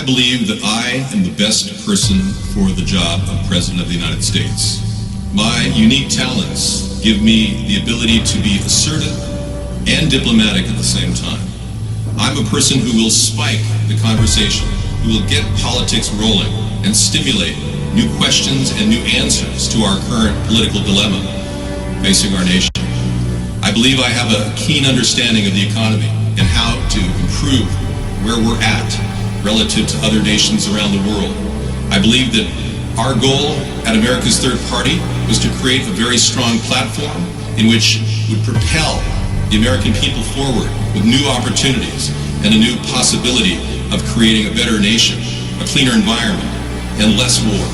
I believe that I am the best person for the job of President of the United States. My unique talents give me the ability to be assertive and diplomatic at the same time. I'm a person who will spike the conversation, who will get politics rolling and stimulate new questions and new answers to our current political dilemma facing our nation. I believe I have a keen understanding of the economy and how to improve where we're at relative to other nations around the world. I believe that our goal at America's Third Party was to create a very strong platform in which would propel the American people forward with new opportunities and a new possibility of creating a better nation, a cleaner environment, and less war.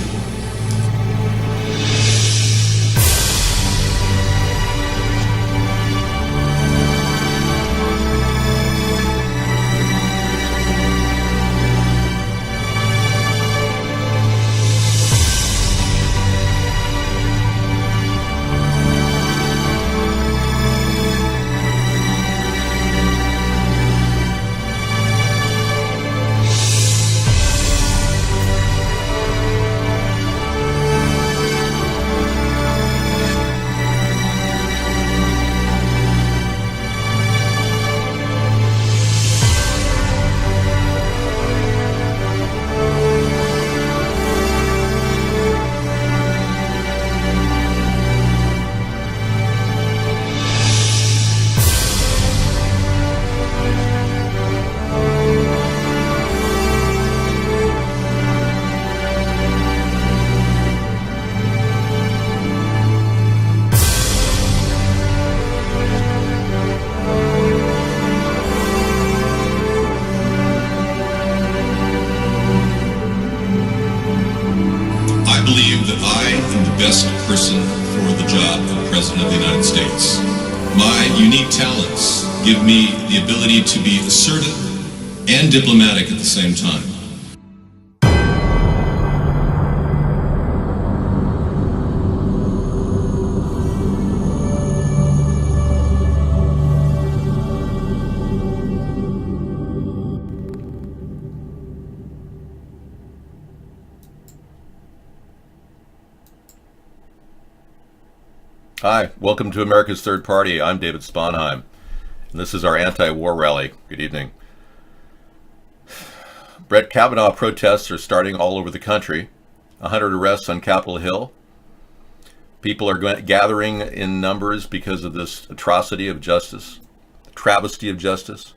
Best person for the job of President of the United States. My unique talents give me the ability to be assertive and diplomatic at the same time. Hi, welcome to America's Third Party. I'm David Sponheim, and this is our anti-war rally. Good evening. Brett Kavanaugh protests are starting all over the country. 100 arrests on Capitol Hill. People are gathering in numbers because of this atrocity of justice, travesty of justice.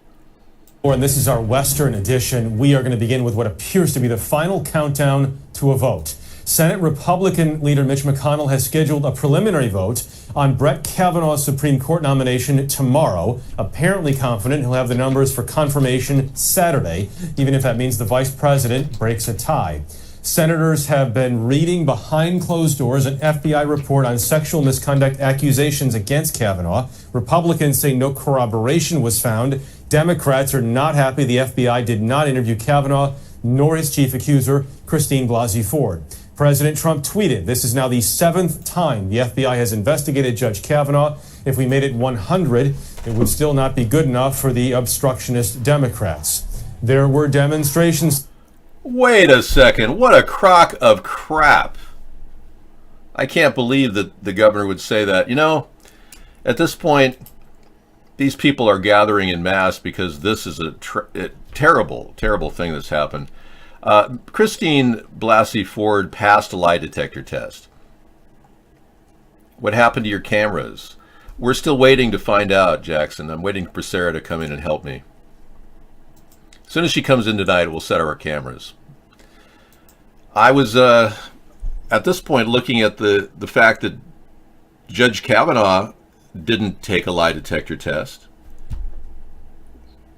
And this is our Western edition. We are going to begin with what appears to be the final countdown to a vote. Senate Republican leader Mitch McConnell has scheduled a preliminary vote on Brett Kavanaugh's Supreme Court nomination tomorrow, apparently confident he'll have the numbers for confirmation Saturday, even if that means the vice president breaks a tie. Senators have been reading behind closed doors an FBI report on sexual misconduct accusations against Kavanaugh. Republicans say no corroboration was found. Democrats are not happy the FBI did not interview Kavanaugh nor his chief accuser, Christine Blasey Ford. President Trump tweeted, "This is now the 7th time the FBI has investigated Judge Kavanaugh. If we made it 100, it would still not be good enough for the obstructionist Democrats." There were demonstrations. Wait a second. What a crock of crap. I can't believe that the governor would say that. You know, at this point, these people are gathering in mass because this is a terrible, terrible thing that's happened. Christine Blasey Ford passed a lie detector test. What happened to your cameras? We're still waiting to find out, Jackson. I'm waiting for Sarah to come in and help me. As soon as she comes in tonight, we'll set up our cameras. I was, at this point, looking at the fact that Judge Kavanaugh didn't take a lie detector test.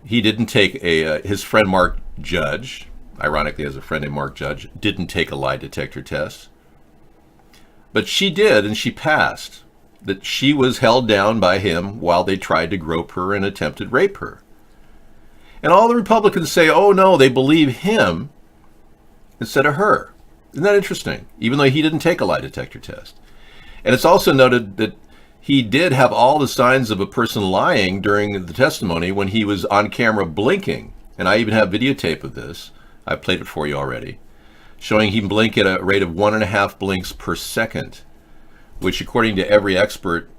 He didn't take his friend Mark Judge, ironically has a friend named Mark Judge, didn't take a lie detector test. But she did, and she passed. That she was held down by him while they tried to grope her and attempted rape her. And all the Republicans say, oh no, they believe him instead of her. Isn't that interesting? Even though he didn't take a lie detector test. And it's also noted that he did have all the signs of a person lying during the testimony when he was on camera blinking. And I even have videotape of this. I played it for you already, showing he can blink at a rate of 1.5 blinks per second, which according to every expert,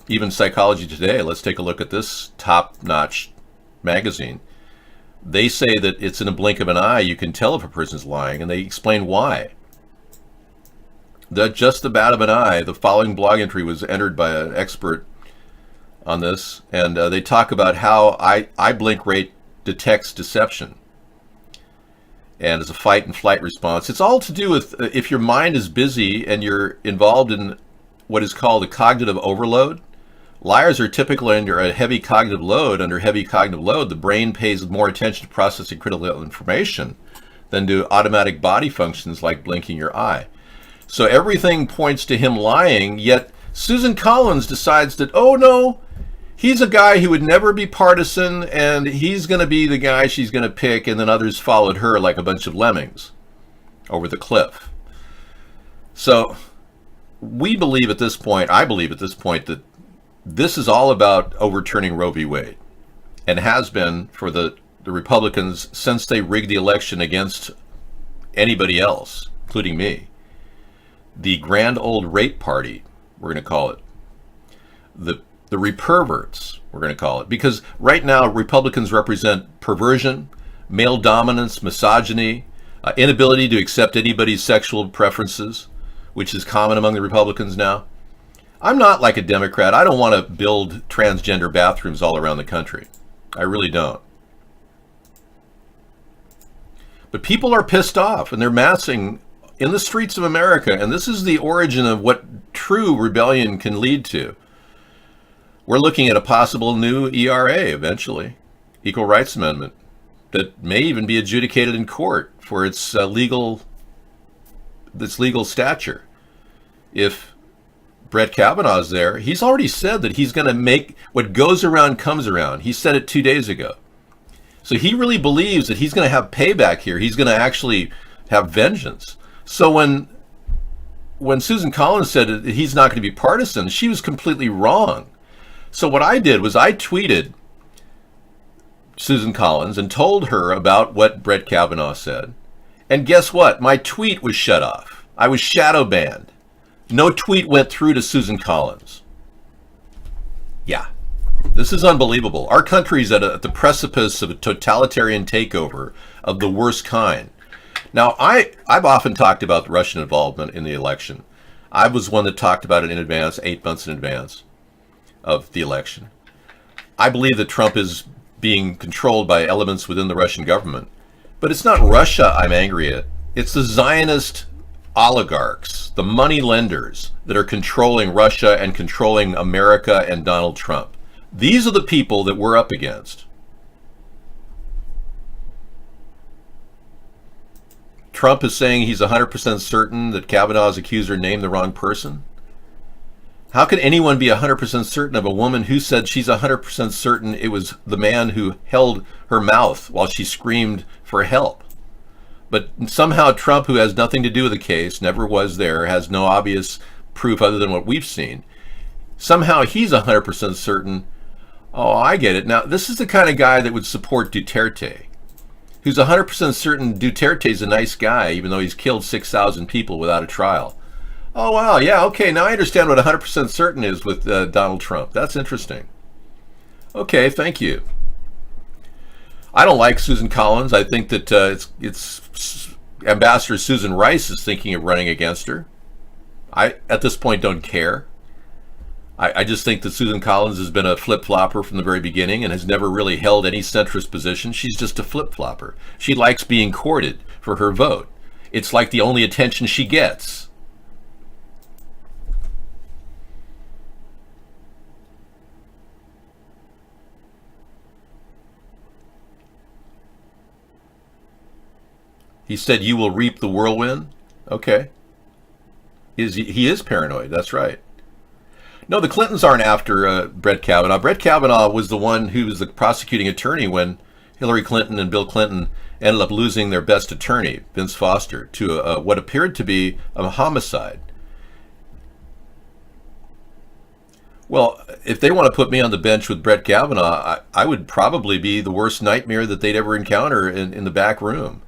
even Psychology Today, let's take a look at this top-notch magazine. They say that it's in a blink of an eye you can tell if a person's lying, and they explain why. Just the bat of an eye. The following blog entry was entered by an expert on this, and they talk about how eye blink rate detects deception. And as a fight and flight response, it's all to do with if your mind is busy and you're involved in what is called a cognitive overload. Liars are typically under a heavy cognitive load. Under heavy cognitive load, the brain pays more attention to processing critical information than to automatic body functions like blinking your eye. So everything points to him lying, yet Susan Collins decides that, oh no, he's a guy who would never be partisan, and he's going to be the guy she's going to pick, and then others followed her like a bunch of lemmings over the cliff. So we believe at this point, I believe at this point, that this is all about overturning Roe v. Wade, and has been for the Republicans since they rigged the election against anybody else, including me. The grand old rape party, we're going to call it. The reperverts, we're going to call it. Because right now, Republicans represent perversion, male dominance, misogyny, inability to accept anybody's sexual preferences, which is common among the Republicans now. I'm not like a Democrat. I don't want to build transgender bathrooms all around the country. I really don't. But people are pissed off, and they're massing in the streets of America, and this is the origin of what true rebellion can lead to. We're looking at a possible new ERA eventually, Equal Rights Amendment, that may even be adjudicated in court for its legal stature. If Brett Kavanaugh's there, he's already said that he's going to make what goes around comes around. He said it 2 days ago. So he really believes that he's going to have payback here. He's going to actually have vengeance. So when Susan Collins said that he's not going to be partisan, she was completely wrong. So what I did was I tweeted Susan Collins and told her about what Brett Kavanaugh said. And guess what? My tweet was shut off. I was shadow banned. No tweet went through to Susan Collins. Yeah, this is unbelievable. Our country's at the precipice of a totalitarian takeover of the worst kind. Now, I've often talked about the Russian involvement in the election. I was one that talked about it in advance, 8 months in advance of the election. I believe that Trump is being controlled by elements within the Russian government. But it's not Russia I'm angry at. It's the Zionist oligarchs, the money lenders that are controlling Russia and controlling America and Donald Trump. These are the people that we're up against. Trump is saying he's 100% certain that Kavanaugh's accuser named the wrong person. How can anyone be 100% certain of a woman who said she's 100% certain it was the man who held her mouth while she screamed for help? But somehow Trump, who has nothing to do with the case, never was there, has no obvious proof other than what we've seen, somehow he's 100% certain. Oh, I get it. Now, this is the kind of guy that would support Duterte, who's 100% certain Duterte's a nice guy, even though he's killed 6,000 people without a trial. Oh, wow, yeah, okay, now I understand what 100% certain is with Donald Trump. That's interesting. Okay, thank you. I don't like Susan Collins. I think that it's Ambassador Susan Rice is thinking of running against her. I, at this point, don't care. I just think that Susan Collins has been a flip-flopper from the very beginning and has never really held any centrist position. She's just a flip-flopper. She likes being courted for her vote. It's like the only attention she gets. He said, "You will reap the whirlwind." Okay. He is paranoid. That's right. No, the Clintons aren't after Brett Kavanaugh. Brett Kavanaugh was the one who was the prosecuting attorney when Hillary Clinton and Bill Clinton ended up losing their best attorney, Vince Foster, to what appeared to be a homicide. Well, if they want to put me on the bench with Brett Kavanaugh, I would probably be the worst nightmare that they'd ever encounter in the back room.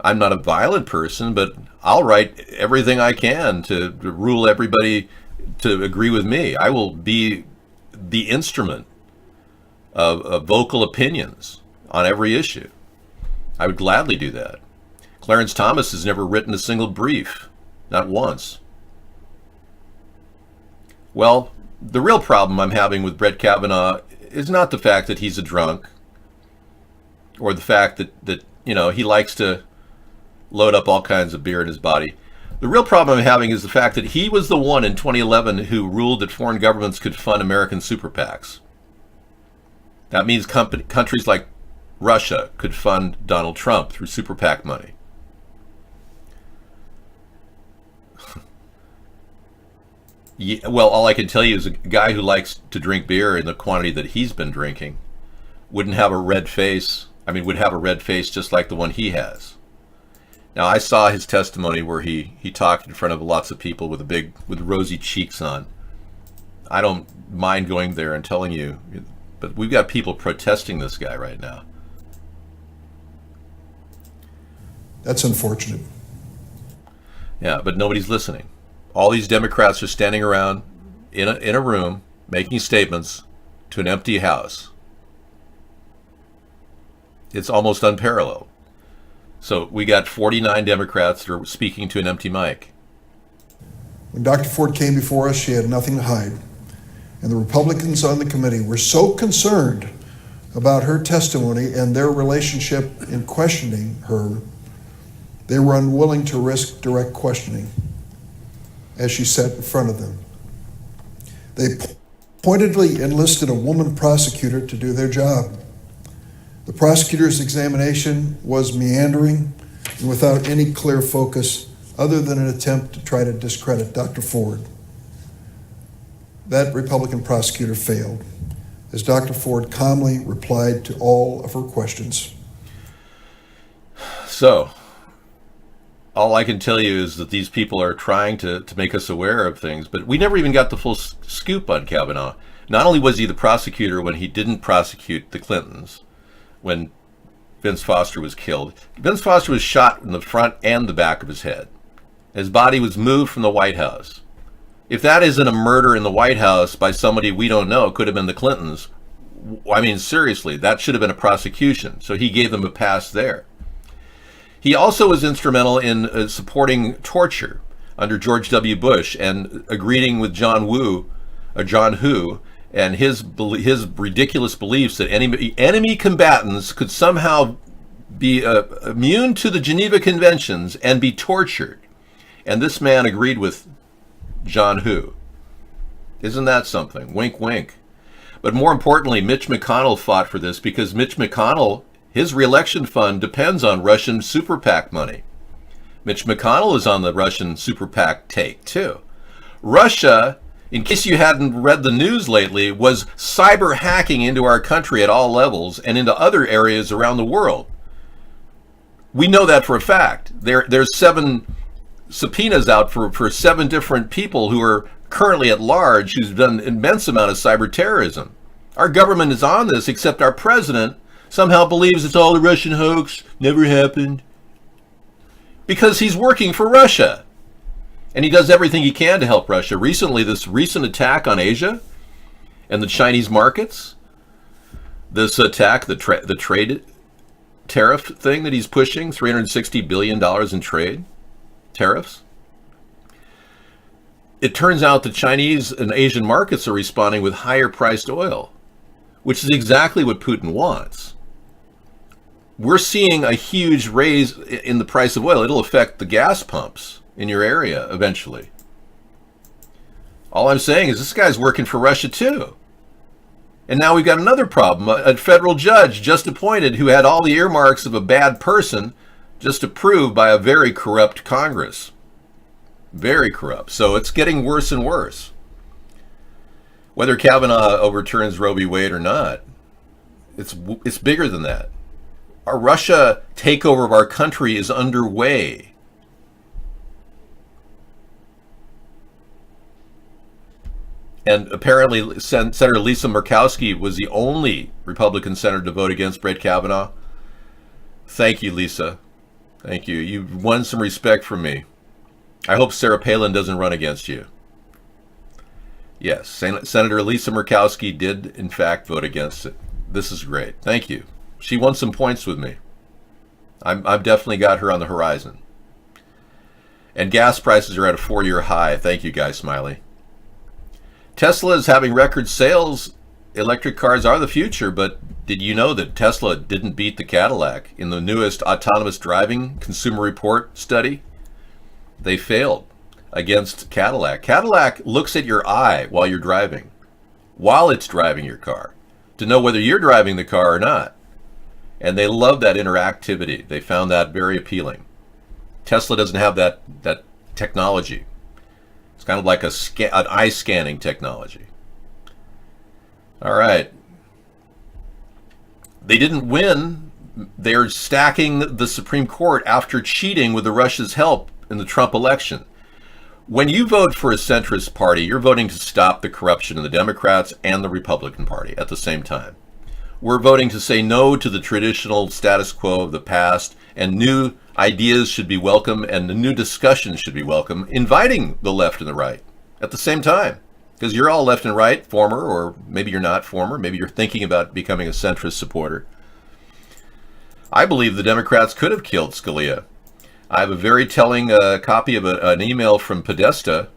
I'm not a violent person, but I'll write everything I can to rule everybody to agree with me. I will be the instrument of vocal opinions on every issue. I would gladly do that. Clarence Thomas has never written a single brief, not once. Well, the real problem I'm having with Brett Kavanaugh is not the fact that he's a drunk or the fact that he likes to load up all kinds of beer in his body. The real problem I'm having is the fact that he was the one in 2011 who ruled that foreign governments could fund American super PACs. That means countries like Russia could fund Donald Trump through super PAC money. Yeah, well, all I can tell you is a guy who likes to drink beer in the quantity that he's been drinking would have a red face just like the one he has. Now, I saw his testimony where he talked in front of lots of people with rosy cheeks on. I don't mind going there and telling you, but we've got people protesting this guy right now. That's unfortunate. Yeah, but nobody's listening. All these Democrats are standing around in a room making statements to an empty house. It's almost unparalleled. So we got 49 Democrats that are speaking to an empty mic. When Dr. Ford came before us, she had nothing to hide. And the Republicans on the committee were so concerned about her testimony and their relationship in questioning her, they were unwilling to risk direct questioning as she sat in front of them. They pointedly enlisted a woman prosecutor to do their job. The prosecutor's examination was meandering and without any clear focus other than an attempt to try to discredit Dr. Ford. That Republican prosecutor failed, as Dr. Ford calmly replied to all of her questions. So, all I can tell you is that these people are trying to make us aware of things, but we never even got the full scoop on Kavanaugh. Not only was he the prosecutor when he didn't prosecute the Clintons, when Vince Foster was killed. Vince Foster was shot in the front and the back of his head. His body was moved from the White House. If that isn't a murder in the White House by somebody we don't know, it could have been the Clintons. I mean, seriously, that should have been a prosecution. So he gave them a pass there. He also was instrumental in supporting torture under George W. Bush and agreeing with John Hu, and his ridiculous beliefs that enemy combatants could somehow be immune to the Geneva Conventions and be tortured. And this man agreed with John Hu. Isn't that something? Wink, wink. But more importantly, Mitch McConnell fought for this because Mitch McConnell, his reelection fund depends on Russian super PAC money. Mitch McConnell is on the Russian super PAC take too. Russia, in case you hadn't read the news lately, was cyber hacking into our country at all levels and into other areas around the world. We know that for a fact. There's 7 subpoenas out for 7 different people who are currently at large who's done an immense amount of cyber terrorism. Our government is on this, except our president somehow believes it's all a Russian hoax, never happened. Because he's working for Russia. And he does everything he can to help Russia. Recently, this recent attack on Asia and the Chinese markets, this attack, the trade tariff thing that he's pushing, $360 billion in trade tariffs. It turns out the Chinese and Asian markets are responding with higher priced oil, which is exactly what Putin wants. We're seeing a huge raise in the price of oil. It'll affect the gas pumps in your area eventually. All I'm saying is this guy's working for Russia too. And now we've got another problem. A federal judge just appointed who had all the earmarks of a bad person, just approved by a very corrupt Congress. Very corrupt. So it's getting worse and worse. Whether Kavanaugh overturns Roe v. Wade or not, it's bigger than that. Our Russia takeover of our country is underway. And apparently Senator Lisa Murkowski was the only Republican senator to vote against Brett Kavanaugh. Thank you, Lisa. Thank you. You've won some respect from me. I hope Sarah Palin doesn't run against you. Yes, Senator Lisa Murkowski did, in fact, vote against it. This is great. Thank you. She won some points with me. I've definitely got her on the horizon. And gas prices are at a 4-year high. Thank you, Guy Smiley. Tesla is having record sales. Electric cars are the future, but did you know that Tesla didn't beat the Cadillac in the newest autonomous driving Consumer Report study? They failed against Cadillac. Cadillac looks at your eye while you're driving, while it's driving your car, to know whether you're driving the car or not. And they love that interactivity. They found that very appealing. Tesla doesn't have that technology. It's kind of like an eye scanning technology. All right. They didn't win. They're stacking the Supreme Court after cheating with Russia's help in the Trump election. When you vote for a centrist party, you're voting to stop the corruption in the Democrats and the Republican Party at the same time. We're voting to say no to the traditional status quo of the past, and new ideas should be welcome, and the new discussions should be welcome, inviting the left and the right at the same time. Because you're all left and right, former, or maybe you're not former, maybe you're thinking about becoming a centrist supporter. I believe the Democrats could have killed Scalia. I have a very telling copy of an email from Podesta.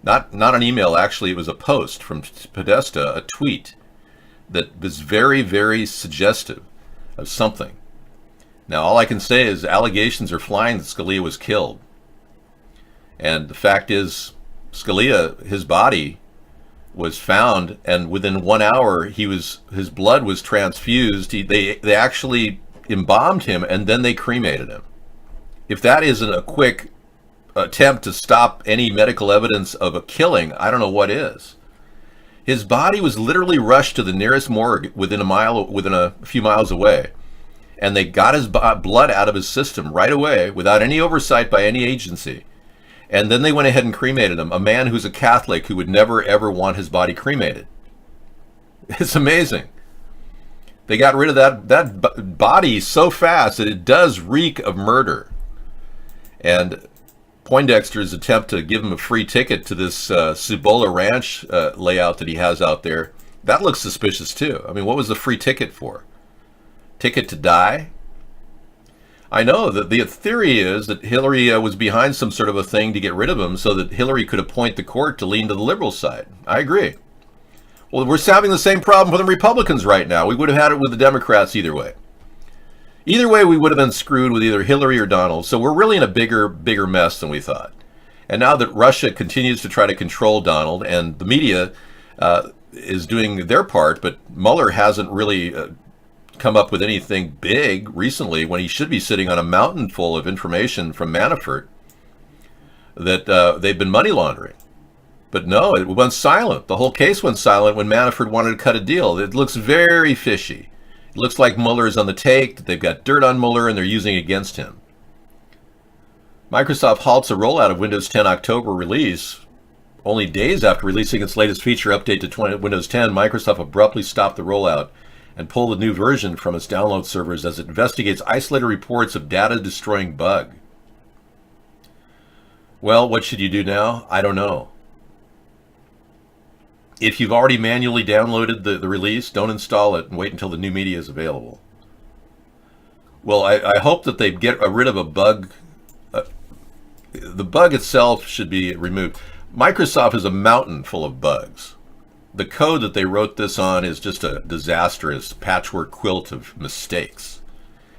Not an email, actually, it was a post from Podesta, a tweet that was very, very suggestive of something. Now, all I can say is allegations are flying that Scalia was killed. And the fact is, Scalia, his body was found, and within 1 hour, his blood was transfused. They actually embalmed him, and then they cremated him. If that isn't a quick attempt to stop any medical evidence of a killing, I don't know what is. His body was literally rushed to the nearest morgue within a few miles away. And they got his blood out of his system right away without any oversight by any agency. And then they went ahead and cremated him, a man who's a Catholic who would never, ever want his body cremated. It's amazing. They got rid of that body so fast that it does reek of murder. And Poindexter's attempt to give him a free ticket to this Cibola Ranch layout that he has out there, that looks suspicious too. I mean, what was the free ticket for? Ticket to die? I know that the theory is that Hillary was behind some sort of a thing to get rid of him so that Hillary could appoint the court to lean to the liberal side. I agree. Well, we're having the same problem with the Republicans right now. We would have had it with the Democrats either way. Either way, we would have been screwed with either Hillary or Donald. So we're really in a bigger mess than we thought. And now that Russia continues to try to control Donald and the media is doing their part, but Mueller hasn't really come up with anything big recently when he should be sitting on a mountain full of information from Manafort that they've been money laundering. But no, it went silent. The whole case went silent when Manafort wanted to cut a deal. It looks very fishy. It looks like Mueller's on the take, that they've got dirt on Mueller and they're using it against him. Microsoft halts a rollout of Windows 10 October release. Only days after releasing its latest feature update to Windows 10, Microsoft abruptly stopped the rollout and pull the new version from its download servers as it investigates isolated reports of data-destroying bug. Well, what should you do now? I don't know. If you've already manually downloaded the release, don't install it and wait until the new media is available. Well, I hope that they get rid of a bug. The bug itself should be removed. Microsoft is a mountain full of bugs. The code that they wrote this on is just a disastrous patchwork quilt of mistakes.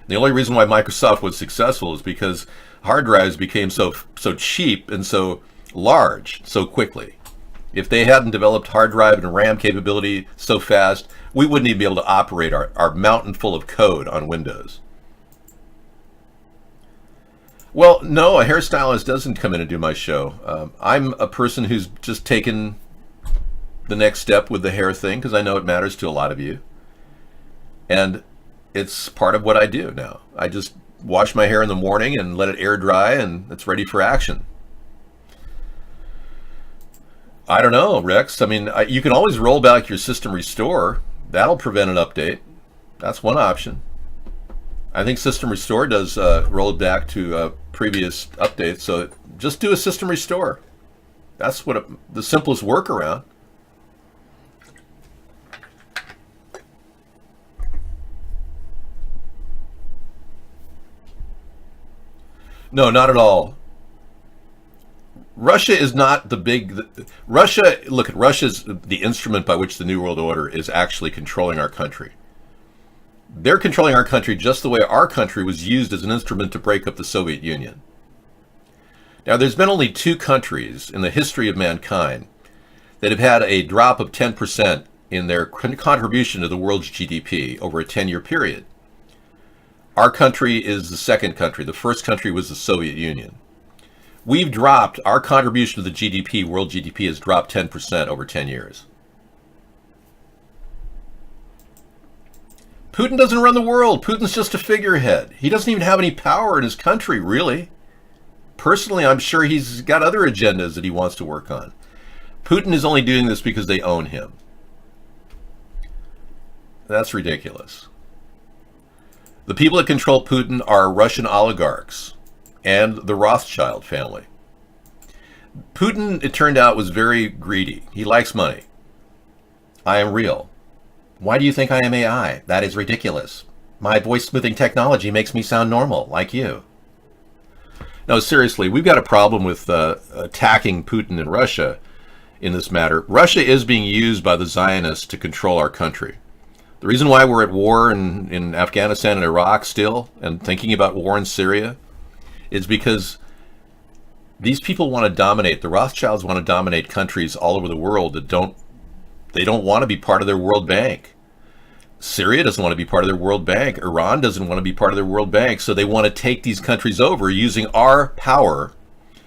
The only reason why Microsoft was successful is because hard drives became so cheap and so large so quickly. If they hadn't developed hard drive and RAM capability so fast, we wouldn't even be able to operate our mountain full of code on Windows. Well, no, a hairstylist doesn't come in and do my show. I'm a person who's just taken the next step with the hair thing because I know it matters to a lot of you. And it's part of what I do now. I just wash my hair in the morning and let it air dry and it's ready for action. I don't know, Rex. I mean, you can always roll back your system restore. That'll prevent an update. That's one option. I think system restore does roll it back to previous updates. So just do a system restore. That's the simplest workaround. No, not at all. Russia is not Russia's the instrument by which the New World Order is actually controlling our country. They're controlling our country just the way our country was used as an instrument to break up the Soviet Union. Now, there's been only 2 countries in the history of mankind that have had a drop of 10% in their contribution to the world's GDP over a 10-year period. Our country is the second country. The first country was the Soviet Union. We've dropped, our contribution to the GDP, world GDP, has dropped 10% over 10 years. Putin doesn't run the world. Putin's just a figurehead. He doesn't even have any power in his country, really. Personally, I'm sure he's got other agendas that he wants to work on. Putin is only doing this because they own him. That's ridiculous. The people that control Putin are Russian oligarchs and the Rothschild family. Putin, it turned out, was very greedy. He likes money. I am real. Why do you think I am AI? That is ridiculous. My voice smoothing technology makes me sound normal, like you. No, seriously, we've got a problem with attacking Putin in Russia in this matter. Russia is being used by the Zionists to control our country. The reason why we're at war in Afghanistan and Iraq still, and thinking about war in Syria, is because these people want to dominate. The Rothschilds want to dominate countries all over the world that don't want to be part of their World Bank. Syria doesn't want to be part of their World Bank. Iran doesn't want to be part of their World Bank. So they want to take these countries over using our power.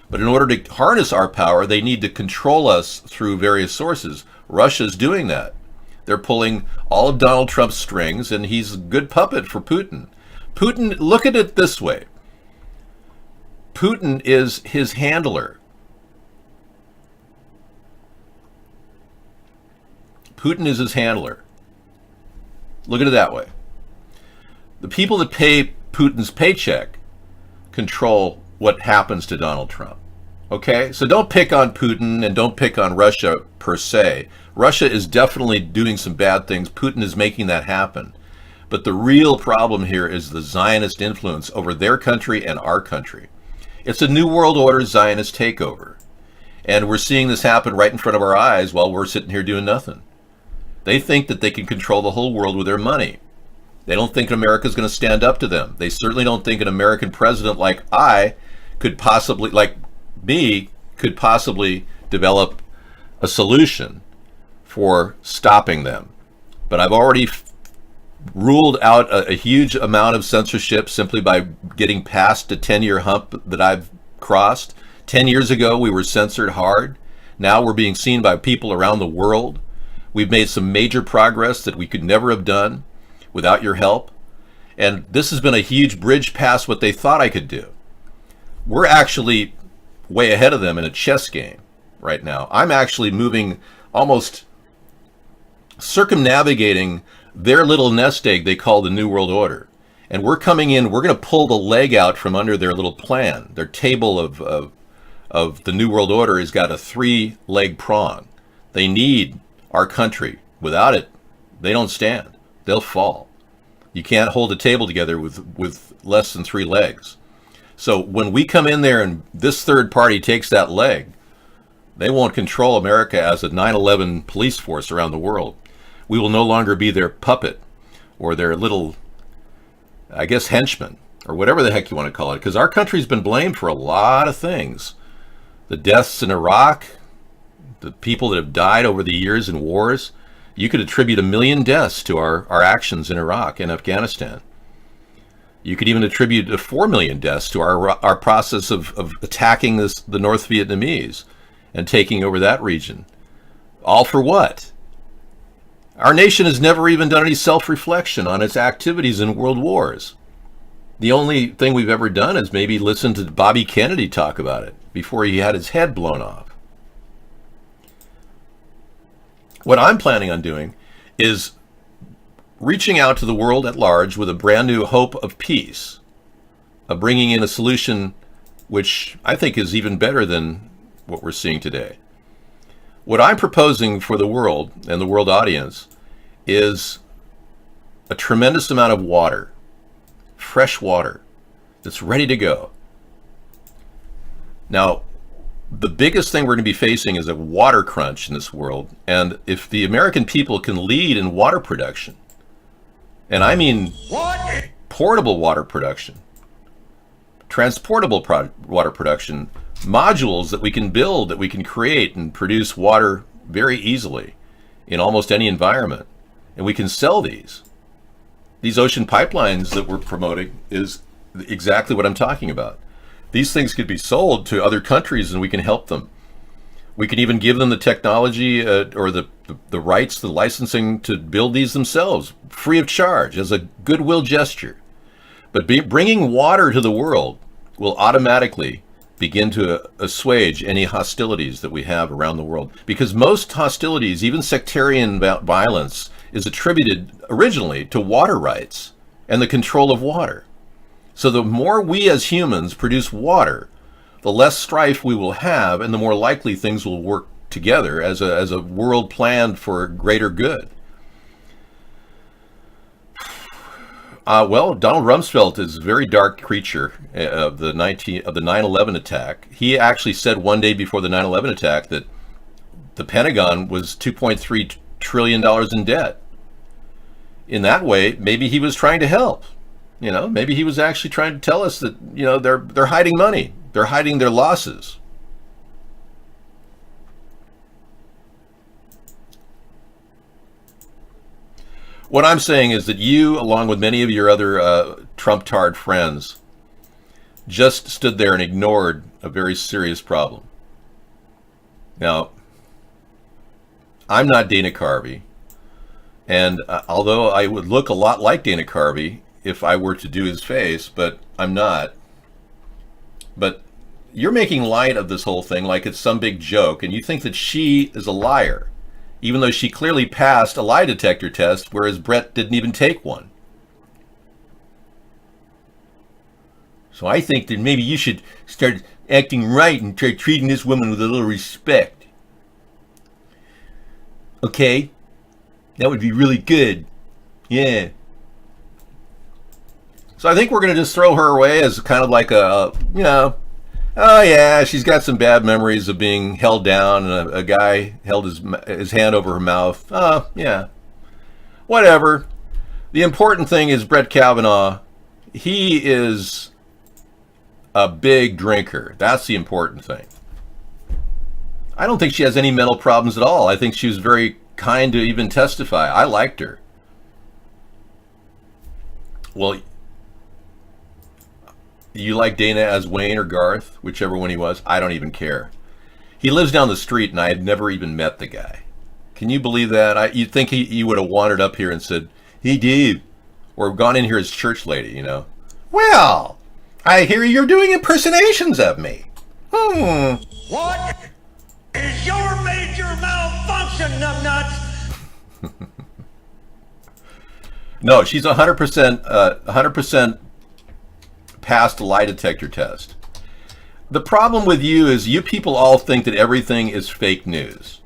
But in order to harness our power, they need to control us through various sources. Russia's doing that. They're pulling all of Donald Trump's strings, and he's a good puppet for Putin. Putin, look at it this way. Putin is his handler. Putin is his handler. Look at it that way. The people that pay Putin's paycheck control what happens to Donald Trump. Okay? So don't pick on Putin and don't pick on Russia per se. Russia is definitely doing some bad things. Putin is making that happen. But the real problem here is the Zionist influence over their country and our country. It's a New World Order Zionist takeover. And we're seeing this happen right in front of our eyes while we're sitting here doing nothing. They think that they can control the whole world with their money. They don't think America's going to stand up to them. They certainly don't think an American president like me, could possibly develop a solution for stopping them. But I've already ruled out a huge amount of censorship simply by getting past the 10-year hump that I've crossed. 10 years ago, we were censored hard. Now we're being seen by people around the world. We've made some major progress that we could never have done without your help. And this has been a huge bridge past what they thought I could do. We're actually way ahead of them in a chess game right now. I'm actually moving, almost circumnavigating their little nest egg they call the New World Order. And we're coming in, we're going to pull the leg out from under their little plan. Their table of the New World Order has got a 3-leg prong. They need our country. Without it, they don't stand. They'll fall. You can't hold a table together with less than 3 legs. So when we come in there and this third party takes that leg, they won't control America as a 9/11 police force around the world. We will no longer be their puppet or their little, I guess, henchman or whatever the heck you want to call it, because our country's been blamed for a lot of things. The deaths in Iraq, the people that have died over the years in wars, you could attribute 1 million deaths to our actions in Iraq and Afghanistan. You could even attribute 4 million deaths to our process of attacking the North Vietnamese and taking over that region. All for what? Our nation has never even done any self-reflection on its activities in world wars. The only thing we've ever done is maybe listen to Bobby Kennedy talk about it before he had his head blown off. What I'm planning on doing is reaching out to the world at large with a brand new hope of peace, of bringing in a solution which I think is even better than what we're seeing today. What I'm proposing for the world and the world audience is a tremendous amount of water, fresh water, that's ready to go. Now, the biggest thing we're going to be facing is a water crunch in this world. And if the American people can lead in water production, and I mean portable water production, transportable water production, modules that we can build, that we can create and produce water very easily in almost any environment, and we can sell these. These ocean pipelines that we're promoting is exactly what I'm talking about. These things could be sold to other countries and we can help them. We can even give them the technology or the rights, the licensing to build these themselves, free of charge, as a goodwill gesture. But bringing water to the world will automatically begin to assuage any hostilities that we have around the world. Because most hostilities, even sectarian violence, is attributed originally to water rights and the control of water. So the more we as humans produce water, the less strife we will have, and the more likely things will work together as a world planned for greater good. Well, Donald Rumsfeld is a very dark creature of the 9/11 attack. He actually said one day before the 9/11 attack that the Pentagon was $2.3 trillion in debt. In that way, maybe he was trying to help. Maybe he was actually trying to tell us that, they're hiding money. They're hiding their losses. What I'm saying is that you, along with many of your other Trump-tard friends, just stood there and ignored a very serious problem. Now, I'm not Dana Carvey, and although I would look a lot like Dana Carvey if I were to do his face, but I'm not. But you're making light of this whole thing like it's some big joke, and you think that she is a liar, even though she clearly passed a lie detector test, whereas Brett didn't even take one. So I think that maybe you should start acting right and start treating this woman with a little respect. Okay? That would be really good. Yeah. So I think we're going to just throw her away as kind of like oh yeah, she's got some bad memories of being held down and a guy held his hand over her mouth. Oh, yeah. Whatever. The important thing is Brett Kavanaugh, he is a big drinker. That's the important thing. I don't think she has any mental problems at all. I think she was very kind to even testify. I liked her. Well, you like Dana as Wayne or Garth, whichever one he was? I don't even care. He lives down the street and I had never even met the guy. Can you believe that? You'd think he would have wandered up here and said, "Hey, Dave," or gone in here as church lady, Well, I hear you're doing impersonations of me. What is your major malfunction, numbnuts? No, she's 100% passed a lie detector test. The problem with you is you people all think that everything is fake news.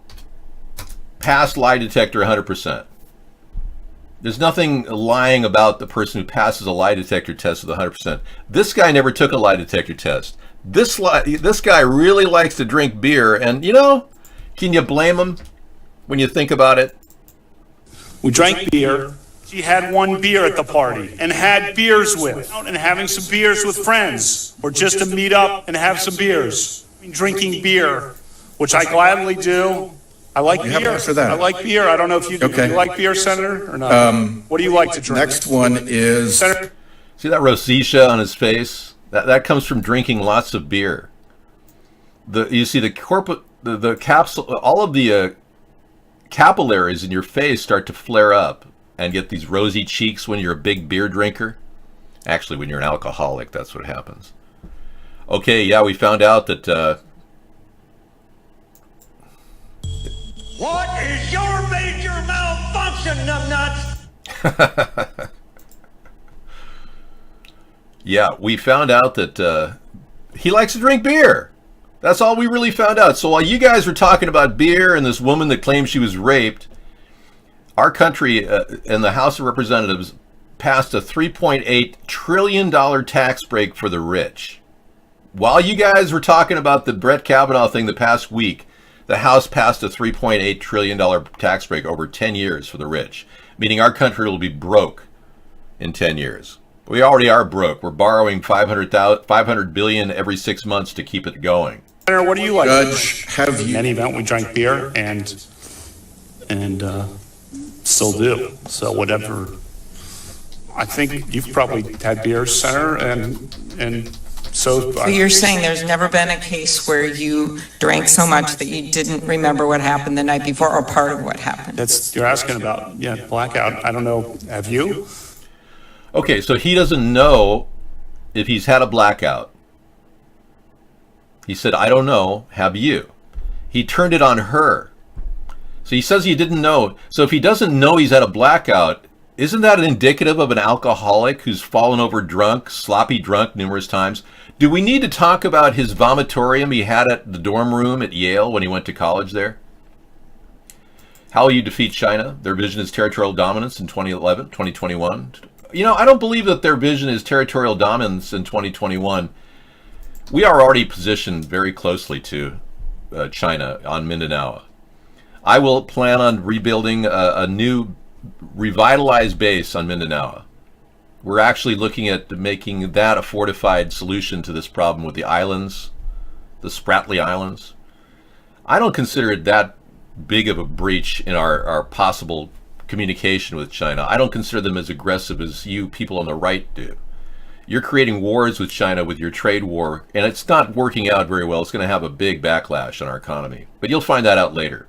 Passed lie detector 100%. There's nothing lying about the person who passes a lie detector test with 100%. This guy never took a lie detector test. This guy really likes to drink beer, and can you blame him when you think about it? We drank beer. She had one beer at the party and had beers with, and having some beers with friends, or just to meet up and have some beers. Drinking beer, which I gladly do. I like beer. For that. I like beer. I don't know if you do. Okay. Do you like beer, Senator, or not? What do you like to drink? Next one is Senator. See that rosacea on his face? That comes from drinking lots of beer. You see the capsule, all of the capillaries in your face start to flare up and get these rosy cheeks when you're a big beer drinker. Actually, when you're an alcoholic, that's what happens. Okay, yeah, we found out that What is your major malfunction, numbnuts? Yeah, we found out that he likes to drink beer. That's all we really found out. So while you guys were talking about beer and this woman that claims she was raped, our country and the House of Representatives passed a $3.8 trillion tax break for the rich. While you guys were talking about the Brett Kavanaugh thing the past week, the House passed a $3.8 trillion tax break over 10 years for the rich, meaning our country will be broke in 10 years. We already are broke. We're borrowing $500 billion every 6 months to keep it going. Senator, what do you like? Judge, have In you? any event, we drank beer and still do. So whatever. I think you've probably had beers, Senator, and so. So you're saying there's never been a case where you drank so much that you didn't remember what happened the night before or part of what happened? That's you're asking about. Yeah, blackout. I don't know. Have you? Okay, so he doesn't know if he's had a blackout. He said, I don't know, have you? He turned it on her. So he says he didn't know. So if he doesn't know he's had a blackout, isn't that indicative of an alcoholic who's fallen over drunk, sloppy drunk numerous times? Do we need to talk about his vomitorium he had at the dorm room at Yale when he went to college there? How will you defeat China? Their vision is territorial dominance in 2011, 2021. You know, I don't believe that their vision is territorial dominance in 2021. We are already positioned very closely to China on Mindanao. I will plan on rebuilding a new revitalized base on Mindanao. We're actually looking at making that a fortified solution to this problem with the islands, the Spratly Islands. I don't consider it that big of a breach in our possible communication with China. I don't consider them as aggressive as you people on the right do. You're creating wars with China with your trade war, and it's not working out very well. It's going to have a big backlash on our economy. But you'll find that out later.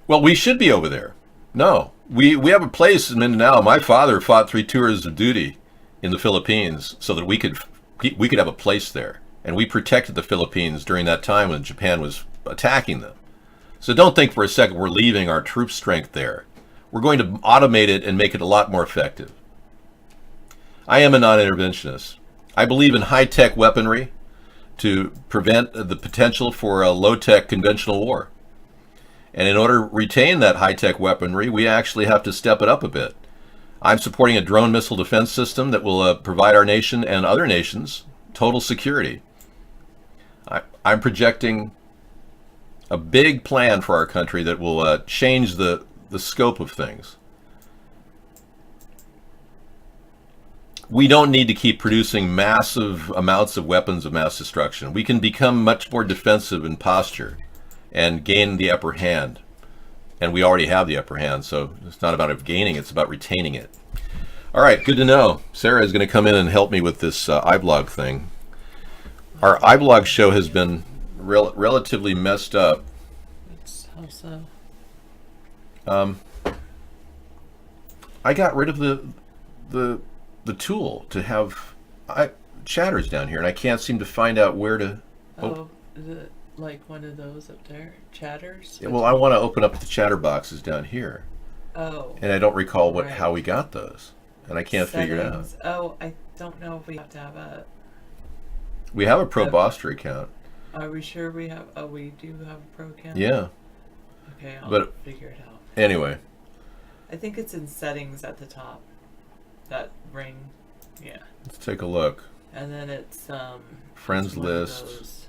Well, we should be over there. No, we have a place in Mindanao. My father fought 3 tours of duty in the Philippines so that we could have a place there. And we protected the Philippines during that time when Japan was attacking them. So don't think for a second we're leaving our troop strength there. We're going to automate it and make it a lot more effective. I am a non-interventionist. I believe in high-tech weaponry to prevent the potential for a low-tech conventional war. And in order to retain that high-tech weaponry, we actually have to step it up a bit. I'm supporting a drone missile defense system that will provide our nation and other nations total security. I'm projecting a big plan for our country that will change the scope of things. We don't need to keep producing massive amounts of weapons of mass destruction. We can become much more defensive in posture and gain the upper hand. And we already have the upper hand, so it's not about gaining, it's about retaining it. All right, good to know. Sarah is going to come in and help me with this iBlog thing. Our iBlog show has been relatively messed up. How so? I got rid of the tool to have chatters down here, and I can't seem to find out where to. Oh, is it like one of those up there? Chatters? Yeah, well, I want to open up the chatter boxes down here. Oh. And I don't recall right. how we got those, and I can't figure it out. Settings. Oh, I don't know if we have to have a. We have a ProBoster account. Are we sure we have? Oh, we do have a pro account. Yeah. Okay, I'll But figure it out. anyway, I think it's in settings at the top. That ring, yeah. let's take a look. And then it's Friends it's one of list. those.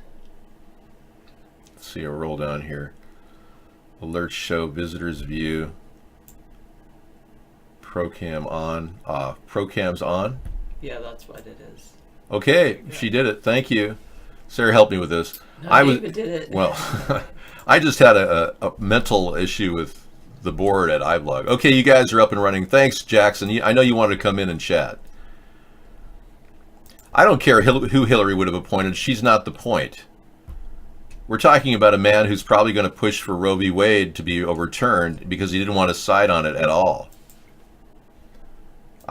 Let's see, I'll roll down here. Alerts show visitors view. Procam on, off. Procam's on. Yeah, that's what it is. Okay, she did it. Thank you. Sarah helped me with this. No, David did it. Well, I just had a mental issue with the board at iBlog. Okay, you guys are up and running. Thanks, Jackson. I know you wanted to come in and chat. I don't care who Hillary would have appointed. She's not the point. We're talking about a man who's probably going to push for Roe v. Wade to be overturned because he didn't want to side on it at all.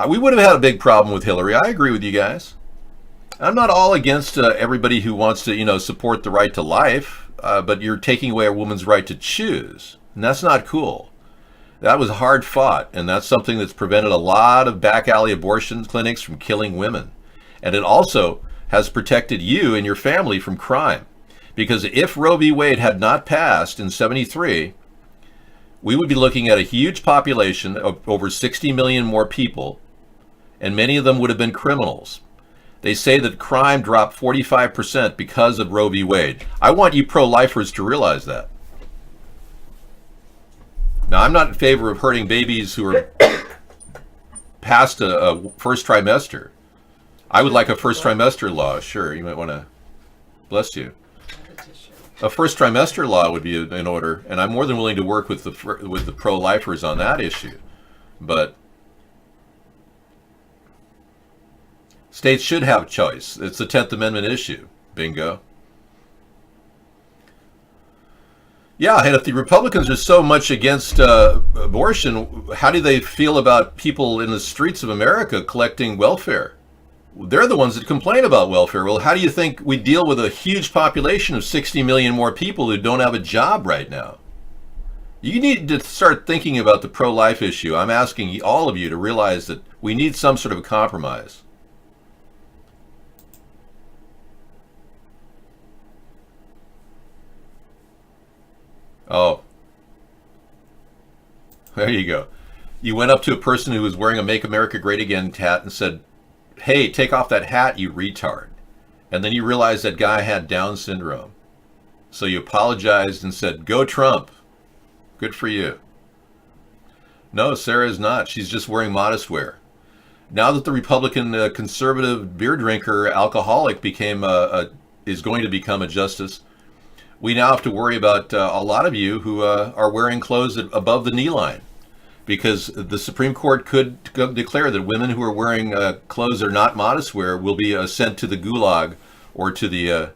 We would have had a big problem with Hillary. I agree with you guys. I'm not all against everybody who wants to, support the right to life. but you're taking away a woman's right to choose. And that's not cool. That was hard fought, and that's something that's prevented a lot of back alley abortion clinics from killing women. And it also has protected you and your family from crime. Because if Roe v. Wade had not passed in 73, we would be looking at a huge population of over 60 million more people, and many of them would have been criminals. They say that crime dropped 45% because of Roe v. Wade. I want you pro-lifers to realize that. Now, I'm not in favor of hurting babies who are past a first trimester. I would like a first trimester law. Sure, you might want to. Bless you. A first trimester law would be in order, and I'm more than willing to work with the pro-lifers on that issue. But states should have choice. It's the 10th Amendment issue. Bingo. Yeah, and if the Republicans are so much against abortion, how do they feel about people in the streets of America collecting welfare? They're the ones that complain about welfare. Well, how do you think we deal with a huge population of 60 million more people who don't have a job right now? You need to start thinking about the pro-life issue. I'm asking all of you to realize that we need some sort of a compromise. Oh, there you go. You went up to a person who was wearing a Make America Great Again hat and said, "Hey, take off that hat, you retard." And then you realized that guy had Down syndrome. So you apologized and said, "Go Trump." Good for you. No, Sarah is not. She's just wearing modest wear. Now that the Republican conservative beer drinker alcoholic is going to become a justice, we now have to worry about a lot of you who are wearing clothes above the knee line, because the Supreme Court could declare that women who are wearing clothes that are not modest wear will be sent to the gulag or to the...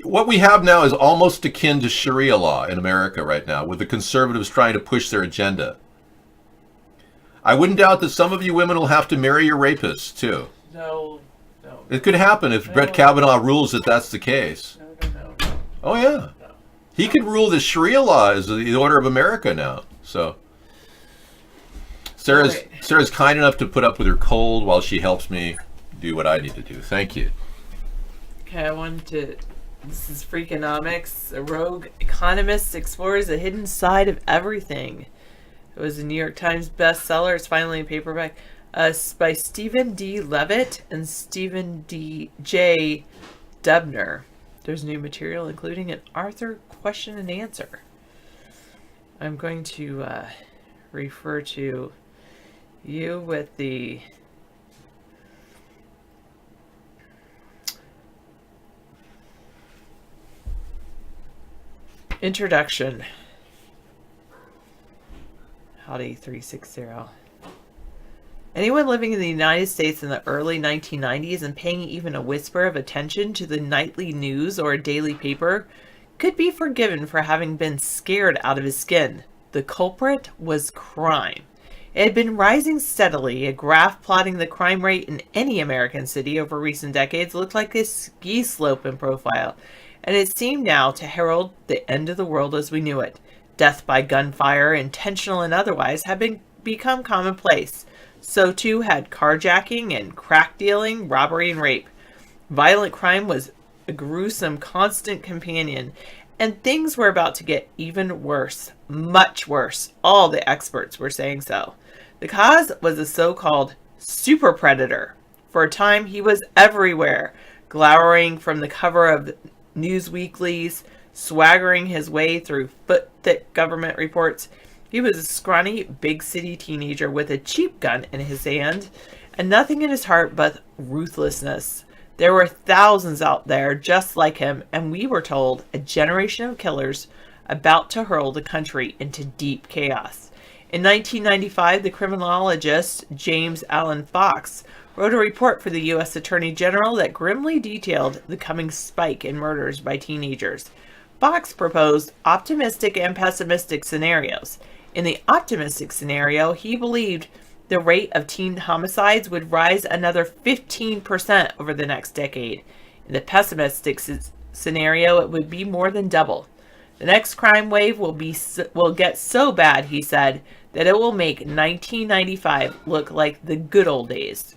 What we have now is almost akin to Sharia law in America right now, with the conservatives trying to push their agenda. I wouldn't doubt that some of you women will have to marry your rapists, too. No. It could happen if Brett Kavanaugh rules that that's the case. No. Oh, yeah. He could rule that Sharia law is the order of America now. So Sarah's kind enough to put up with her cold while she helps me do what I need to do. Thank you. Okay, I wanted to... This is Freakonomics. A rogue economist explores the hidden side of everything. It was a New York Times bestseller. It's finally in paperback. By Stephen D. Levitt and Stephen J. Dubner. There's new material, including an Arthur question and answer. I'm going to refer to you with the introduction. Howdy 360. Anyone living in the United States in the early 1990s and paying even a whisper of attention to the nightly news or a daily paper could be forgiven for having been scared out of his skin. The culprit was crime. It had been rising steadily. A graph plotting the crime rate in any American city over recent decades looked like a ski slope in profile, and it seemed now to herald the end of the world as we knew it. Death by gunfire, intentional and otherwise, had become commonplace. So too had carjacking and crack dealing, robbery and rape. Violent crime was a gruesome constant companion, and things were about to get even worse, much worse. All the experts were saying so. The cause was a so-called super predator. For a time, he was everywhere, glowering from the cover of news weeklies, swaggering his way through foot-thick government reports. He was a scrawny, big city teenager with a cheap gun in his hand and nothing in his heart but ruthlessness. There were thousands out there just like him, and we were told a generation of killers about to hurl the country into deep chaos. In 1995, the criminologist James Allen Fox wrote a report for the U.S. Attorney General that grimly detailed the coming spike in murders by teenagers. Fox proposed optimistic and pessimistic scenarios. In the optimistic scenario, he believed the rate of teen homicides would rise another 15% over the next decade. In the pessimistic scenario, it would be more than double. The next crime wave will get so bad, he said, that it will make 1995 look like the good old days.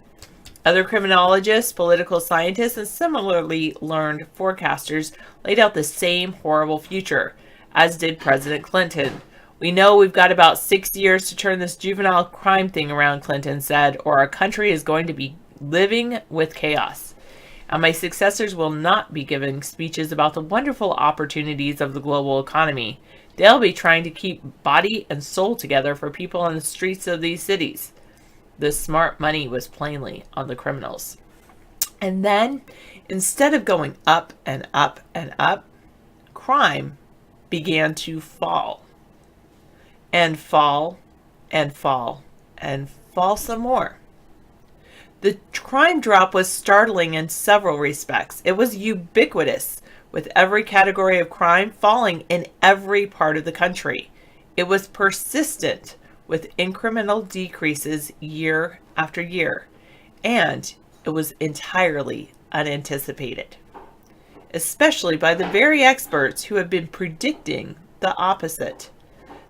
Other criminologists, political scientists, and similarly learned forecasters laid out the same horrible future, as did President Clinton. We know we've got about 6 years to turn this juvenile crime thing around, Clinton said, or our country is going to be living with chaos. And my successors will not be giving speeches about the wonderful opportunities of the global economy. They'll be trying to keep body and soul together for people on the streets of these cities. The smart money was plainly on the criminals. And then, instead of going up and up and up, crime began to fall. And fall, and fall, and fall some more. The crime drop was startling in several respects. It was ubiquitous, with every category of crime falling in every part of the country. It was persistent, with incremental decreases year after year, and it was entirely unanticipated, especially by the very experts who had been predicting the opposite.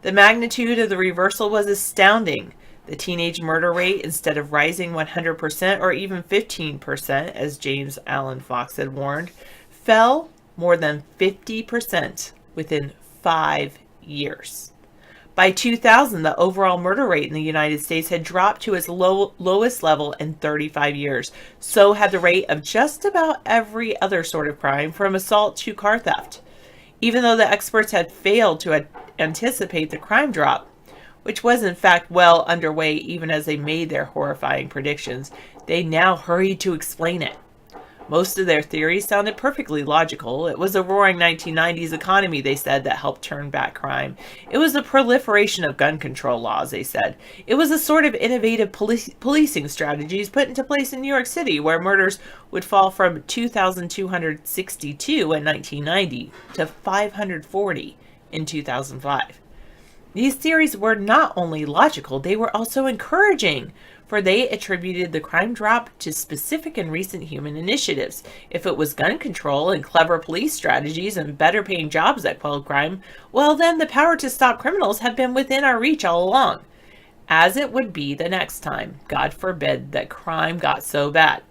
The magnitude of the reversal was astounding. The teenage murder rate, instead of rising 100% or even 15%, as James Allen Fox had warned, fell more than 50% within 5 years. By 2000, the overall murder rate in the United States had dropped to its lowest level in 35 years. So had the rate of just about every other sort of crime, from assault to car theft. Even though the experts had failed to anticipate the crime drop, which was in fact well underway even as they made their horrifying predictions, they now hurried to explain it. Most of their theories sounded perfectly logical. It was a roaring 1990s economy, they said, that helped turn back crime. It was the proliferation of gun control laws, they said. It was a sort of innovative policing strategies put into place in New York City, where murders would fall from 2,262 in 1990 to 540 in 2005. These theories were not only logical, they were also encouraging, for they attributed the crime drop to specific and recent human initiatives. If it was gun control and clever police strategies and better paying jobs that quelled crime, well then the power to stop criminals had been within our reach all along. As it would be the next time, God forbid, that crime got so bad.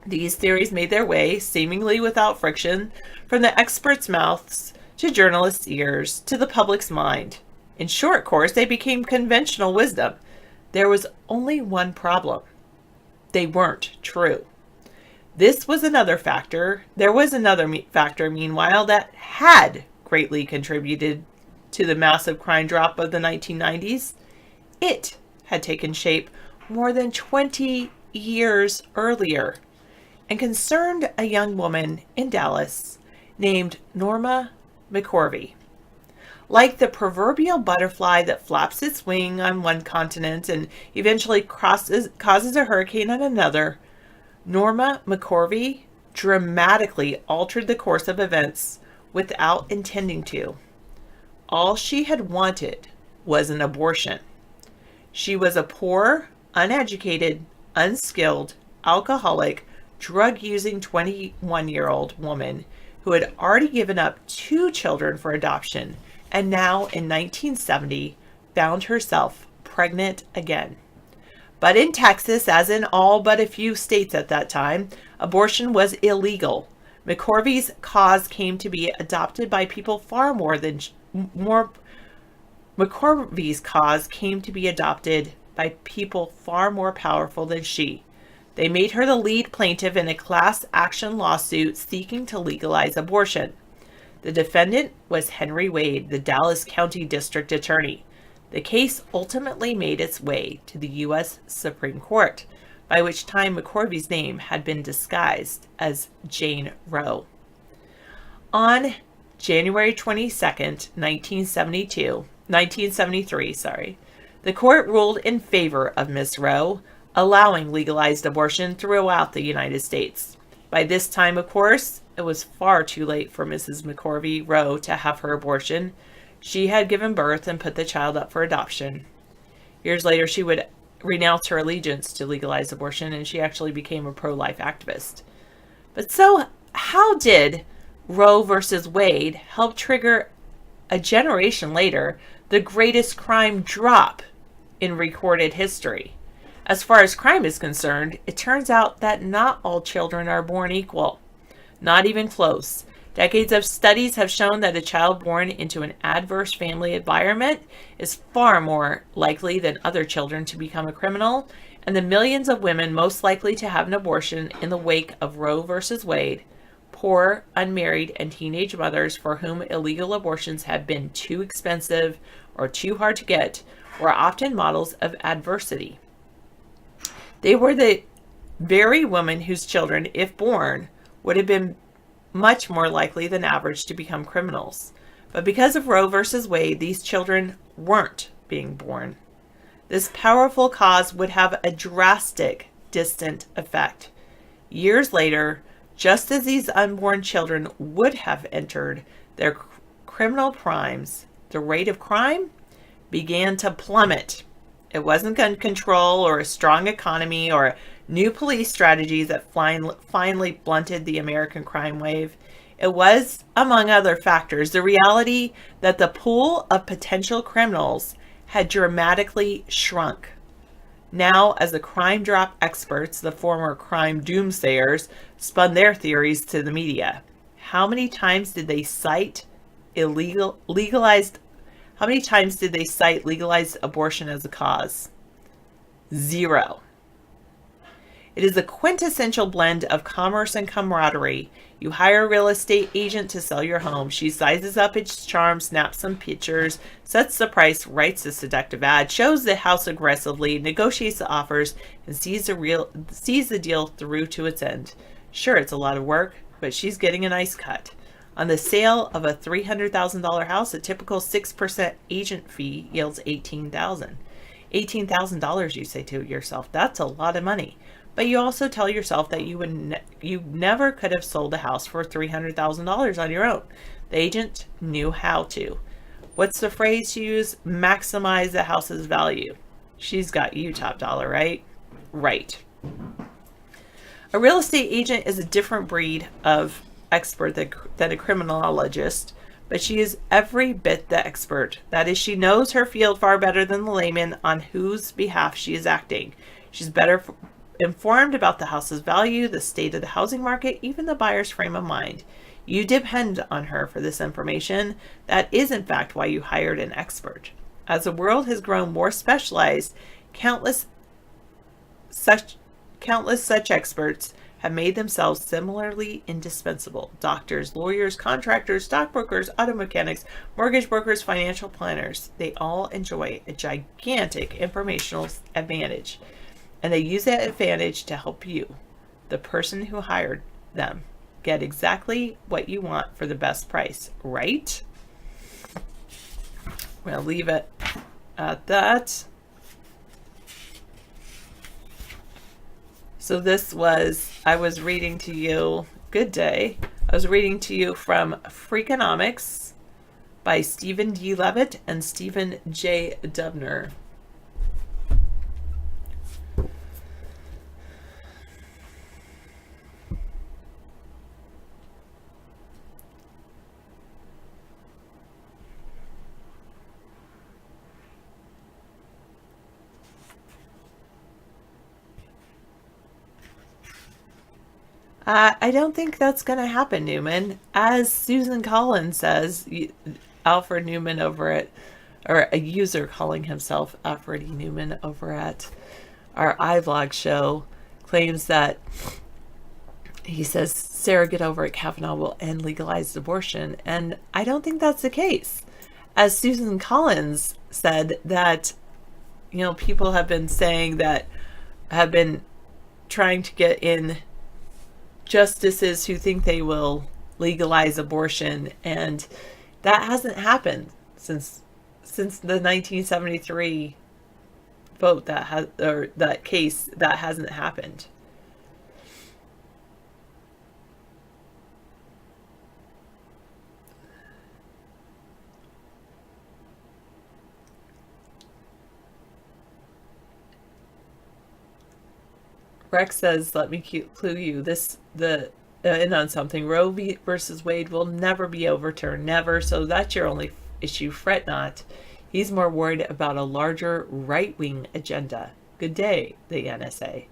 These theories made their way, seemingly without friction, from the experts' mouths to journalists' ears to the public's mind. In short course, they became conventional wisdom. There was only one problem. They weren't true. This was another factor. There was another factor, meanwhile, that had greatly contributed to the massive crime drop of the 1990s. It had taken shape more than 20 years earlier and concerned a young woman in Dallas named Norma McCorvey. Like the proverbial butterfly that flaps its wing on one continent and eventually causes a hurricane on another, Norma McCorvey dramatically altered the course of events without intending to. All she had wanted was an abortion. She was a poor, uneducated, unskilled, alcoholic, drug-using 21-year-old woman who had already given up 2 children for adoption, and now in 1970 found herself pregnant again. But in Texas, as in all but a few states at that time, abortion was illegal. McCorvey's cause came to be adopted by people far more powerful than she. They made her the lead plaintiff in a class action lawsuit seeking to legalize abortion. The defendant was Henry Wade, the Dallas County District Attorney. The case ultimately made its way to the U.S. Supreme Court, by which time McCorvey's name had been disguised as Jane Roe. On January 22nd, 1973, the court ruled in favor of Ms. Roe, allowing legalized abortion throughout the United States. By this time, of course, it was far too late for Mrs. McCorvey Roe to have her abortion. She had given birth and put the child up for adoption. Years later, she would renounce her allegiance to legalized abortion, and she actually became a pro-life activist. But so, how did Roe versus Wade helped trigger a generation later the greatest crime drop in recorded history. As far as crime is concerned, it turns out that not all children are born equal. Not even close. Decades of studies have shown that a child born into an adverse family environment is far more likely than other children to become a criminal, and the millions of women most likely to have an abortion in the wake of Roe versus Wade, poor, unmarried, and teenage mothers for whom illegal abortions have been too expensive or too hard to get, were often models of adversity. They were the very women whose children, if born, would have been much more likely than average to become criminals. But because of Roe versus Wade, these children weren't being born. This powerful cause would have a drastic, distant effect. Years later, just as these unborn children would have entered their criminal primes, the rate of crime began to plummet. It wasn't gun control or a strong economy or new police strategies that finally blunted the American crime wave. It was, among other factors, the reality that the pool of potential criminals had dramatically shrunk. Now, as the crime drop experts, the former crime doomsayers, spun their theories to the media, how many times did they cite legalized abortion as a cause? 0. It is a quintessential blend of commerce and camaraderie. You hire a real estate agent to sell your home. She sizes up its charm, snaps some pictures, sets the price, writes a seductive ad, shows the house aggressively, negotiates the offers, and sees the deal through to its end. Sure, it's a lot of work, but she's getting a nice cut. On the sale of a $300,000 house, a typical 6% agent fee yields $18,000. $18,000, you say to yourself, that's a lot of money. But you also tell yourself that you never could have sold a house for $300,000 on your own. The agent knew how to. What's the phrase you use? Maximize the house's value. She's got you top dollar, right? Right. A real estate agent is a different breed of expert than a criminologist, but she is every bit the expert. That is, she knows her field far better than the layman on whose behalf she is acting. She's better informed about the house's value, the state of the housing market, even the buyer's frame of mind. You depend on her for this information. That is, in fact, why you hired an expert. As the world has grown more specialized, countless such experts have made themselves similarly indispensable. Doctors, lawyers, contractors, stockbrokers, auto mechanics, mortgage brokers, financial planners. They all enjoy a gigantic informational advantage. And they use that advantage to help you, the person who hired them, get exactly what you want for the best price, right? We'll leave it at that. So I was reading to you, good day. I was reading to you from Freakonomics by Stephen D. Levitt and Stephen J. Dubner. I don't think that's going to happen, Newman. As Susan Collins says, Alfred Newman over at, or a user calling himself Alfred E. Newman over at our iVlog show, claims that he says Sarah Get Over It Kavanaugh will end legalized abortion. And I don't think that's the case. As Susan Collins said, that, people have been saying that, have been trying to get in justices who think they will legalize abortion, and that hasn't happened since the 1973 vote. That case, that hasn't happened. Rex says, let me clue you. The in on something. Roe versus Wade will never be overturned, never. So that's your only issue. Fret not. He's more worried about a larger right-wing agenda. Good day, the NSA.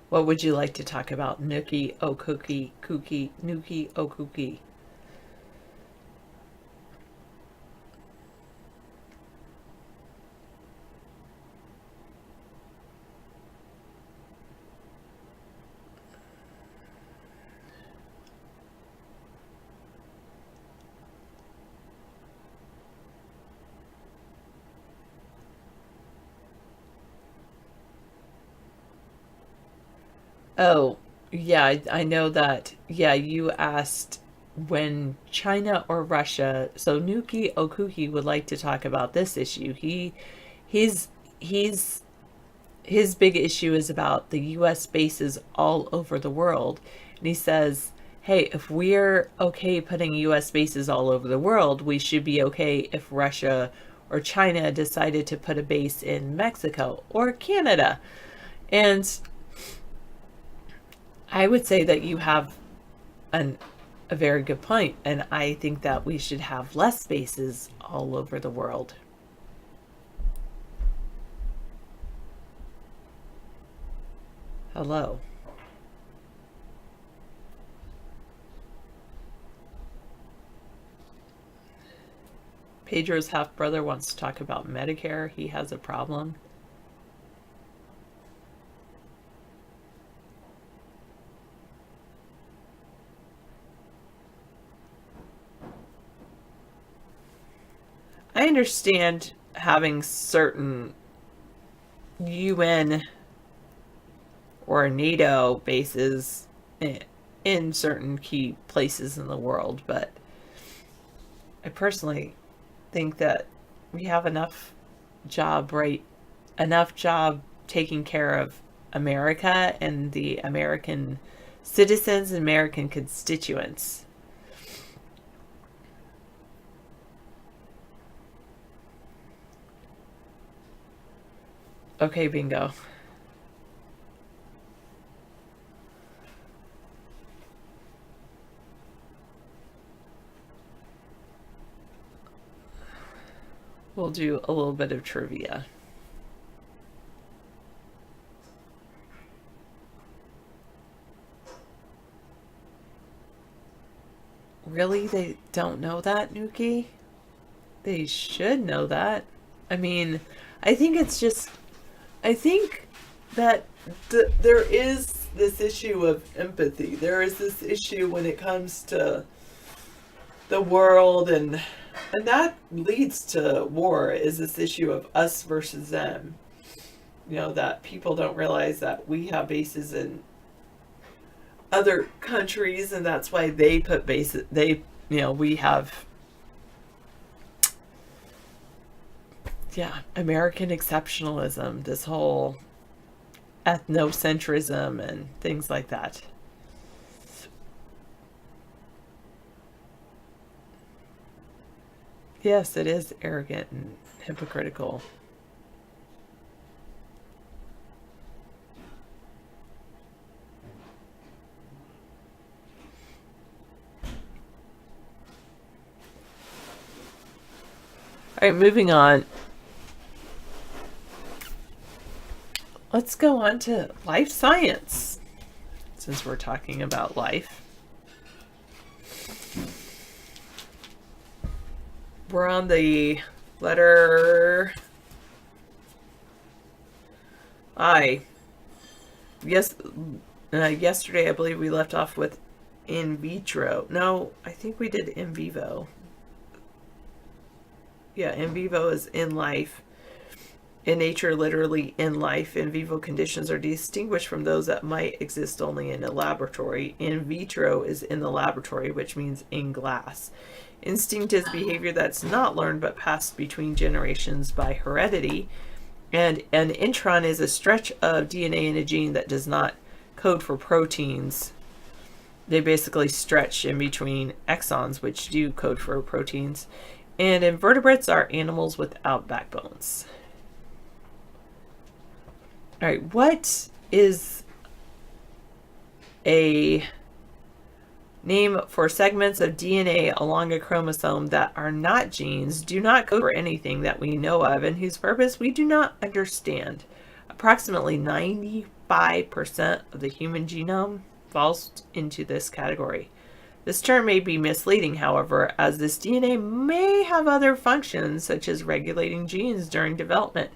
What would you like to talk about? Nuki Okuki Kuki Nuki Okuki. Oh, yeah, I know that. Yeah, you asked when China or Russia. So Nuki Okuki would like to talk about this issue. He's his big issue is about the U.S. bases all over the world, and he says, "Hey, if we're okay putting U.S. bases all over the world, we should be okay if Russia or China decided to put a base in Mexico or Canada." And I would say that you have a very good point, and I think that we should have less bases all over the world. Hello. Pedro's half-brother wants to talk about Medicare. He has a problem. I understand having certain UN or NATO bases in certain key places in the world, but I personally think that we have enough job taking care of America and the American citizens and American constituents. Okay, bingo. We'll do a little bit of trivia. Really? They don't know that, Nuki? They should know that. I mean, I think that there is this issue of empathy. There is this issue when it comes to the world, and that leads to war, is this issue of us versus them. You know, that people don't realize that we have bases in other countries, and that's why they put bases, we have, American exceptionalism, this whole ethnocentrism and things like that. Yes, it is arrogant and hypocritical. All right, moving on. Let's go on to life science, since we're talking about life. We're on the letter I. Yes, yesterday I believe we left off with in vitro. No, I think we did in vivo. Yeah, in vivo is in life. In nature, literally in life. In vivo conditions are distinguished from those that might exist only in a laboratory. In vitro is in the laboratory, which means in glass. Instinct is behavior that's not learned but passed between generations by heredity. And an intron is a stretch of DNA in a gene that does not code for proteins. They basically stretch in between exons, which do code for proteins. And invertebrates are animals without backbones. All right, what is a name for segments of DNA along a chromosome that are not genes, do not code for anything that we know of, and whose purpose we do not understand? Approximately 95% of the human genome falls into this category. This term may be misleading, however, as this DNA may have other functions, such as regulating genes during development.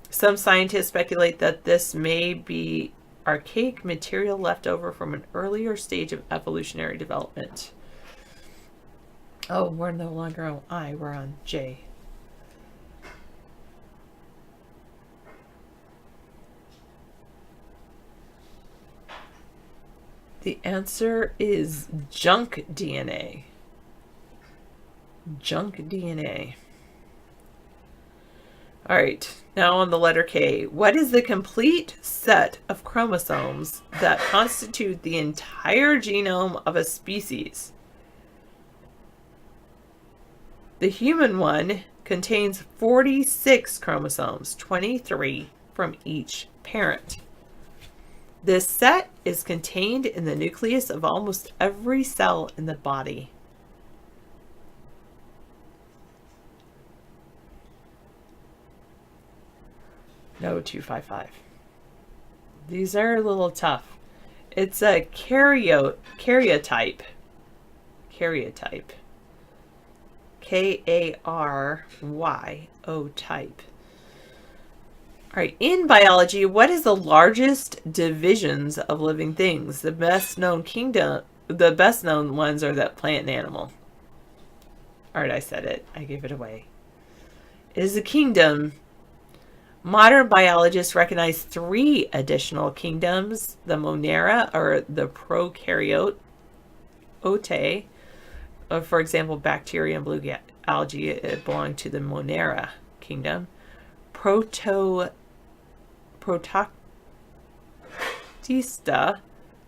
Some scientists speculate that this may be archaic material left over from an earlier stage of evolutionary development. Oh, we're no longer on I, we're on J. The answer is junk DNA. Junk DNA. All right, now on the letter K. What is the complete set of chromosomes that constitute the entire genome of a species? The human one contains 46 chromosomes, 23 from each parent. This set is contained in the nucleus of almost every cell in the body. No 255. These are a little tough. It's a karyotype. Karyotype. K-A-R-Y-O type. All right, in biology, what is the largest divisions of living things? The best known ones are that plant and animal. All right, I said it. I gave it away. It is a kingdom. Modern biologists recognize 3 additional kingdoms: the Monera, or the prokaryote, for example, bacteria and blue algae belong to the Monera kingdom. Protoctista,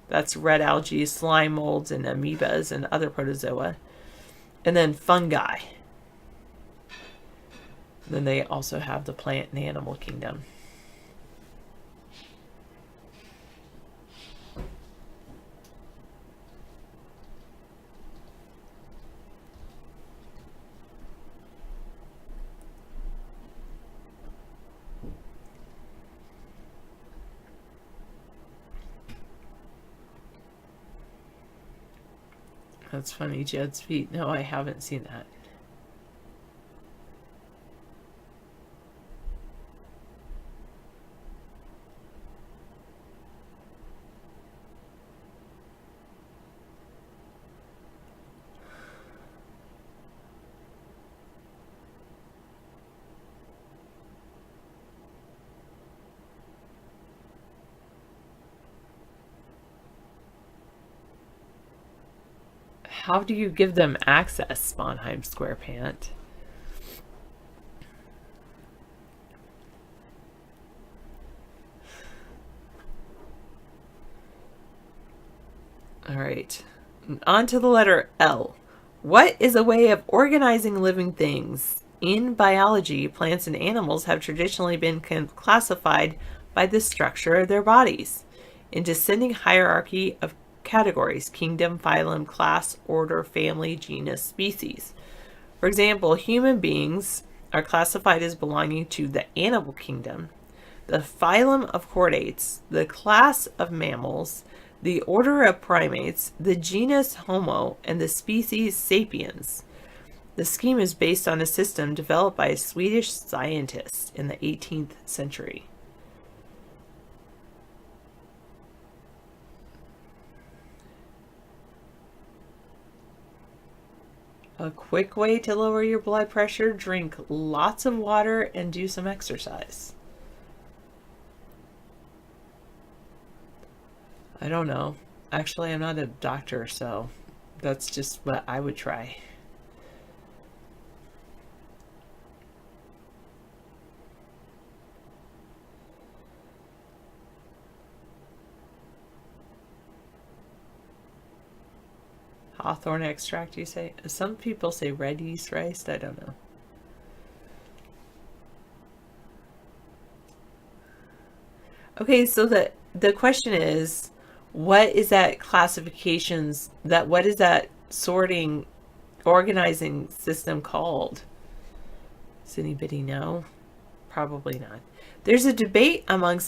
that's red algae, slime molds, and amoebas and other protozoa. And then fungi. Then they also have the plant and animal kingdom. That's funny, Jed's feet. No, I haven't seen that. How do you give them access, Sponheim SquarePant? All right, on to the letter L. What is a way of organizing living things? In biology, plants and animals have traditionally been classified by the structure of their bodies in descending hierarchy of categories: kingdom, phylum, class, order, family, genus, species. For example, human beings are classified as belonging to the animal kingdom, the phylum of chordates, the class of mammals, the order of primates, the genus Homo, and the species Sapiens. The scheme is based on a system developed by a Swedish scientist in the 18th century. A quick way to lower your blood pressure: drink lots of water and do some exercise. I don't know. Actually, I'm not a doctor, so that's just what I would try. Hawthorn extract, you say? Some people say red yeast rice. I don't know. Okay, so the question is, what is that what is that sorting, organizing system called? Does anybody know? Probably not. There's a debate among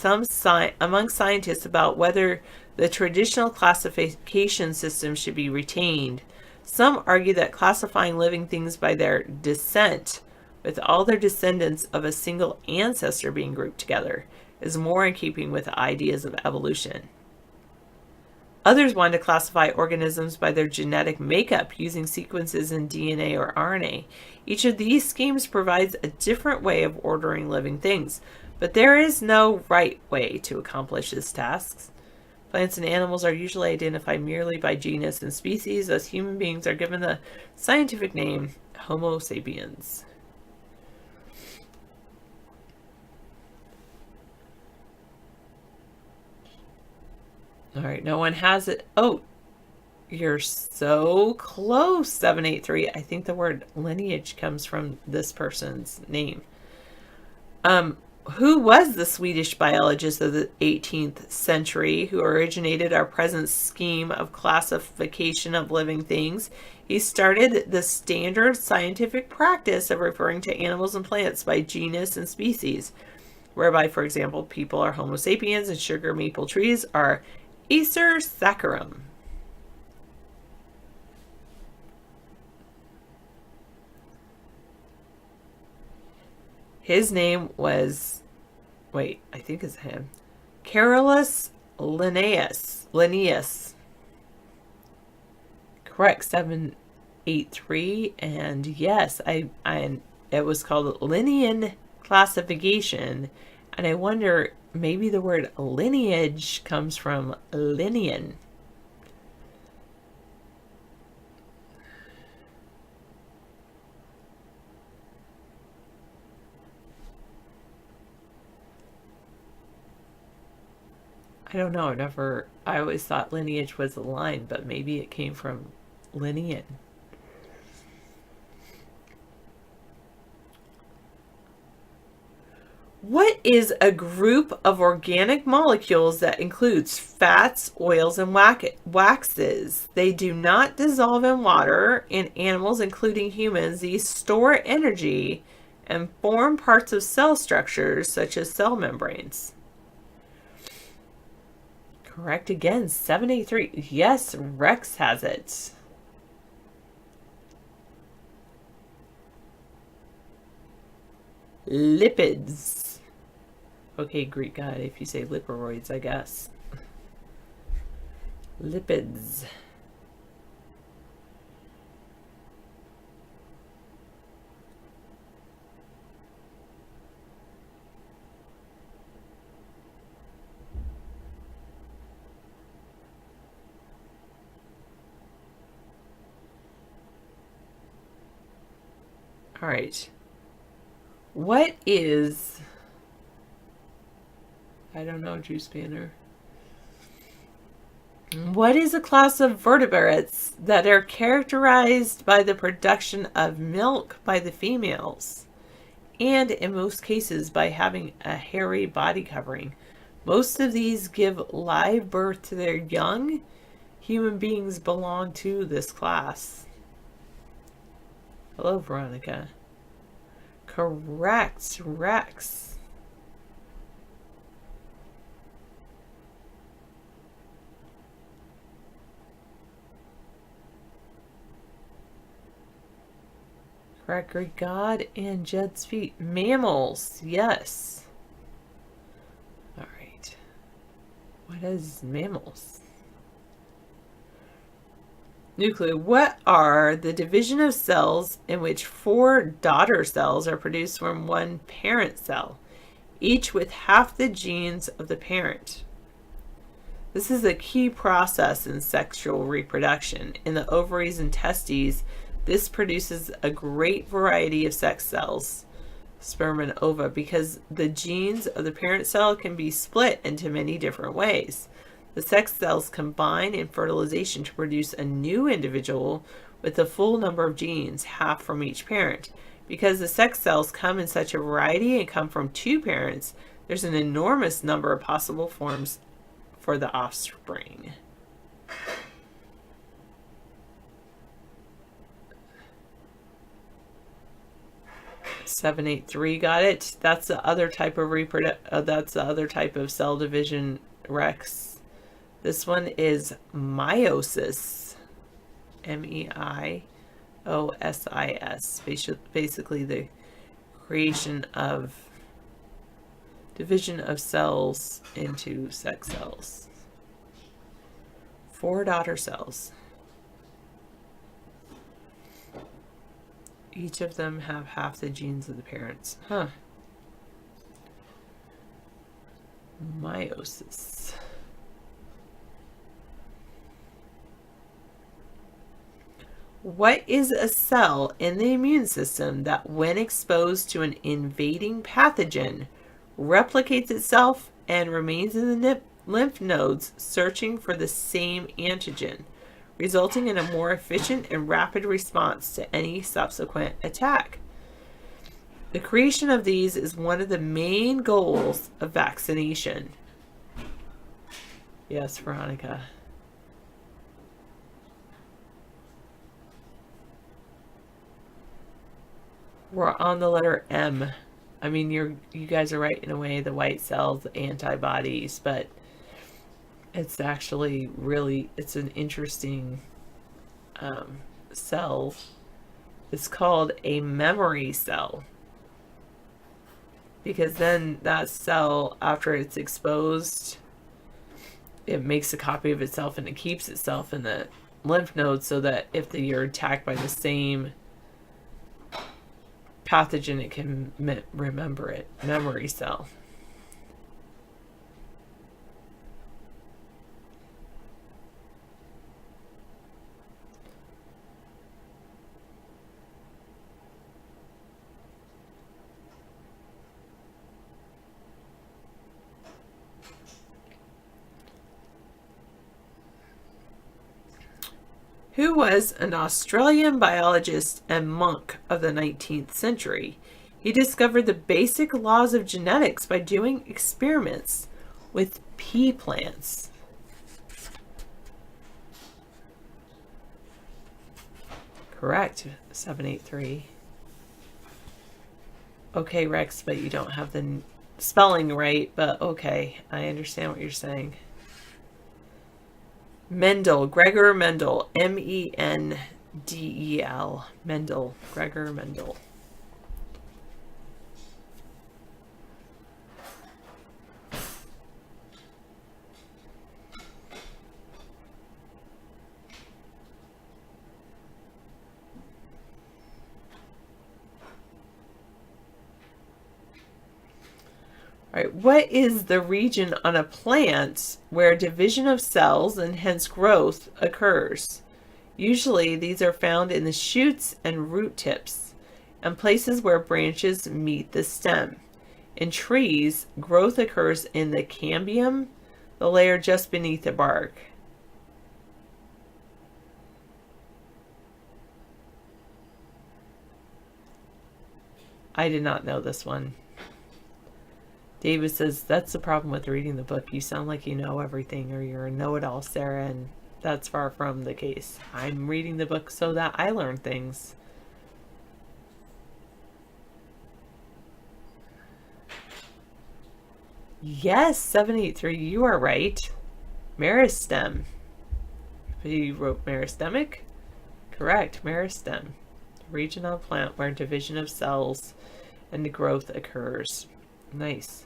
among scientists about whether the traditional classification system should be retained. Some argue that classifying living things by their descent, with all their descendants of a single ancestor being grouped together, is more in keeping with ideas of evolution. Others want to classify organisms by their genetic makeup using sequences in DNA or RNA. Each of these schemes provides a different way of ordering living things, but there is no right way to accomplish this task. Plants and animals are usually identified merely by genus and species, as human beings are given the scientific name Homo sapiens. All right, no one has it. Oh, you're so close, 783. I think the word lineage comes from this person's name. Who was the Swedish biologist of the 18th century who originated our present scheme of classification of living things? He started the standard scientific practice of referring to animals and plants by genus and species, whereby, for example, people are Homo sapiens and sugar maple trees are Acer saccharum. His name was, I think it's him, Carolus Linnaeus. Correct, 783. And yes, it was called Linnean classification. And I wonder, maybe the word lineage comes from Linnean. I don't know. I always thought lineage was a line, but maybe it came from Linnean. What is a group of organic molecules that includes fats, oils, and waxes? They do not dissolve in water. In animals, including humans, these store energy and form parts of cell structures, such as cell membranes. Correct again, 783. Yes, Rex has it. Lipids. Okay, Greek god, if you say liperoids, I guess. Lipids. All right. What is... I don't know, Juice Banner. What is a class of vertebrates that are characterized by the production of milk by the females, and in most cases by having a hairy body covering? Most of these give live birth to their young. Human beings belong to this class. Hello, Veronica. Correct, Rex. Correct, Greek god and Jed's feet. Mammals, yes. All right. What is mammals? Nuclei. What are the division of cells in which 4 daughter cells are produced from one parent cell, each with half the genes of the parent? This is a key process in sexual reproduction. In the ovaries and testes, this produces a great variety of sex cells, sperm and ova, because the genes of the parent cell can be split into many different ways. The sex cells combine in fertilization to produce a new individual with the full number of genes, half from each parent. Because the sex cells come in such a variety and come from 2 parents, There's an enormous number of possible forms for the offspring. (783) got it. That's the other type of that's the other type of cell division, Rex. This one is meiosis. MEIOSIS. Basically the creation of division of cells into sex cells. 4 daughter cells. Each of them have half the genes of the parents. Huh. Meiosis. What is a cell in the immune system that, when exposed to an invading pathogen, replicates itself and remains in the lymph nodes searching for the same antigen, resulting in a more efficient and rapid response to any subsequent attack? The creation of these is one of the main goals of vaccination. Yes, Veronica. We're on the letter M. I mean, you guys are right in a way, the white cells, the antibodies, but it's actually really, it's an interesting cell. It's called a memory cell, because then that cell, after it's exposed, it makes a copy of itself and it keeps itself in the lymph nodes so that if you're attacked by the same pathogen, it can remember it. Memory cell. Who was an Australian biologist and monk of the 19th century. He discovered the basic laws of genetics by doing experiments with pea plants. Correct, 783. Okay, Rex, but you don't have the spelling right, but okay, I understand what you're saying. Mendel, Gregor Mendel, Mendel, Mendel, Gregor Mendel. Right. What is the region on a plant where division of cells and hence growth occurs? Usually these are found in the shoots and root tips and places where branches meet the stem. In trees, growth occurs in the cambium, the layer just beneath the bark. I did not know this one. David says, that's the problem with reading the book. You sound like you know everything, or you're a know-it-all, Sarah, and that's far from the case. I'm reading the book so that I learn things. Yes, 783, you are right. Meristem. You wrote meristemic? Correct, meristem. Region of plant where division of cells and growth occurs. Nice.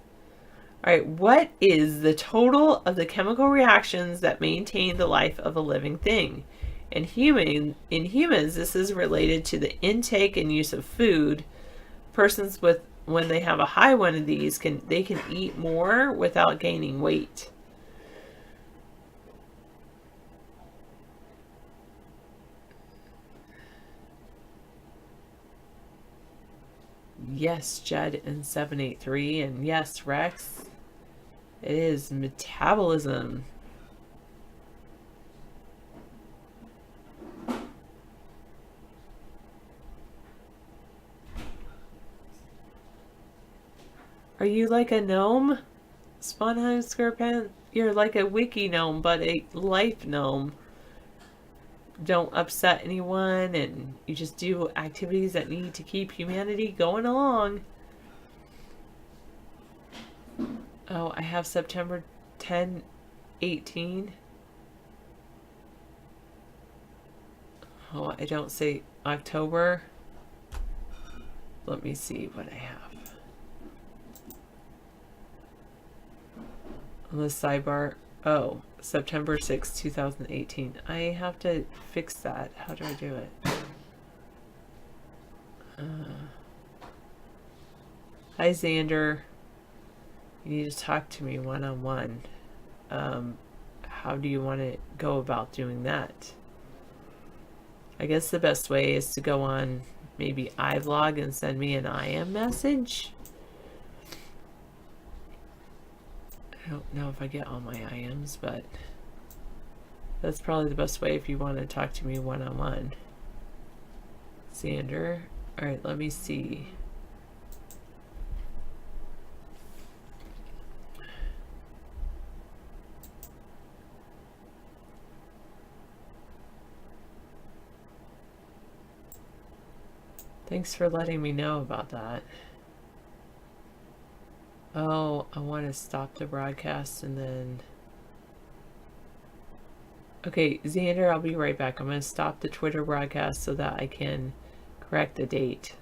All right, what is the total of the chemical reactions that maintain the life of a living thing? In humans, this is related to the intake and use of food. Persons with, when they have a high one of these, can eat more without gaining weight. Yes, Jed in 783, and yes, Rex, it is metabolism. Are you like a gnome? Sponheim SquarePants? You're like a wiki gnome, but a life gnome. Don't upset anyone, and you just do activities that need to keep humanity going along. Oh, I have September 10, 18. Oh, I don't say October. Let me see what I have. On the sidebar. Oh, September 6, 2018. I have to fix that. How do I do it? Hi, Xander. You need to talk to me one-on-one. How do you want to go about doing that? I guess the best way is to go on maybe iVlog and send me an IM message. I don't know if I get all my IMs, but that's probably the best way if you want to talk to me one-on-one. Xander. Alright, let me see. Thanks for letting me know about that. Oh, I want to stop the broadcast and then... Okay, Xander, I'll be right back. I'm going to stop the Twitter broadcast so that I can correct the date.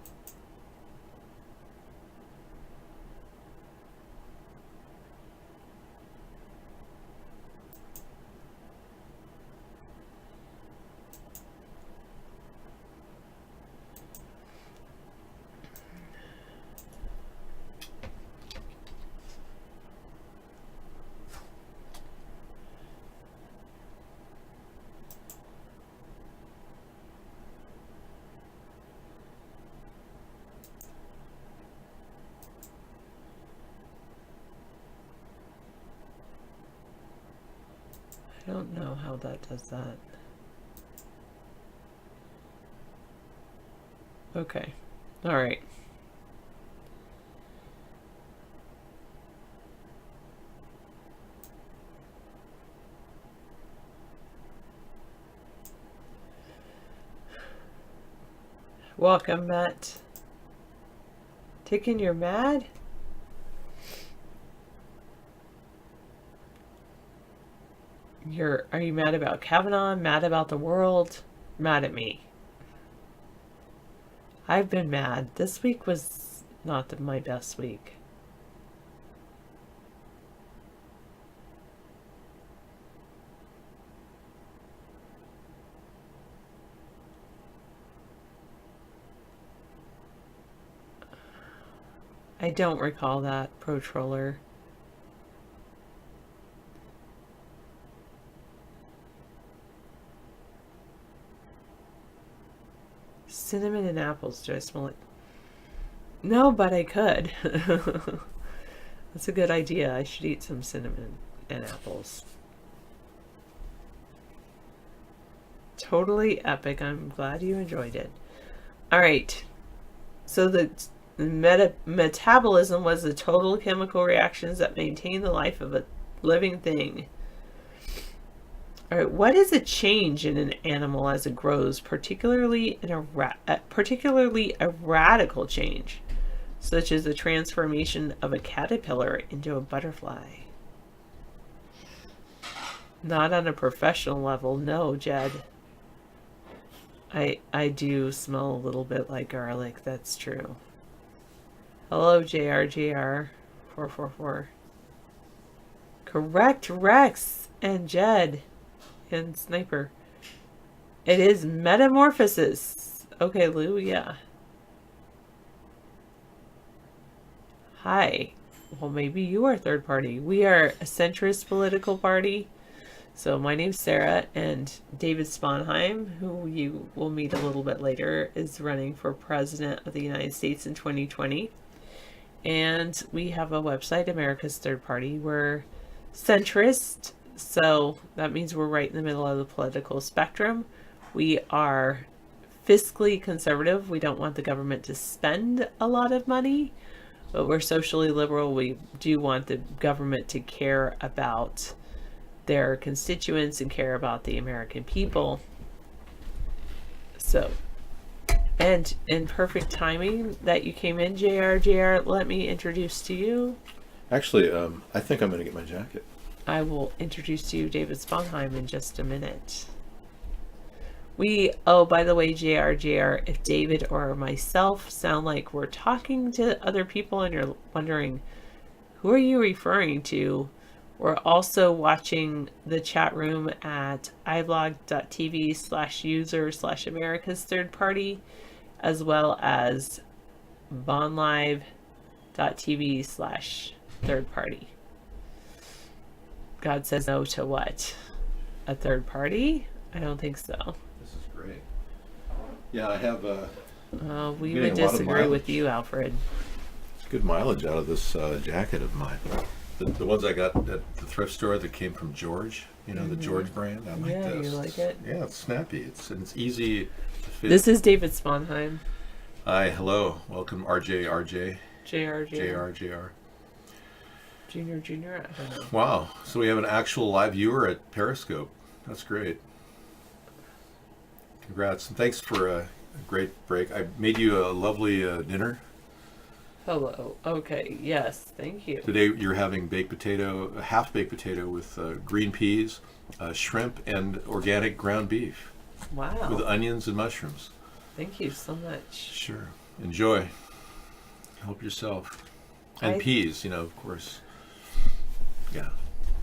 I don't know how that does that. Okay. All right. Welcome, Matt. Ticking, you're mad? Are you mad about Kavanaugh? Mad about the world? Mad at me? I've been mad. This week was not my best week. I don't recall that, Pro Troller. Cinnamon and apples. Do I smell it? No, but I could. That's a good idea. I should eat some cinnamon and apples. Totally epic. I'm glad you enjoyed it. All right. So the metabolism was the total chemical reactions that maintain the life of a living thing. All right, what is a change in an animal as it grows, particularly a radical change, such as the transformation of a caterpillar into a butterfly? Not on a professional level, no, Jed. I do smell a little bit like garlic, that's true. Hello, JRJR444. Correct, Rex and Jed. And Sniper. It is metamorphosis. Okay, Lou, yeah. Hi. Well, maybe you are third party. We are a centrist political party. So my name's Sarah, and David Sponheim, who you will meet a little bit later, is running for President of the United States in 2020. And we have a website, America's Third Party. We're centrist. So that means we're right in the middle of the political spectrum. We are fiscally conservative. We don't want the government to spend a lot of money. but we're socially liberal. We do want the government to care about their constituents and care about the American people. So, and in perfect timing that you came in, JR, let me introduce to you. Actually, I think I'm going to get my jacket. I will introduce to you David Sponheim in just a minute. By the way, JR, if David or myself sound like we're talking to other people and you're wondering, who are you referring to? We're also watching the chat room at iblog.tv/user/America's Third Party, as well as vonlive.tv/third party. God says no to what? A third party? I don't think so. This is great. Yeah, I have We getting would a lot of disagree mileage. with you, Alfred. good mileage out of this jacket of mine. The ones I got at the thrift store that came from George, the George brand. I like Yeah, this. you like it? Yeah, it's snappy. It's easy to fit. This is David Sponheim. Hi, hello, welcome, RJ, JR. JR. Junior, I don't know. Wow, so we have an actual live viewer at Periscope. That's great. Congrats, and thanks for a great break. I made you a lovely dinner. Hello. Okay, yes, thank you. Today you're having baked potato, a half-baked potato with green peas, shrimp, and organic ground beef Wow. with onions and mushrooms. Thank you so much. Sure. Enjoy. Help yourself. And peas, of course. Yeah.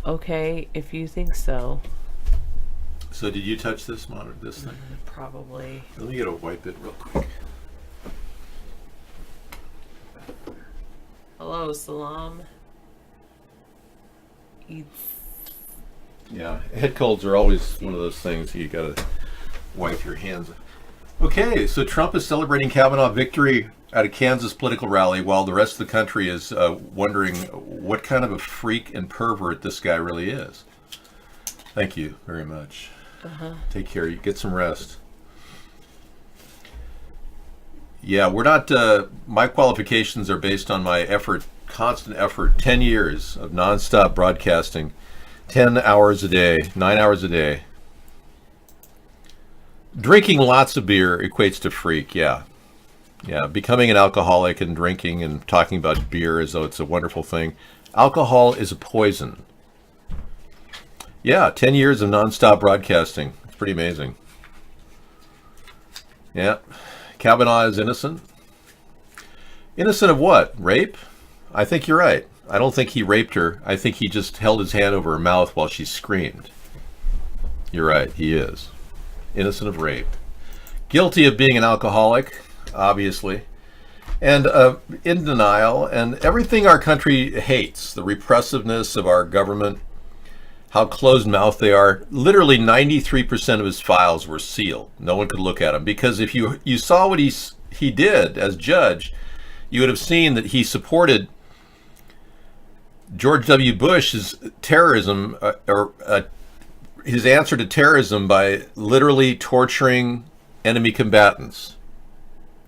Okay, if you think so. So did you touch this monitor, this thing? Probably. Let me get a wipe it real quick. Hello, Salam. Yeah, head colds are always one of those things you gotta wipe your hands. Okay, so Trump is celebrating Kavanaugh victory at a Kansas political rally while the rest of the country is wondering what kind of a freak and pervert this guy really is. Thank you very much. Take care. You get some rest. Yeah, we're not, my qualifications are based on my constant effort, 10 years of nonstop broadcasting, 10 hours a day, 9 hours a day. Drinking lots of beer equates to freak, yeah. Yeah, becoming an alcoholic and drinking and talking about beer as though it's a wonderful thing. Alcohol is a poison. Yeah, 10 years of nonstop broadcasting. It's pretty amazing. Yeah. Kavanaugh is innocent. Innocent of what? Rape? I think you're right. I don't think he raped her. I think he just held his hand over her mouth while she screamed. You're right, he is. Innocent of rape. Guilty of being an alcoholic, obviously. And in denial, and everything our country hates. The repressiveness of our government, how closed-mouthed they are. Literally 93% of his files were sealed. No one could look at them. Because if you saw what he did as judge, you would have seen that he supported George W. Bush's terrorism, his answer to terrorism by literally torturing enemy combatants.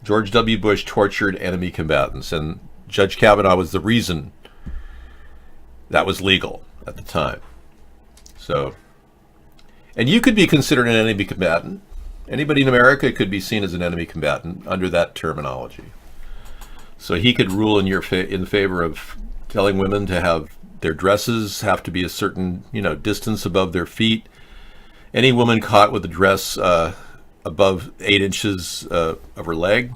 George W. Bush tortured enemy combatants, and Judge Kavanaugh was the reason that was legal at the time. So, and you could be considered an enemy combatant. Anybody in America could be seen as an enemy combatant under that terminology. So he could rule in favor of telling women to have their dresses have to be a certain, distance above their feet. Any woman caught with a dress above 8 inches of her leg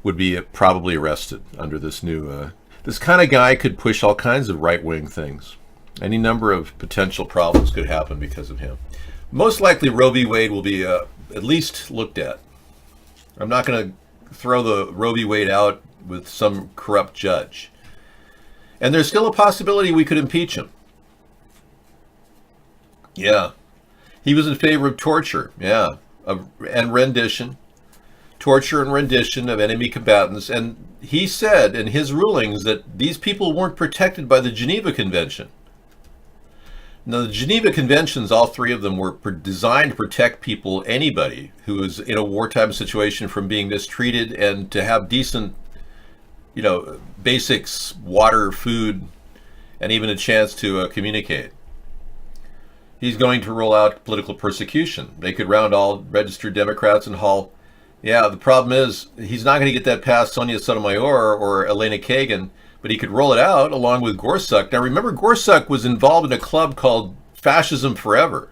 would be probably arrested under this new. This kind of guy could push all kinds of right-wing things. Any number of potential problems could happen because of him. Most likely Roe v. Wade will be at least looked at. I'm not going to throw the Roe v. Wade out with some corrupt judge. And there's still a possibility we could impeach him. Yeah. He was in favor of torture, yeah, and rendition. Torture and rendition of enemy combatants. And he said in his rulings that these people weren't protected by the Geneva Convention. Now, the Geneva Conventions, all three of them, were designed to protect people, anybody who is in a wartime situation, from being mistreated and to have decent basics, water, food, and even a chance to communicate. He's going to roll out political persecution. They could round all registered Democrats and haul. Yeah, the problem is he's not going to get that past Sonia Sotomayor or Elena Kagan, but he could roll it out along with Gorsuch. Now remember, Gorsuch was involved in a club called Fascism Forever.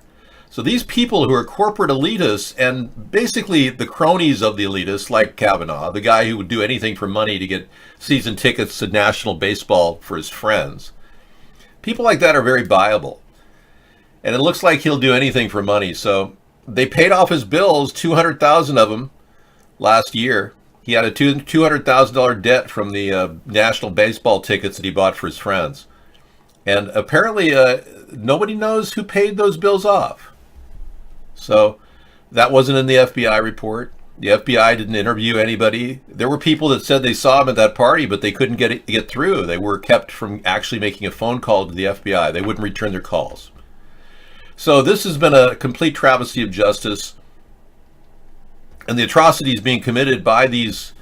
So these people who are corporate elitists and basically the cronies of the elitists, like Kavanaugh, the guy who would do anything for money to get season tickets to national baseball for his friends, people like that are very viable. And it looks like he'll do anything for money. So they paid off his bills, 200,000 of them last year. He had a $200,000 debt from the national baseball tickets that he bought for his friends. And apparently nobody knows who paid those bills off. So that wasn't in the FBI report. The FBI didn't interview anybody. There were people that said they saw him at that party, but they couldn't get through. They were kept from actually making a phone call to the FBI. They wouldn't return their calls. So this has been a complete travesty of justice. And the atrocities being committed by these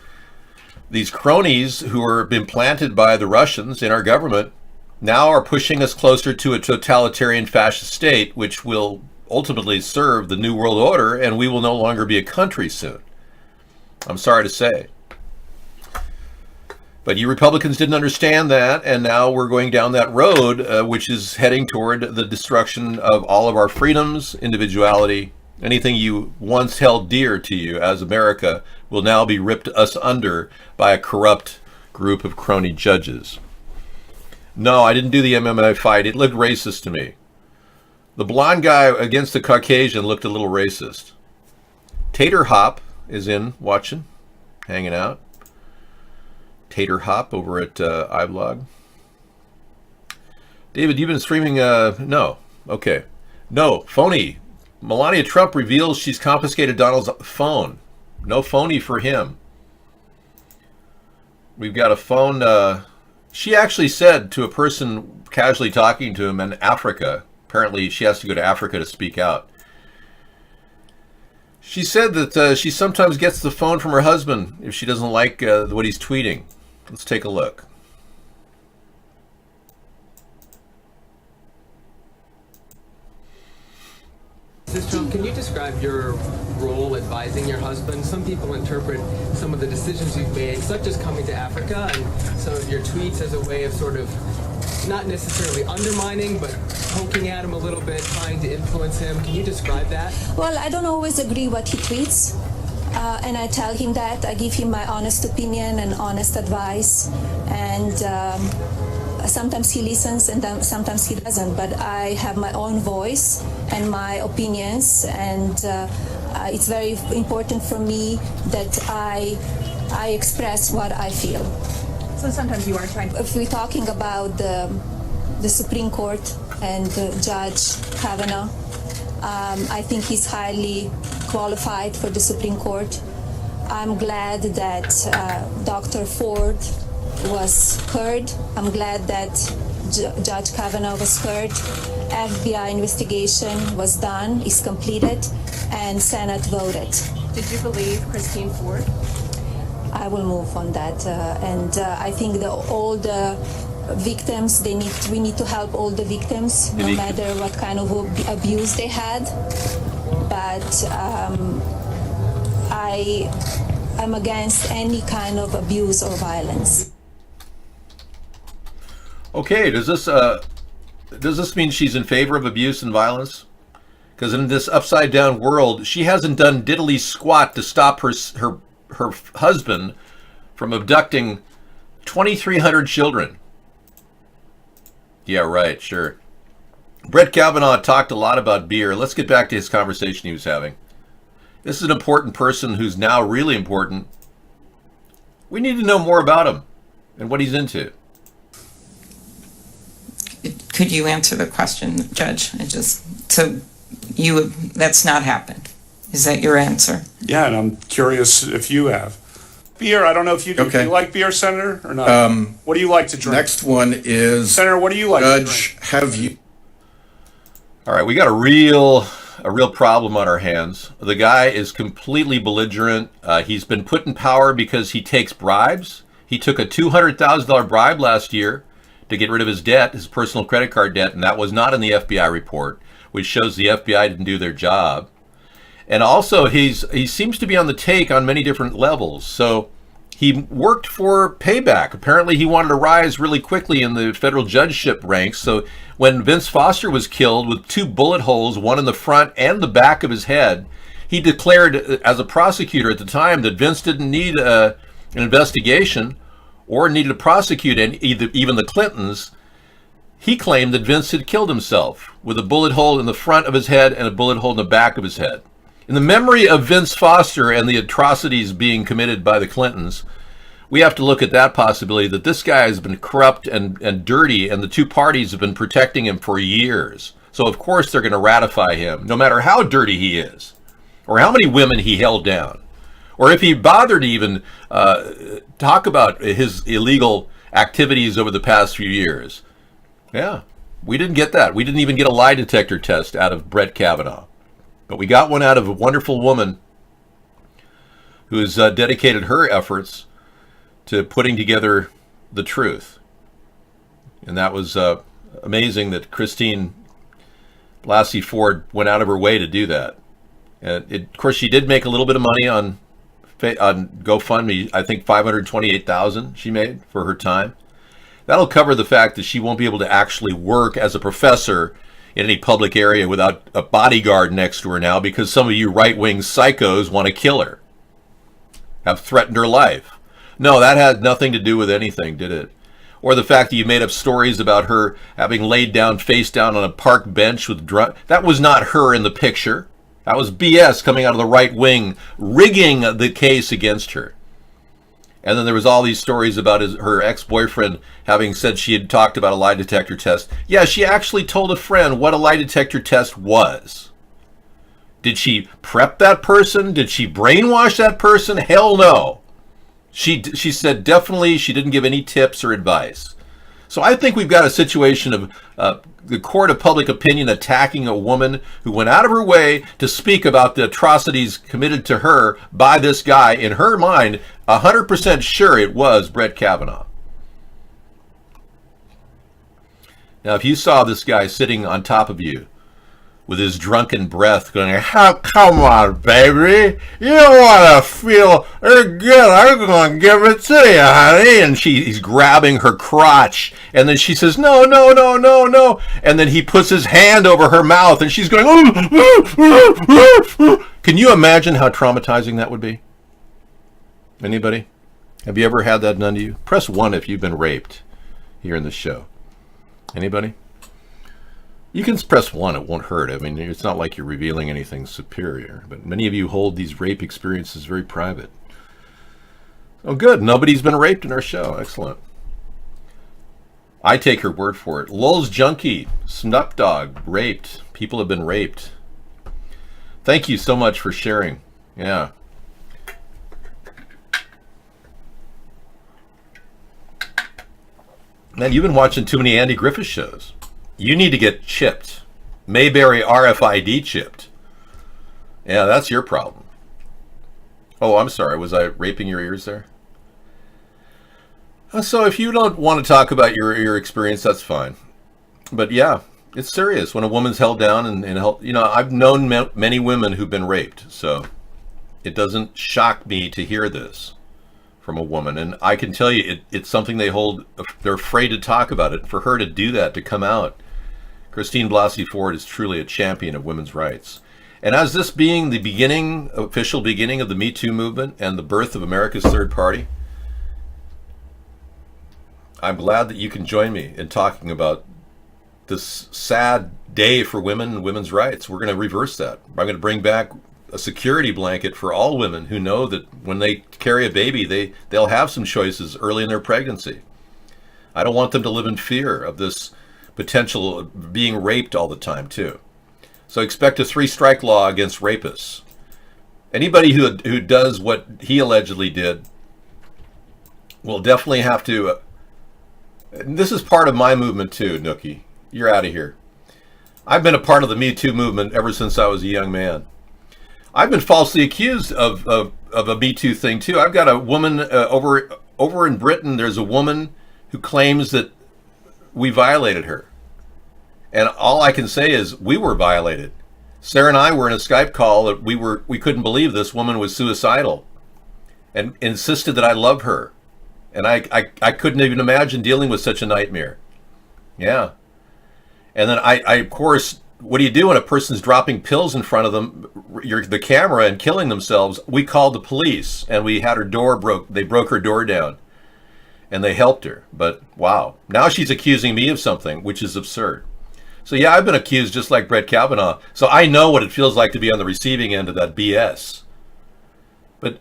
cronies who are been planted by the Russians in our government now are pushing us closer to a totalitarian fascist state, which will ultimately serve the New World Order, and we will no longer be a country soon. I'm sorry to say. But you Republicans didn't understand that, and now we're going down that road, which is heading toward the destruction of all of our freedoms, individuality. Anything you once held dear to you as America will now be ripped us under by a corrupt group of crony judges. No, I didn't do the MMA fight. It looked racist to me. The blonde guy against the Caucasian looked a little racist. Tater Hop is in watching, hanging out. Tater Hop over at iBlog. David, you've been streaming? No. Okay. No, phony. Melania Trump reveals she's confiscated Donald's phone. No phony for him. We've got a phone. She actually said to a person casually talking to him in Africa, apparently she has to go to Africa to speak out. She said that she sometimes gets the phone from her husband if she doesn't like what he's tweeting. Let's take a look. Sister, can you describe your role advising your husband? Some people interpret some of the decisions you've made, such as coming to Africa and some of your tweets, as a way of sort of not necessarily undermining, but poking at him a little bit, trying to influence him. Can you describe that? Well, I don't always agree what he tweets. And I tell him that. I give him my honest opinion and honest advice. And sometimes he listens and sometimes he doesn't. But I have my own voice and my opinions. And it's very important for me that I express what I feel. So sometimes you are trying to... If we're talking about the Supreme Court and Judge Kavanaugh, I think he's highly qualified for the Supreme Court. I'm glad that Dr. Ford was heard. I'm glad that Judge Kavanaugh was heard. FBI investigation was done, is completed, and Senate voted. Did you believe Christine Ford? I will move on that, and I think all the victims, we need to help all the victims, no matter what kind of abuse they had. But I'm against any kind of abuse or violence. Okay, does this mean she's in favor of abuse and violence? Because in this upside down world, she hasn't done diddly squat to stop her husband from abducting 2,300 children. Yeah, right, sure. Brett Kavanaugh talked a lot about beer. Let's get back to his conversation he was having. This is an important person who's now really important. We need to know more about him and what he's into. Could you answer the question, Judge? That's not happened. Is that your answer? Yeah, and I'm curious if you have. Beer, I don't know if you do. Okay. Do you like beer, Senator, or not? What do you like to drink? Next one is... Senator, what do you like to Judge, drink? have you... All right, we got a real problem on our hands. The guy is completely belligerent. He's been put in power because he takes bribes. He took a $200,000 bribe last year to get rid of his debt, his personal credit card debt, and that was not in the FBI report, which shows the FBI didn't do their job. And also, he seems to be on the take on many different levels. So he worked for payback. Apparently, he wanted to rise really quickly in the federal judgeship ranks. So when Vince Foster was killed with 2 bullet holes, one in the front and the back of his head, he declared as a prosecutor at the time that Vince didn't need an investigation or needed to prosecute even the Clintons. He claimed that Vince had killed himself with a bullet hole in the front of his head and a bullet hole in the back of his head. In the memory of Vince Foster and the atrocities being committed by the Clintons, we have to look at that possibility that this guy has been corrupt and dirty, and the 2 parties have been protecting him for years. So of course they're going to ratify him, no matter how dirty he is, or how many women he held down, or if he bothered to even talk about his illegal activities over the past few years. Yeah, we didn't get that. We didn't even get a lie detector test out of Brett Kavanaugh. But we got one out of a wonderful woman who has dedicated her efforts to putting together the truth. And that was amazing that Christine Blasey Ford went out of her way to do that. And of course, she did make a little bit of money on GoFundMe. I think $528,000 she made for her time. That'll cover the fact that she won't be able to actually work as a professor in any public area without a bodyguard next to her now, because some of you right-wing psychos want to kill her, have threatened her life. No, that had nothing to do with anything, did it? Or the fact that you made up stories about her having laid down face down on a park bench with drunk. That was not her in the picture. That was BS coming out of the right wing, rigging the case against her. And then there was all these stories about her ex-boyfriend having said she had talked about a lie detector test. Yeah, she actually told a friend what a lie detector test was. Did she prep that person? Did she brainwash that person? Hell no. She said definitely she didn't give any tips or advice. So I think we've got a situation of the court of public opinion attacking a woman who went out of her way to speak about the atrocities committed to her by this guy. In her mind, 100% sure it was Brett Kavanaugh. Now, if you saw this guy sitting on top of you with his drunken breath going, "Oh, come on, baby. You want to feel good. I'm going to give it to you, honey." And he's grabbing her crotch. And then she says, "No, no, no, no, no." And then he puts his hand over her mouth and she's going, Can you imagine how traumatizing that would be? Anybody? Have you ever had that done to you? Press 1 if you've been raped here in the show. Anybody? You can press 1, it won't hurt. I mean, it's not like you're revealing anything superior, but many of you hold these rape experiences very private. Oh, good. Nobody's been raped in our show. Excellent. I take her word for it. Lulz Junkie, Snuck Dog, raped. People have been raped. Thank you so much for sharing. Yeah. Man, you've been watching too many Andy Griffith shows. You need to get chipped. Mayberry RFID chipped. Yeah, that's your problem. Oh, I'm sorry. Was I raping your ears there? So if you don't want to talk about your experience, that's fine. But yeah, it's serious when a woman's held down and held, I've known many women who've been raped. So it doesn't shock me to hear this from a woman. And I can tell you it's something they're afraid to talk about it. For her to do that, to come out, Christine Blasey Ford is truly a champion of women's rights. And as this being the official beginning of the Me Too movement and the birth of America's Third Party, I'm glad that you can join me in talking about this sad day for women and women's rights. We're going to reverse that. I'm going to bring back a security blanket for all women who know that when they carry a baby, they'll have some choices early in their pregnancy. I don't want them to live in fear of this potential of being raped all the time too. So expect a 3-strike law against rapists. Anybody who does what he allegedly did will definitely have to. And this is part of my movement too, Nookie. You're out of here. I've been a part of the Me Too movement ever since I was a young man. I've been falsely accused of a Me Too thing too. I've got a woman over over in Britain, there's a woman who claims that we violated her. And all I can say is we were violated. Sarah and I were in a Skype call that we couldn't believe this woman was suicidal and insisted that I love her. And I couldn't even imagine dealing with such a nightmare. Yeah. And then I of course, what do you do when a person's dropping pills in front of them, the camera, and killing themselves? We called the police, and we had her door they broke her door down, and they helped her. But wow, now she's accusing me of something, which is absurd. So yeah, I've been accused just like Brett Kavanaugh. So I know what it feels like to be on the receiving end of that BS. But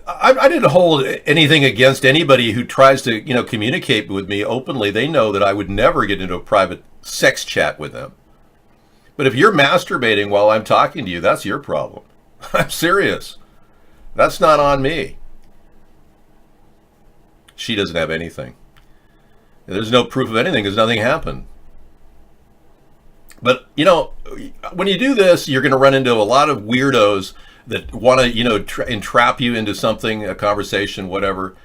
I didn't hold anything against anybody who tries to, communicate with me openly. They know that I would never get into a private sex chat with them. But if you're masturbating while I'm talking to you, that's your problem. I'm serious. That's not on me. She doesn't have anything. There's no proof of anything because nothing happened. But, when you do this, you're going to run into a lot of weirdos that want to, entrap you into something, a conversation, whatever.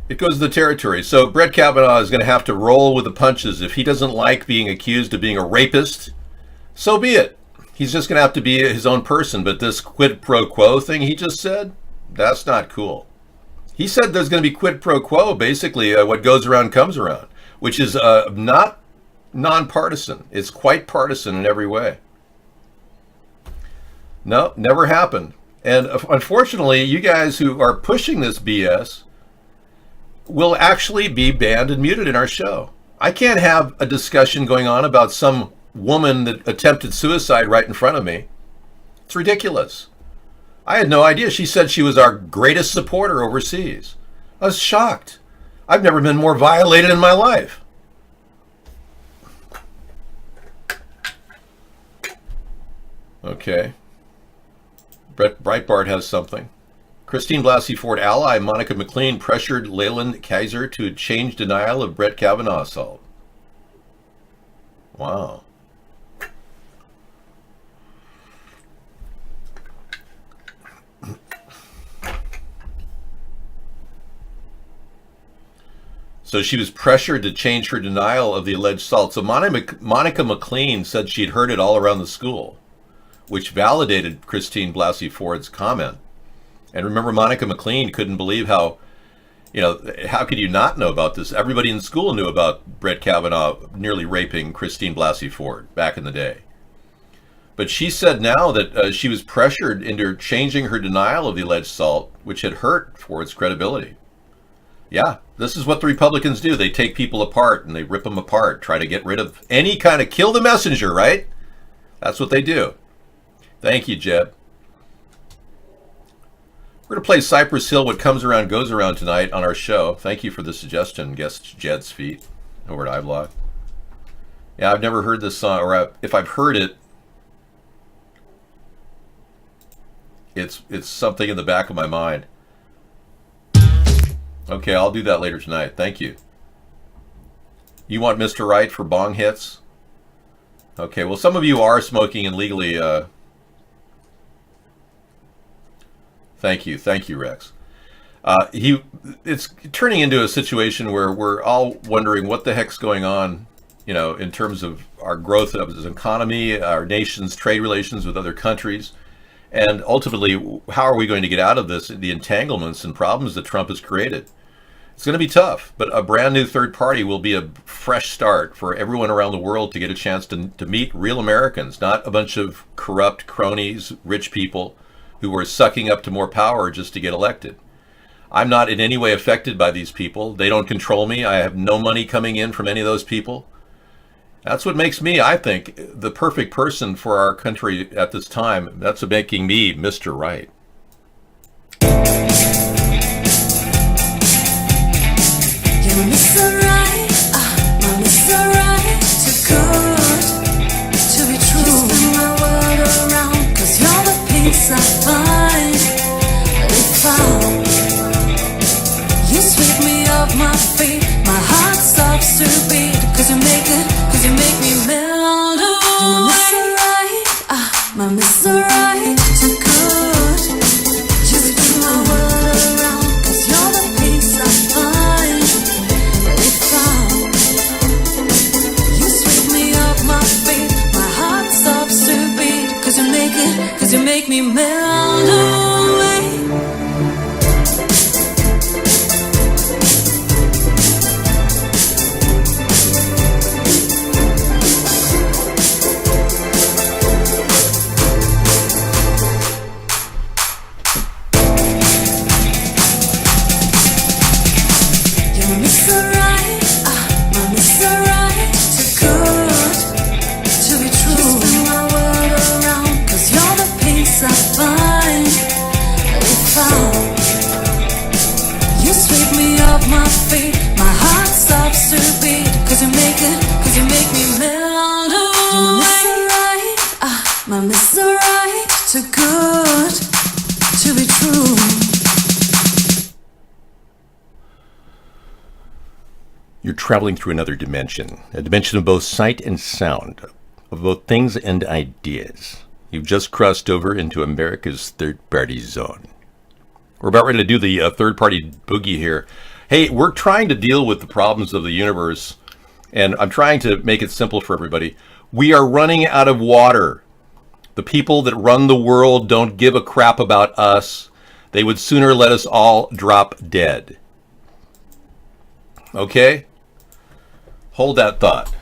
It goes to the territory. So Brett Kavanaugh is going to have to roll with the punches. If he doesn't like being accused of being a rapist, so be it. He's just going to have to be his own person. But this quid pro quo thing he just said, that's not cool. He said there's going to be quid pro quo, basically what goes around comes around, which is not nonpartisan. It's quite partisan in every way. No, never happened. And unfortunately, you guys who are pushing this BS will actually be banned and muted in our show. I can't have a discussion going on about some woman that attempted suicide right in front of me. It's ridiculous. I had no idea. She said she was our greatest supporter overseas. I was shocked. I've never been more violated in my life. Okay. Breitbart has something. Christine Blasey Ford ally Monica McLean pressured Leland Kaiser to change denial of Brett Kavanaugh assault. Wow. So she was pressured to change her denial of the alleged assault. So Monica McLean said she'd heard it all around the school, which validated Christine Blasey Ford's comment. And remember, Monica McLean couldn't believe how could you not know about this? Everybody in school knew about Brett Kavanaugh nearly raping Christine Blasey Ford back in the day. But she said now that she was pressured into changing her denial of the alleged assault, which had hurt Ford's credibility. Yeah, this is what the Republicans do. They take people apart and they rip them apart, try to get rid of any kind of kill the messenger, right? That's what they do. Thank you, Jeb. We're going to play Cypress Hill, What Comes Around Goes Around tonight on our show. Thank you for the suggestion, guest Jed's Feet over at iBlog. Yeah, I've never heard this song, or if I've heard it, it's something in the back of my mind. Okay, I'll do that later tonight. Thank you. You want Mr. Right for bong hits? Okay, well, some of you are smoking illegally. Thank you, Rex. It's turning into a situation where we're all wondering what the heck's going on, in terms of our growth of as an economy, our nation's trade relations with other countries, and ultimately, how are we going to get out of this, the entanglements and problems that Trump has created? It's going to be tough, but a brand new third party will be a fresh start for everyone around the world to get a chance to meet real Americans, not a bunch of corrupt cronies, rich people who are sucking up to more power just to get elected. I'm not in any way affected by these people. They don't control me. I have no money coming in from any of those people. That's what makes me, I think, the perfect person for our country at this time. That's making me Mr. Right. You're Mr. Right, Mr. Right, too good to be true. You spin my world around, 'cause you're the peace I find. If you sweep me off my feet, my heart stops to beat, 'cause you make me melt away. You're Mr. Right, too good. You spin my world around, 'cause you're the peace I find. true. You're traveling through another dimension, a dimension of both sight and sound, of both things and ideas. You've just crossed over into America's third-party zone. We're about ready to do the third-party boogie here. Hey, we're trying to deal with the problems of the universe, and I'm trying to make it simple for everybody. We are running out of water. The people that run the world don't give a crap about us. They would sooner let us all drop dead. Okay? Hold that thought.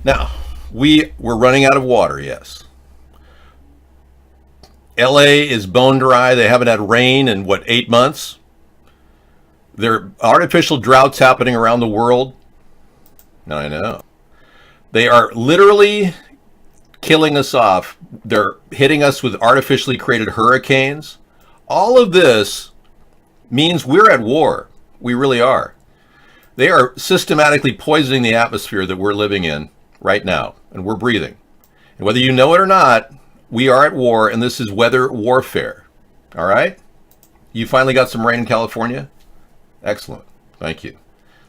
Now, we're running out of water, yes. LA is bone dry. They haven't had rain in, 8 months? There are artificial droughts happening around the world. I know. They are literally killing us off. They're hitting us with artificially created hurricanes. All of this means we're at war. We really are. They are systematically poisoning the atmosphere that we're living in right now, and we're breathing. And whether you know it or not, we are at war, and this is weather warfare. All right? You finally got some rain in California? Excellent. Thank you.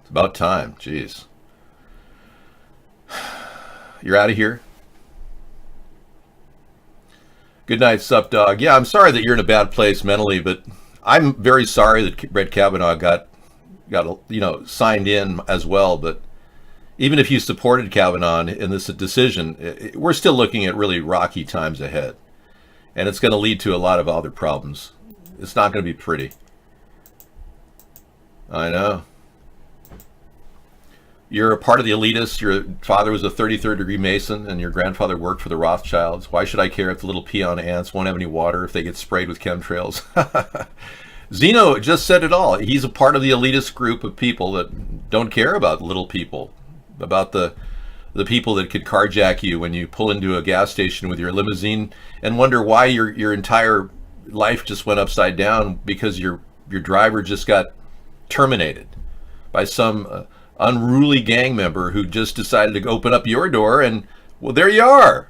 It's about time. Jeez. You're out of here? Good night, sup, dog. Yeah, I'm sorry that you're in a bad place mentally, but I'm very sorry that Brett Kavanaugh got signed in as well. But even if you supported Kavanaugh in this decision, we're still looking at really rocky times ahead. And it's going to lead to a lot of other problems. It's not going to be pretty. I know. You're a part of the elitists. Your father was a 33rd degree Mason, and your grandfather worked for the Rothschilds. Why should I care if the little peon ants won't have any water if they get sprayed with chemtrails? Zeno just said it all. He's a part of the elitist group of people that don't care about little people, about the people that could carjack you when you pull into a gas station with your limousine and wonder why your entire life just went upside down because your driver just got terminated by some unruly gang member who just decided to open up your door, and well, there you are,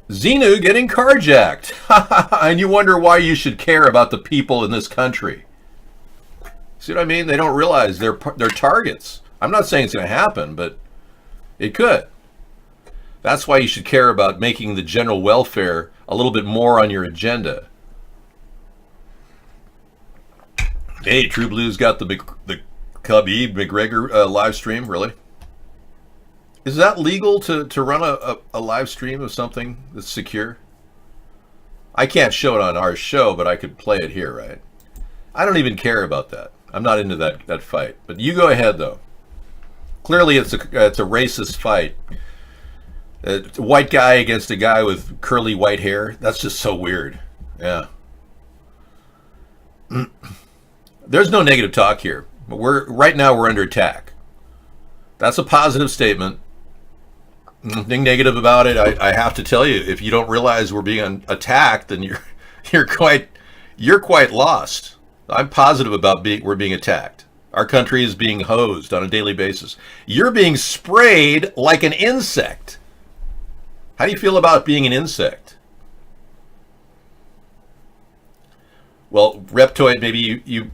Xenu getting carjacked. And you wonder why you should care about the people in this country. See what I mean? They don't realize they're targets. I'm not saying it's going to happen, but it could. That's why you should care about making the general welfare a little bit more on your agenda. Hey, True Blue's got the Khabib McGregor live stream, really? Is that legal to run a live stream of something that's secure? I can't show it on our show, but I could play it here, right? I don't even care about that. I'm not into that fight. But you go ahead, though. Clearly, it's a racist fight. A white guy against a guy with curly white hair. That's just so weird. Yeah. There's no negative talk here. But right now we're under attack. That's a positive statement. Nothing negative about it. I have to tell you, if you don't realize we're being attacked, then you're quite lost. I'm positive about we're being attacked. Our country is being hosed on a daily basis. You're being sprayed like an insect. How do you feel about being an insect? Well, Reptoid, maybe you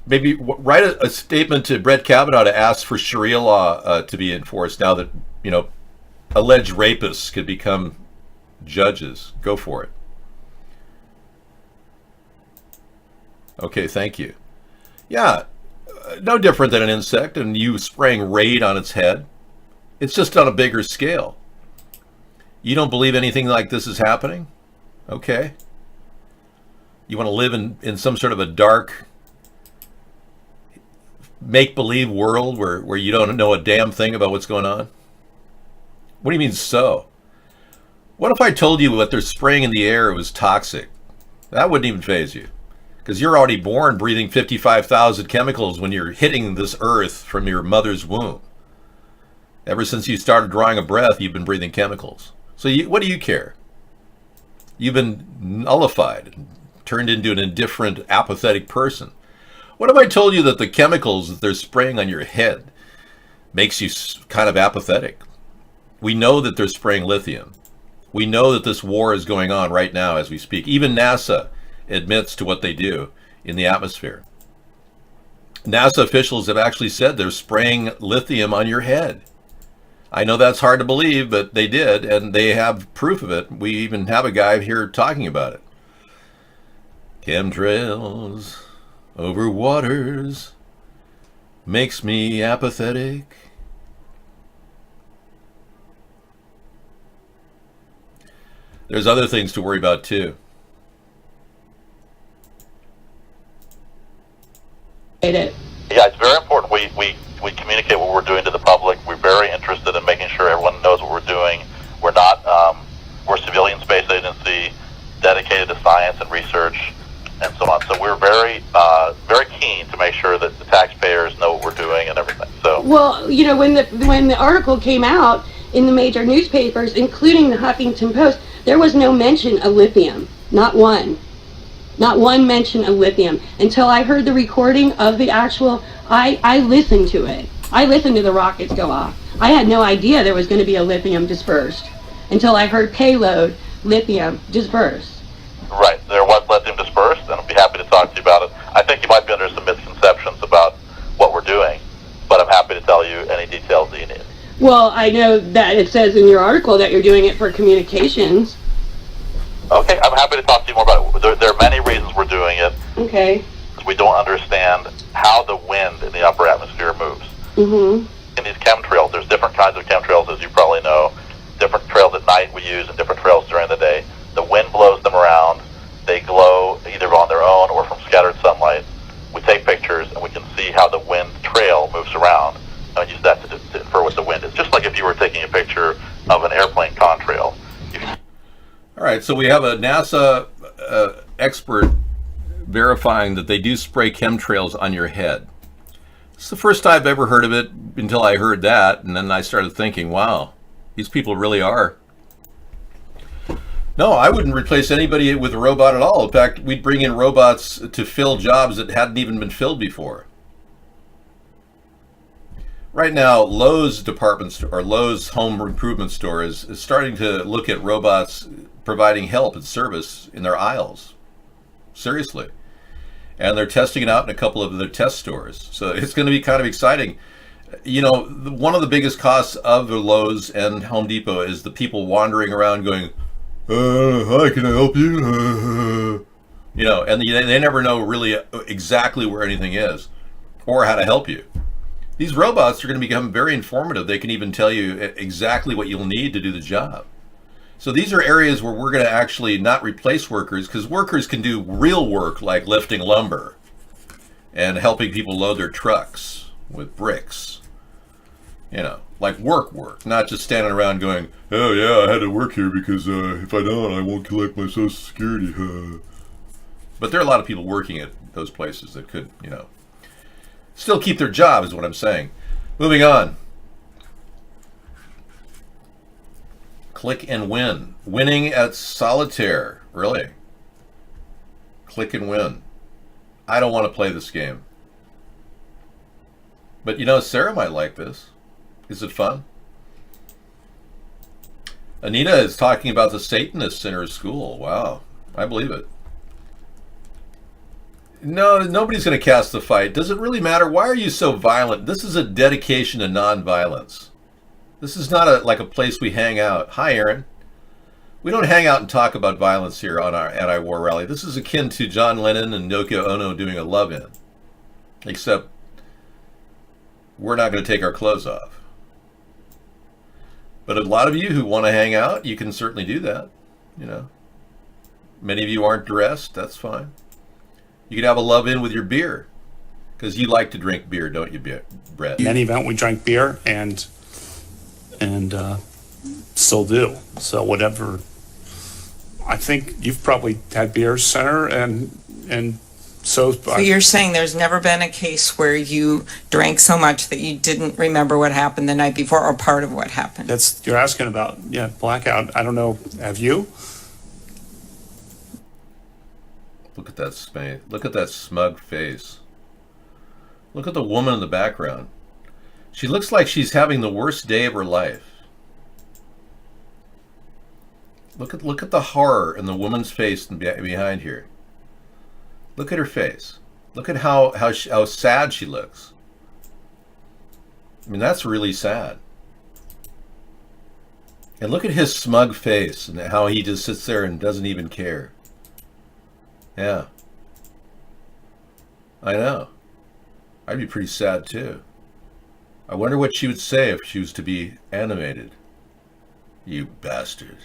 write a statement to Brett Kavanaugh to ask for Sharia law to be enforced now that, alleged rapists could become judges. Go for it. Okay, thank you. Yeah, no different than an insect and you spraying Raid on its head. It's just on a bigger scale. You don't believe anything like this is happening? Okay. You want to live in some sort of a dark make-believe world where you don't know a damn thing about what's going on? What do you mean so? What if I told you what they're spraying in the air was toxic? That wouldn't even faze you. Because you're already born breathing 55,000 chemicals when you're hitting this earth from your mother's womb. Ever since you started drawing a breath, you've been breathing chemicals. So what do you care? You've been nullified, turned into an indifferent, apathetic person. What if I told you that the chemicals that they're spraying on your head makes you kind of apathetic? We know that they're spraying lithium. We know that this war is going on right now as we speak. Even NASA admits to what they do in the atmosphere. NASA officials have actually said they're spraying lithium on your head. I know that's hard to believe, but they did, and they have proof of it. We even have a guy here talking about it. Chemtrails over waters makes me apathetic. There's other things to worry about too. Yeah, it's very important we communicate what we're doing to the public. We're very interested in making sure everyone knows what we're doing. We're not, we're a civilian space agency dedicated to science and research and so on. So we're very, very keen to make sure that the taxpayers know what we're doing and everything. So, well, you know, when the article came out in the major newspapers, including the Huffington Post, there was no mention of lithium. Not one. Not one mention of lithium until I heard the recording of the actual, I listened to it. I listened to the rockets go off. I had no idea there was going to be a lithium dispersed until I heard payload lithium dispersed. Right, there was lithium dispersed, and I'll be happy to talk to you about it. I think you might be under some misconceptions about what we're doing, but I'm happy to tell you any details that you need. Well, I know that it says in your article that you're doing it for communications. Okay, I'm happy to talk to you more about it. There are many reasons we're doing it. Okay. We don't understand how the wind in the upper atmosphere moves. Mm-hmm. In these chemtrails, there's different kinds of chemtrails, as you probably know. Different trails at night we use and different trails during the day. The wind blows them around. They glow either on their own or from scattered sunlight. We take pictures and we can see how the wind trail moves around and use that to infer what the wind is. Just like if you were taking a picture of an airplane contrail. All right, so we have a NASA expert verifying that they do spray chemtrails on your head. It's the first time I've ever heard of it until I heard that, and then I started thinking, wow, these people really are. No, I wouldn't replace anybody with a robot at all. In fact, we'd bring in robots to fill jobs that hadn't even been filled before. Right now, Lowe's department store, or Lowe's home improvement store is starting to look at robots providing help and service in their aisles. Seriously. And they're testing it out in a couple of their test stores. So it's going to be kind of exciting. You know, one of the biggest costs of the Lowe's and Home Depot is the people wandering around going, hi, can I help you? You know, and they never know really exactly where anything is or how to help you. These robots are going to become very informative. They can even tell you exactly what you'll need to do the job. So these are areas where we're going to actually not replace workers, because workers can do real work like lifting lumber and helping people load their trucks with bricks. You know, like work, not just standing around going, oh yeah, I had to work here because if I don't, I won't collect my Social Security. But there are a lot of people working at those places that could, you know, still keep their job, is what I'm saying. Moving on. Click and win. Winning at solitaire. Really? Click and win. I don't want to play this game. But you know, Sarah might like this. Is it fun? Anita is talking about the Satanists in her school. Wow. I believe it. No, nobody's going to cast the fight. Does it really matter? Why are you so violent? This is a dedication to nonviolence. This is not like a place we hang out. Hi, Aaron. We don't hang out and talk about violence here on our anti-war rally. This is akin to John Lennon and Yoko Ono doing a love-in. Except we're not going to take our clothes off. But a lot of you who want to hang out, you can certainly do that. You know, many of you aren't dressed. That's fine. You can have a love-in with your beer, because you like to drink beer, don't you, Brett? In any event, we drank beer and still do. So whatever. I think you've probably had beers, Senator, and so. So you're saying there's never been a case where you drank so much that you didn't remember what happened the night before, or part of what happened? That's you're asking about. Yeah, blackout. I don't know. Have you? Look at that space. Look at that smug face. Look at the woman in the background. She looks like she's having the worst day of her life. Look at the horror in the woman's face behind here. Look at her face. Look at how sad she looks. I mean, that's really sad. And look at his smug face and how he just sits there and doesn't even care. Yeah. I know. I'd be pretty sad too. I wonder what she would say if she was to be animated. You bastard.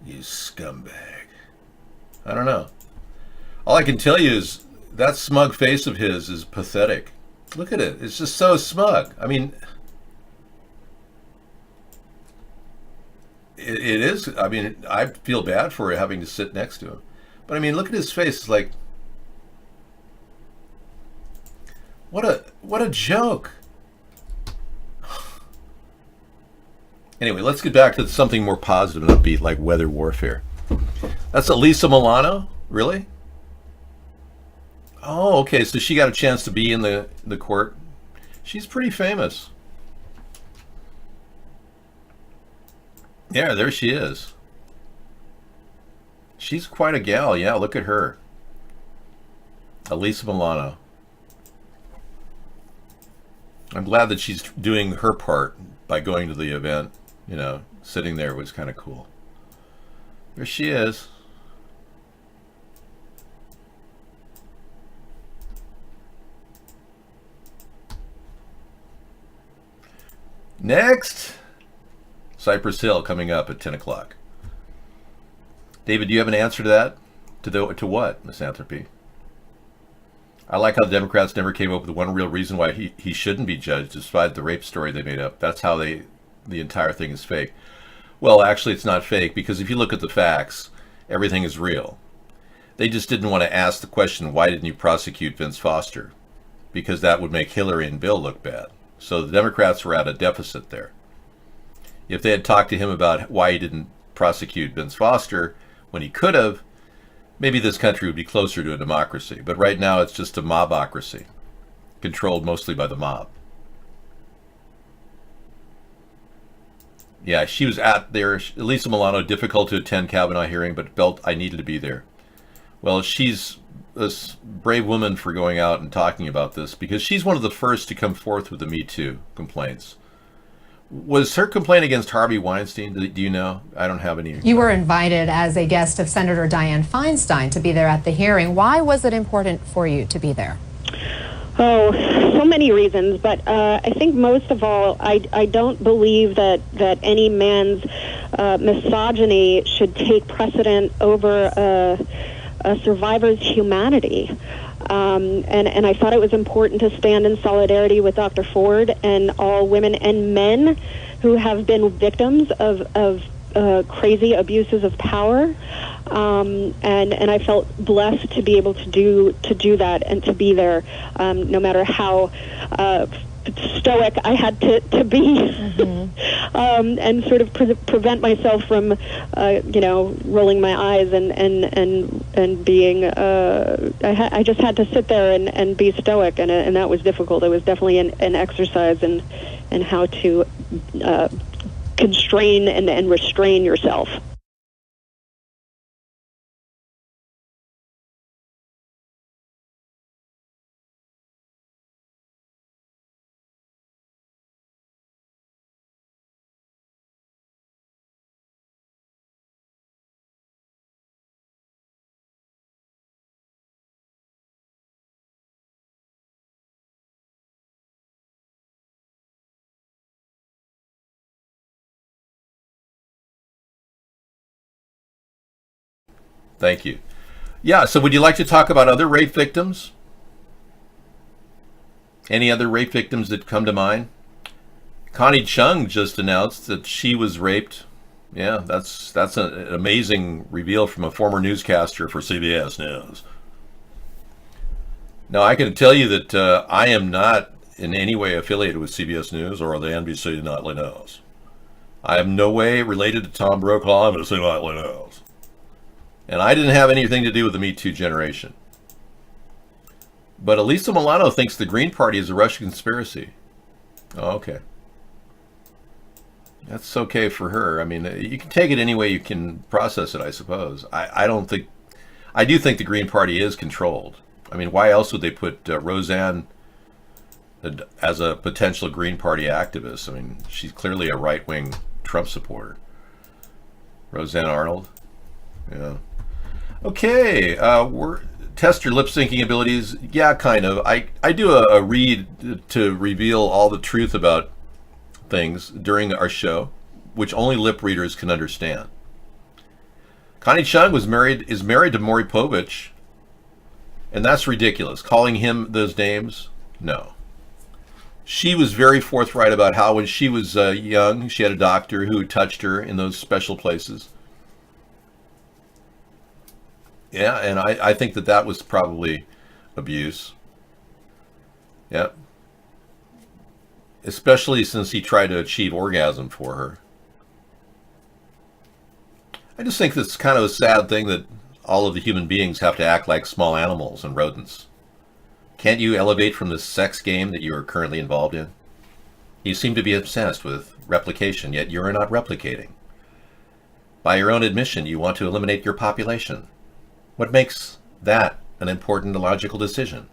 You scumbag. I don't know. All I can tell you is that smug face of his is pathetic. Look at it. It's just so smug. I mean, it is. I mean, I feel bad for having to sit next to him. But I mean, look at his face. It's like, what a joke. Anyway, let's get back to something more positive and upbeat, like weather warfare. That's Alyssa Milano? Really? Oh, okay, so she got a chance to be in the court. She's pretty famous. Yeah, there she is. She's quite a gal, yeah, look at her. Alyssa Milano. I'm glad that she's doing her part by going to the event. You know, sitting there was kind of cool. There she is. Next, Cypress Hill coming up at 10 o'clock. David, do you have an answer to that? To what, Misanthropy? I like how the Democrats never came up with one real reason why he shouldn't be judged, despite the rape story they made up. That's how the entire thing is fake. Well, actually, it's not fake, because if you look at the facts, everything is real. They just didn't want to ask the question, why didn't you prosecute Vince Foster? Because that would make Hillary and Bill look bad. So the Democrats were at a deficit there. If they had talked to him about why he didn't prosecute Vince Foster when he could have, maybe this country would be closer to a democracy. But right now it's just a mobocracy, controlled mostly by the mob. Yeah, she was at there. Alyssa Milano, difficult to attend Kavanaugh hearing, but felt I needed to be there. Well, she's this brave woman for going out and talking about this, because she's one of the first to come forth with the Me Too complaints. Was her complaint against Harvey Weinstein? Do you know? I don't have any. You were invited as a guest of Senator Dianne Feinstein to be there at the hearing. Why was it important for you to be there? Oh, so many reasons, but I think most of all, I don't believe that any man's misogyny should take precedent over a survivor's humanity. And I thought it was important to stand in solidarity with Dr. Ford and all women and men who have been victims of crazy abuses of power. And I felt blessed to be able to do that and to be there, no matter how stoic I had to be, and sort of prevent myself from, rolling my eyes and being. I just had to sit there and be stoic, and that was difficult. It was definitely an exercise in how to constrain and restrain yourself. Thank you. Yeah, so would you like to talk about other rape victims? Any other rape victims that come to mind? Connie Chung just announced that she was raped. Yeah, that's an amazing reveal from a former newscaster for CBS News. Now, I can tell you that I am not in any way affiliated with CBS News or the NBC Nightly News. I am no way related to Tom Brokaw and NBC Nightly News. And I didn't have anything to do with the Me Too generation. But Alyssa Milano thinks the Green Party is a Russian conspiracy. Oh, okay. That's okay for her. I mean, you can take it any way you can process it, I suppose. I do think the Green Party is controlled. I mean, why else would they put Roseanne as a potential Green Party activist? I mean, she's clearly a right-wing Trump supporter. Roseanne Arnold. Yeah. Okay. Test your lip syncing abilities. Yeah, kind of. I do a read to reveal all the truth about things during our show, which only lip readers can understand. Connie Chung is married to Maury Povich, and that's ridiculous. Calling him those names? No. She was very forthright about how when she was young, she had a doctor who touched her in those special places. Yeah, and I think that was probably abuse. Yeah. Especially since he tried to achieve orgasm for her. I just think that's kind of a sad thing that all of the human beings have to act like small animals and rodents. Can't you elevate from this sex game that you are currently involved in? You seem to be obsessed with replication, yet you're not replicating. By your own admission, you want to eliminate your population. What makes that an important and logical decision?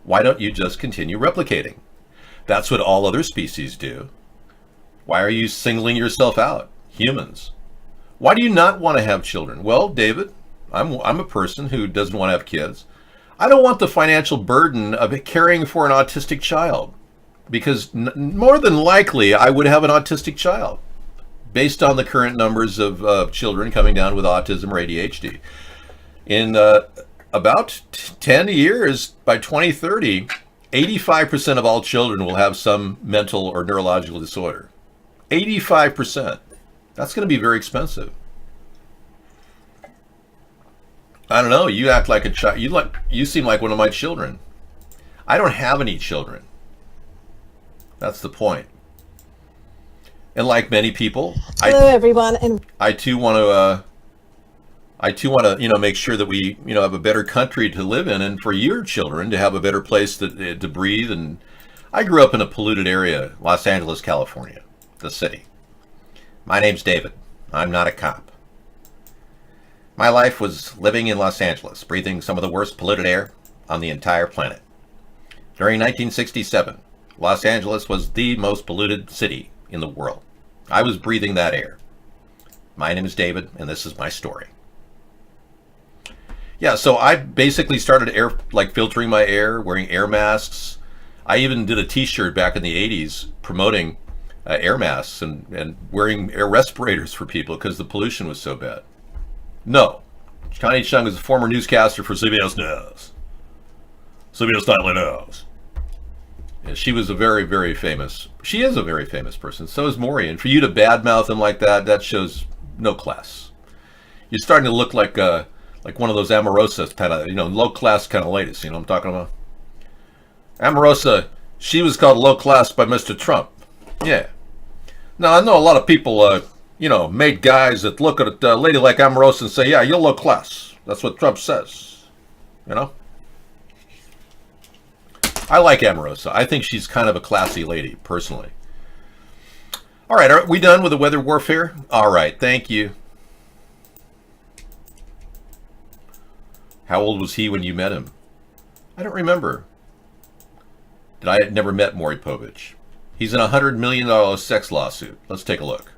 Why don't you just continue replicating? That's what all other species do. Why are you singling yourself out? Humans. Why do you not want to have children? Well, David, I'm a person who doesn't want to have kids. I don't want the financial burden of caring for an autistic child, because more than likely I would have an autistic child based on the current numbers of children coming down with autism or ADHD. In about 10 years, by 2030, 85% of all children will have some mental or neurological disorder. 85%. That's going to be very expensive. I don't know. You act like a child. You seem like one of my children. I don't have any children. That's the point. And like many people, hello everyone, and I too want to, make sure that we, have a better country to live in, and for your children to have a better place to breathe. And I grew up in a polluted area, Los Angeles, California, the city. My name's David. I'm not a cop. My life was living in Los Angeles, breathing some of the worst polluted air on the entire planet. During 1967, Los Angeles was the most polluted city in the world. I was breathing that air. My name is David, and this is my story. Yeah, so I basically started filtering my air, wearing air masks. I even did a t-shirt back in the 80s promoting air masks and wearing air respirators for people because the pollution was so bad. No. Connie Chung is a former newscaster for CBS News. CBS Nightly News. Yeah, she was a very, very famous... She is a very famous person. So is Maury. And for you to badmouth him like that shows no class. You're starting to look like one of those Omarosa kind of, low-class kind of ladies. You know what I'm talking about? Omarosa, she was called low-class by Mr. Trump. Yeah. Now, I know a lot of people, made guys that look at a lady like Omarosa and say, yeah, you're low class. That's what Trump says. I like Omarosa. I think she's kind of a classy lady, personally. All right, are we done with the weather warfare? All right, thank you. How old was he when you met him? I don't remember. I had never met Maury Povich. He's in a $100 million sex lawsuit. Let's take a look.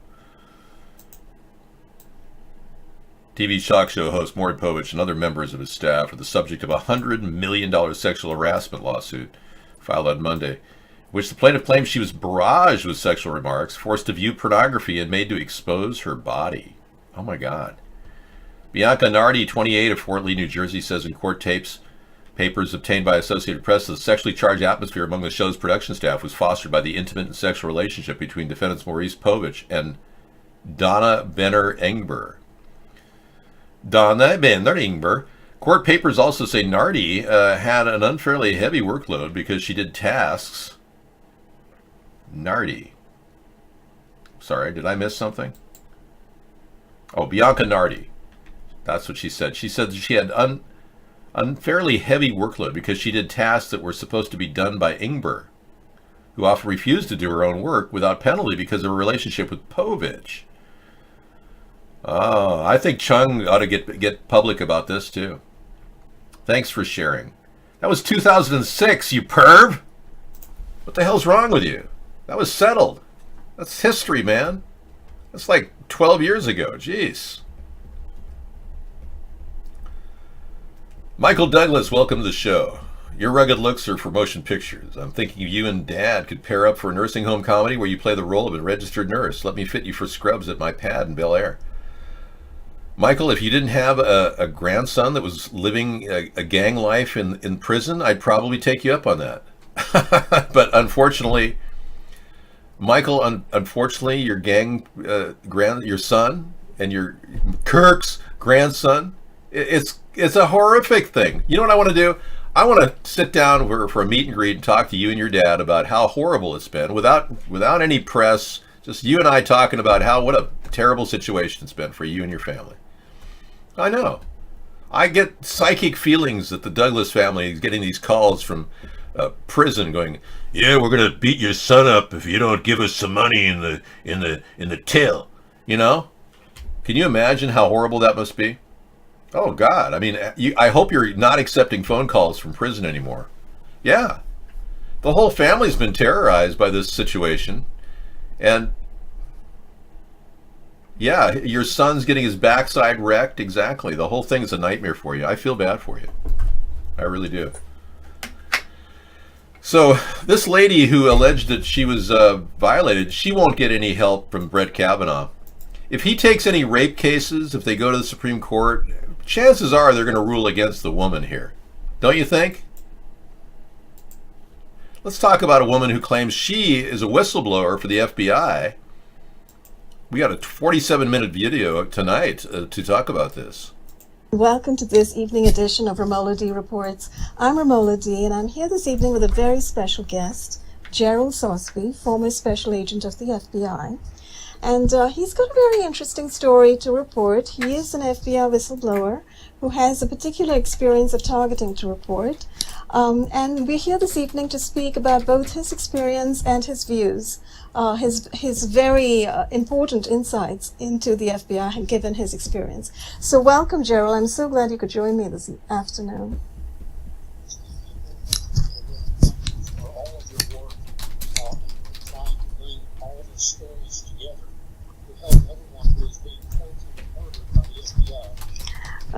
TV talk show host Maury Povich and other members of his staff are the subject of a $100 million sexual harassment lawsuit filed on Monday, in which the plaintiff claims she was barraged with sexual remarks, forced to view pornography, and made to expose her body. Oh my God. Bianca Nardi, 28, of Fort Lee, New Jersey, says in court papers obtained by Associated Press, the sexually charged atmosphere among the show's production staff was fostered by the intimate and sexual relationship between defendants Maurice Povich and Donna Benner Engber. Court papers also say Nardi had an unfairly heavy workload because she did tasks. Nardi. Sorry, did I miss something? Oh, Bianca Nardi. That's what she said. She said she had unfairly heavy workload because she did tasks that were supposed to be done by Engber, who often refused to do her own work without penalty because of her relationship with Povich. Oh, I think Chung ought to get public about this too. Thanks for sharing. That was 2006, you perv! What the hell's wrong with you? That was settled. That's history, man. That's like 12 years ago. Jeez. Michael Douglas, welcome to the show. Your rugged looks are for motion pictures. I'm thinking you and Dad could pair up for a nursing home comedy where you play the role of a registered nurse. Let me fit you for scrubs at my pad in Bel Air. Michael, if you didn't have a grandson that was living a gang life in prison, I'd probably take you up on that. But unfortunately, Michael, unfortunately, your your son and your Kirk's grandson, it's a horrific thing. You know what I want to do? I want to sit down for a meet and greet and talk to you and your dad about how horrible it's been without any press, just you and I talking about what a terrible situation it's been for you and your family. I know. I get psychic feelings that the Douglas family is getting these calls from prison going, yeah, we're going to beat your son up if you don't give us some money in the till. You know? Can you imagine how horrible that must be? Oh, God. I mean, I hope you're not accepting phone calls from prison anymore. Yeah. The whole family's been terrorized by this situation. And, yeah, your son's getting his backside wrecked. Exactly. The whole thing is a nightmare for you. I feel bad for you. I really do. So, this lady who alleged that she was violated, she won't get any help from Brett Kavanaugh. If he takes any rape cases, if they go to the Supreme Court, chances are they're going to rule against the woman here. Don't you think? Let's talk about a woman who claims she is a whistleblower for the FBI. We got a 47-minute video tonight to talk about this. Welcome to this evening edition of Romola D Reports. I'm Romola D, and I'm here this evening with a very special guest, Gerald Sosby, former special agent of the FBI. And he's got a very interesting story to report. He is an FBI whistleblower who has a particular experience of targeting to report. And we're here this evening to speak about both his experience and his views, his very important insights into the FBI given his experience. So welcome, Gerald. I'm so glad you could join me this afternoon.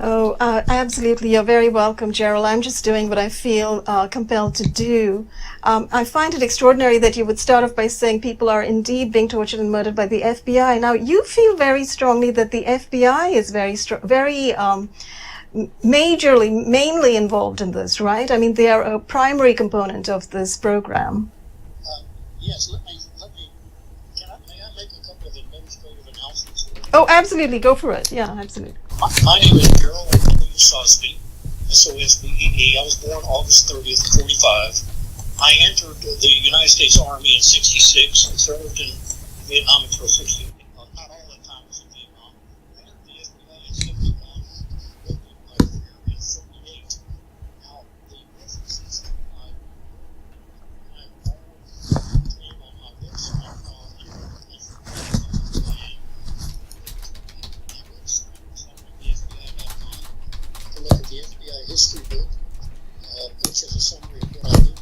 Oh, absolutely. You're very welcome, Gerald. I'm just doing what I feel compelled to do. I find it extraordinary that you would start off by saying people are indeed being tortured and murdered by the FBI. Now, you feel very strongly that the FBI is mainly involved in this, right? I mean, they are a primary component of this program. Yes, may I make a couple of administrative announcements? Oh, absolutely. Go for it. Yeah, absolutely. My name is Gerald Sosby, S-O-S-B-E-E. I was born August 30th, 45. I entered the United States Army in 66 and served in Vietnam until 68. Not all that time was in Vietnam. I entered the FBI in 71, lived in my career in 78. Now, the references I've all contained on my website look at the FBI history book, which is a summary of what I do.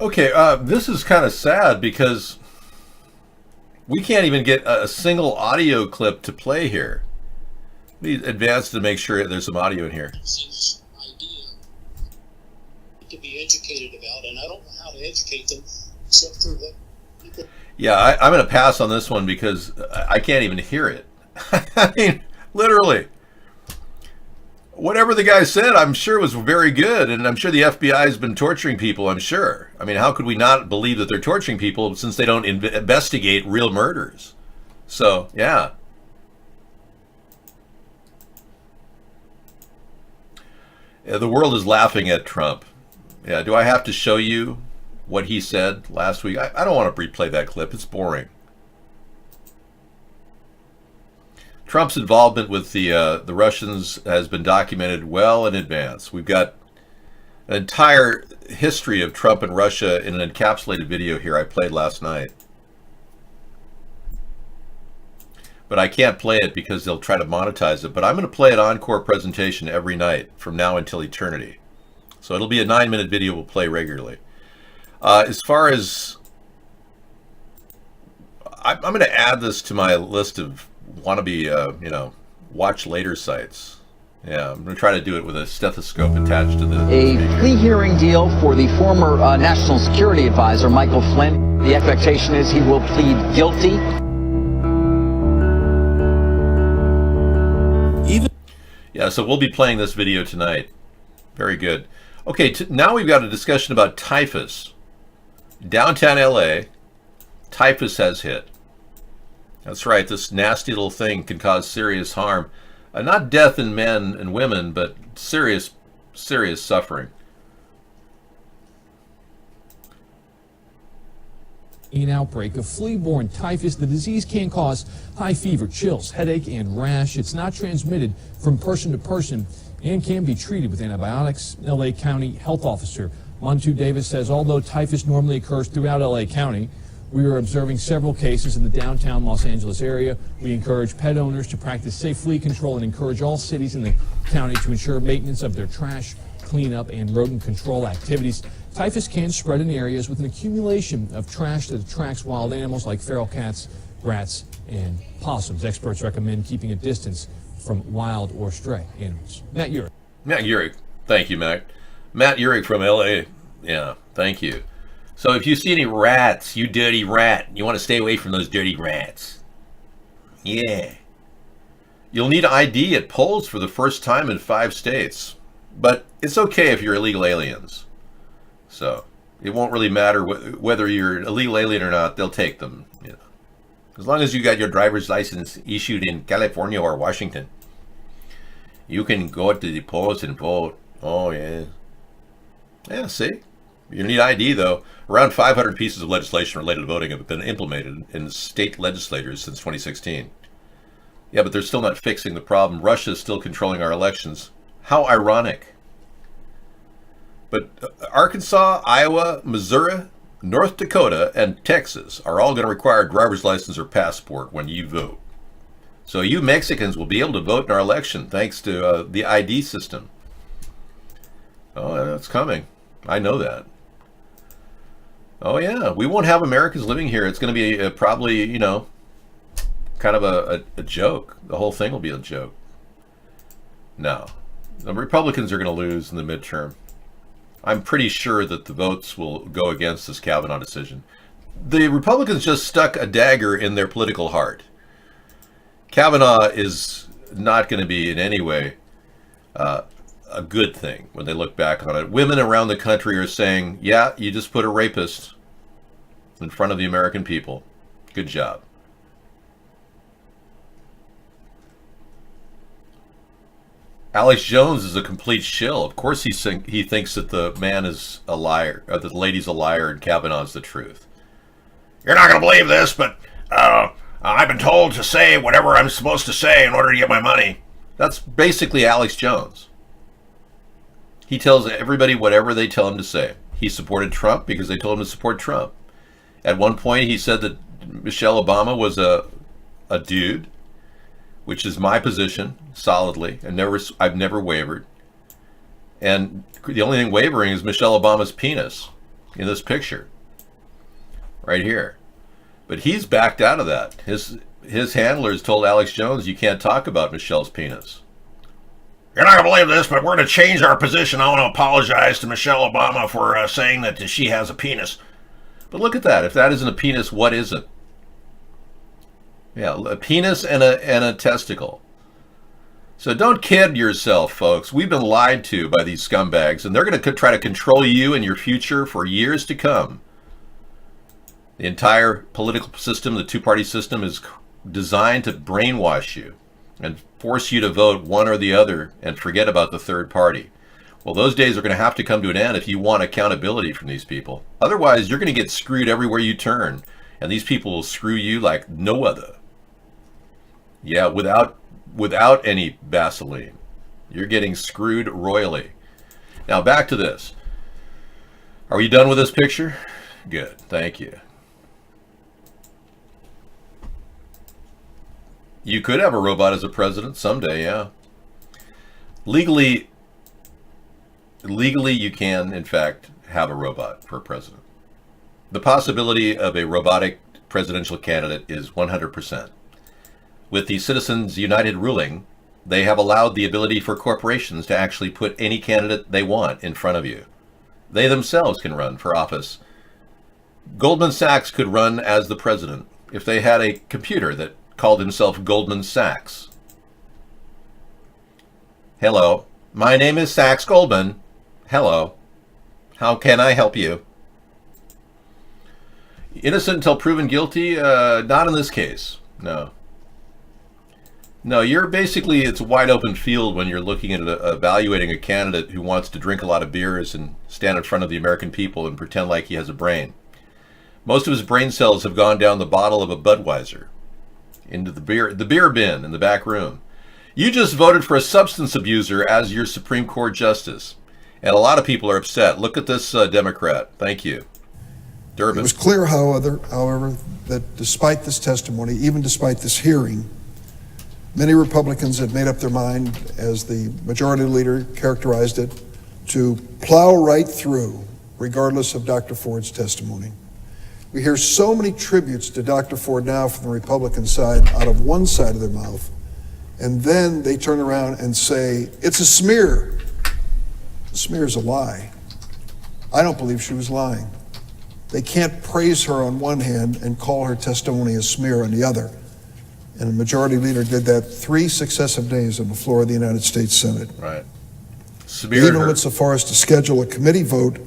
Okay, this is kind of sad because we can't even get a single audio clip to play here. We advance to make sure there's some audio in here. This idea to be educated about, and I don't know how to educate them except through the people. Yeah, I'm going to pass on this one because I can't even hear it. I mean, literally. whatever the guy said, I'm sure was very good, and I'm sure the FBI has been torturing people, I'm sure. I mean, how could we not believe that they're torturing people since they don't investigate real murders? So, yeah. The world is laughing at Trump. Yeah, do I have to show you what he said last week? I don't want to replay that clip. It's boring. Trump's involvement with the Russians has been documented well in advance. We've got an entire history of Trump and Russia in an encapsulated video here I played last night. But I can't play it because they'll try to monetize it. But I'm going to play an encore presentation every night from now until eternity. So it'll be a 9-minute video we'll play regularly. As far as... I'm going to add this to my list of wannabe, watch later sites. Yeah, I'm going to try to do it with a stethoscope attached to the speaker. Plea hearing deal for the former National Security Advisor, Michael Flynn. The expectation is he will plead guilty. Yeah, so we'll be playing this video tonight. Very good. Okay, now we've got a discussion about typhus. Downtown LA, typhus has hit. That's right, this nasty little thing can cause serious harm. Not death in men and women, but serious suffering. An outbreak of flea-borne typhus. The disease can cause high fever, chills, headache, and rash. It's not transmitted from person to person and can be treated with antibiotics. LA County Health Officer Montu Davis says although typhus normally occurs throughout LA County, we are observing several cases in the downtown Los Angeles area. We encourage pet owners to practice safe flea control and encourage all cities in the county to ensure maintenance of their trash, cleanup, and rodent control activities. Typhus can spread in areas with an accumulation of trash that attracts wild animals like feral cats, rats, and possums. Experts recommend keeping a distance from wild or stray animals. Matt Urich. Matt Urich. Thank you, Matt. Matt Urich from LA. Yeah, thank you. So if you see any rats, you dirty rat, you want to stay away from those dirty rats. Yeah. You'll need ID at polls for the first time in 5 states. But it's okay if you're illegal aliens. So it won't really matter whether you're an illegal alien or not, they'll take them. As long as you got your driver's license issued in California or Washington, you can go to the polls and vote. Oh, yeah. Yeah, see? You need ID, though. Around 500 pieces of legislation related to voting have been implemented in state legislatures since 2016. Yeah, but they're still not fixing the problem. Russia is still controlling our elections. How ironic. But Arkansas, Iowa, Missouri, North Dakota, and Texas are all going to require a driver's license or passport when you vote. So you Mexicans will be able to vote in our election thanks to the ID system. Oh, that's coming. I know that. Oh, yeah. We won't have Americans living here. It's going to be probably, kind of a joke. The whole thing will be a joke. No. The Republicans are going to lose in the midterm. I'm pretty sure that the votes will go against this Kavanaugh decision. The Republicans just stuck a dagger in their political heart. Kavanaugh is not going to be in any way a good thing when they look back on it. Women around the country are saying, yeah, you just put a rapist in front of the American people. Good job. Alex Jones is a complete shill. Of course he thinks that the man is a liar, or that the lady's a liar and Kavanaugh's the truth. You're not going to believe this, but I've been told to say whatever I'm supposed to say in order to get my money. That's basically Alex Jones. He tells everybody whatever they tell him to say. He supported Trump because they told him to support Trump. At one point, he said that Michelle Obama was a dude, which is my position solidly, and I've never wavered. And the only thing wavering is Michelle Obama's penis in this picture, right here. But he's backed out of that. His handlers told Alex Jones, you can't talk about Michelle's penis. You're not going to believe this, but we're going to change our position. I want to apologize to Michelle Obama for saying that she has a penis. But look at that. If that isn't a penis, what is it? Yeah, a penis and a testicle. So don't kid yourself, folks. We've been lied to by these scumbags, and they're going to try to control you and your future for years to come. The entire political system, the two-party system, is designed to brainwash you and force you to vote one or the other and forget about the third party. Well, those days are going to have to come to an end if you want accountability from these people. Otherwise, you're going to get screwed everywhere you turn, and these people will screw you like no other. Yeah, without any Vaseline. You're getting screwed royally. Now back to this. Are we done with this picture? Good, thank you. You could have a robot as a president someday, yeah. Legally you can, in fact, have a robot for president. The possibility of a robotic presidential candidate is 100%. With the Citizens United ruling, they have allowed the ability for corporations to actually put any candidate they want in front of you. They themselves can run for office. Goldman Sachs could run as the president if they had a computer that called himself Goldman Sachs. Hello, my name is Sachs Goldman. Hello, how can I help you? Innocent until proven guilty? Not in this case, no. No, you're basically, it's a wide open field when you're looking at evaluating a candidate who wants to drink a lot of beers and stand in front of the American people and pretend like he has a brain. Most of his brain cells have gone down the bottle of a Budweiser into the beer bin in the back room. You just voted for a substance abuser as your Supreme Court justice. And a lot of people are upset. Look at this Democrat. Thank you. Durbin. It was clear, however, that despite this testimony, even despite this hearing, many Republicans had made up their mind, as the majority leader characterized it, to plow right through, regardless of Dr. Ford's testimony. We hear so many tributes to Dr. Ford now from the Republican side out of one side of their mouth, and then they turn around and say, it's a smear. A smear is a lie. I don't believe she was lying. They can't praise her on one hand and call her testimony a smear on the other. And the majority leader did that 3 successive days on the floor of the United States Senate. Right. They even went so far as to schedule a committee vote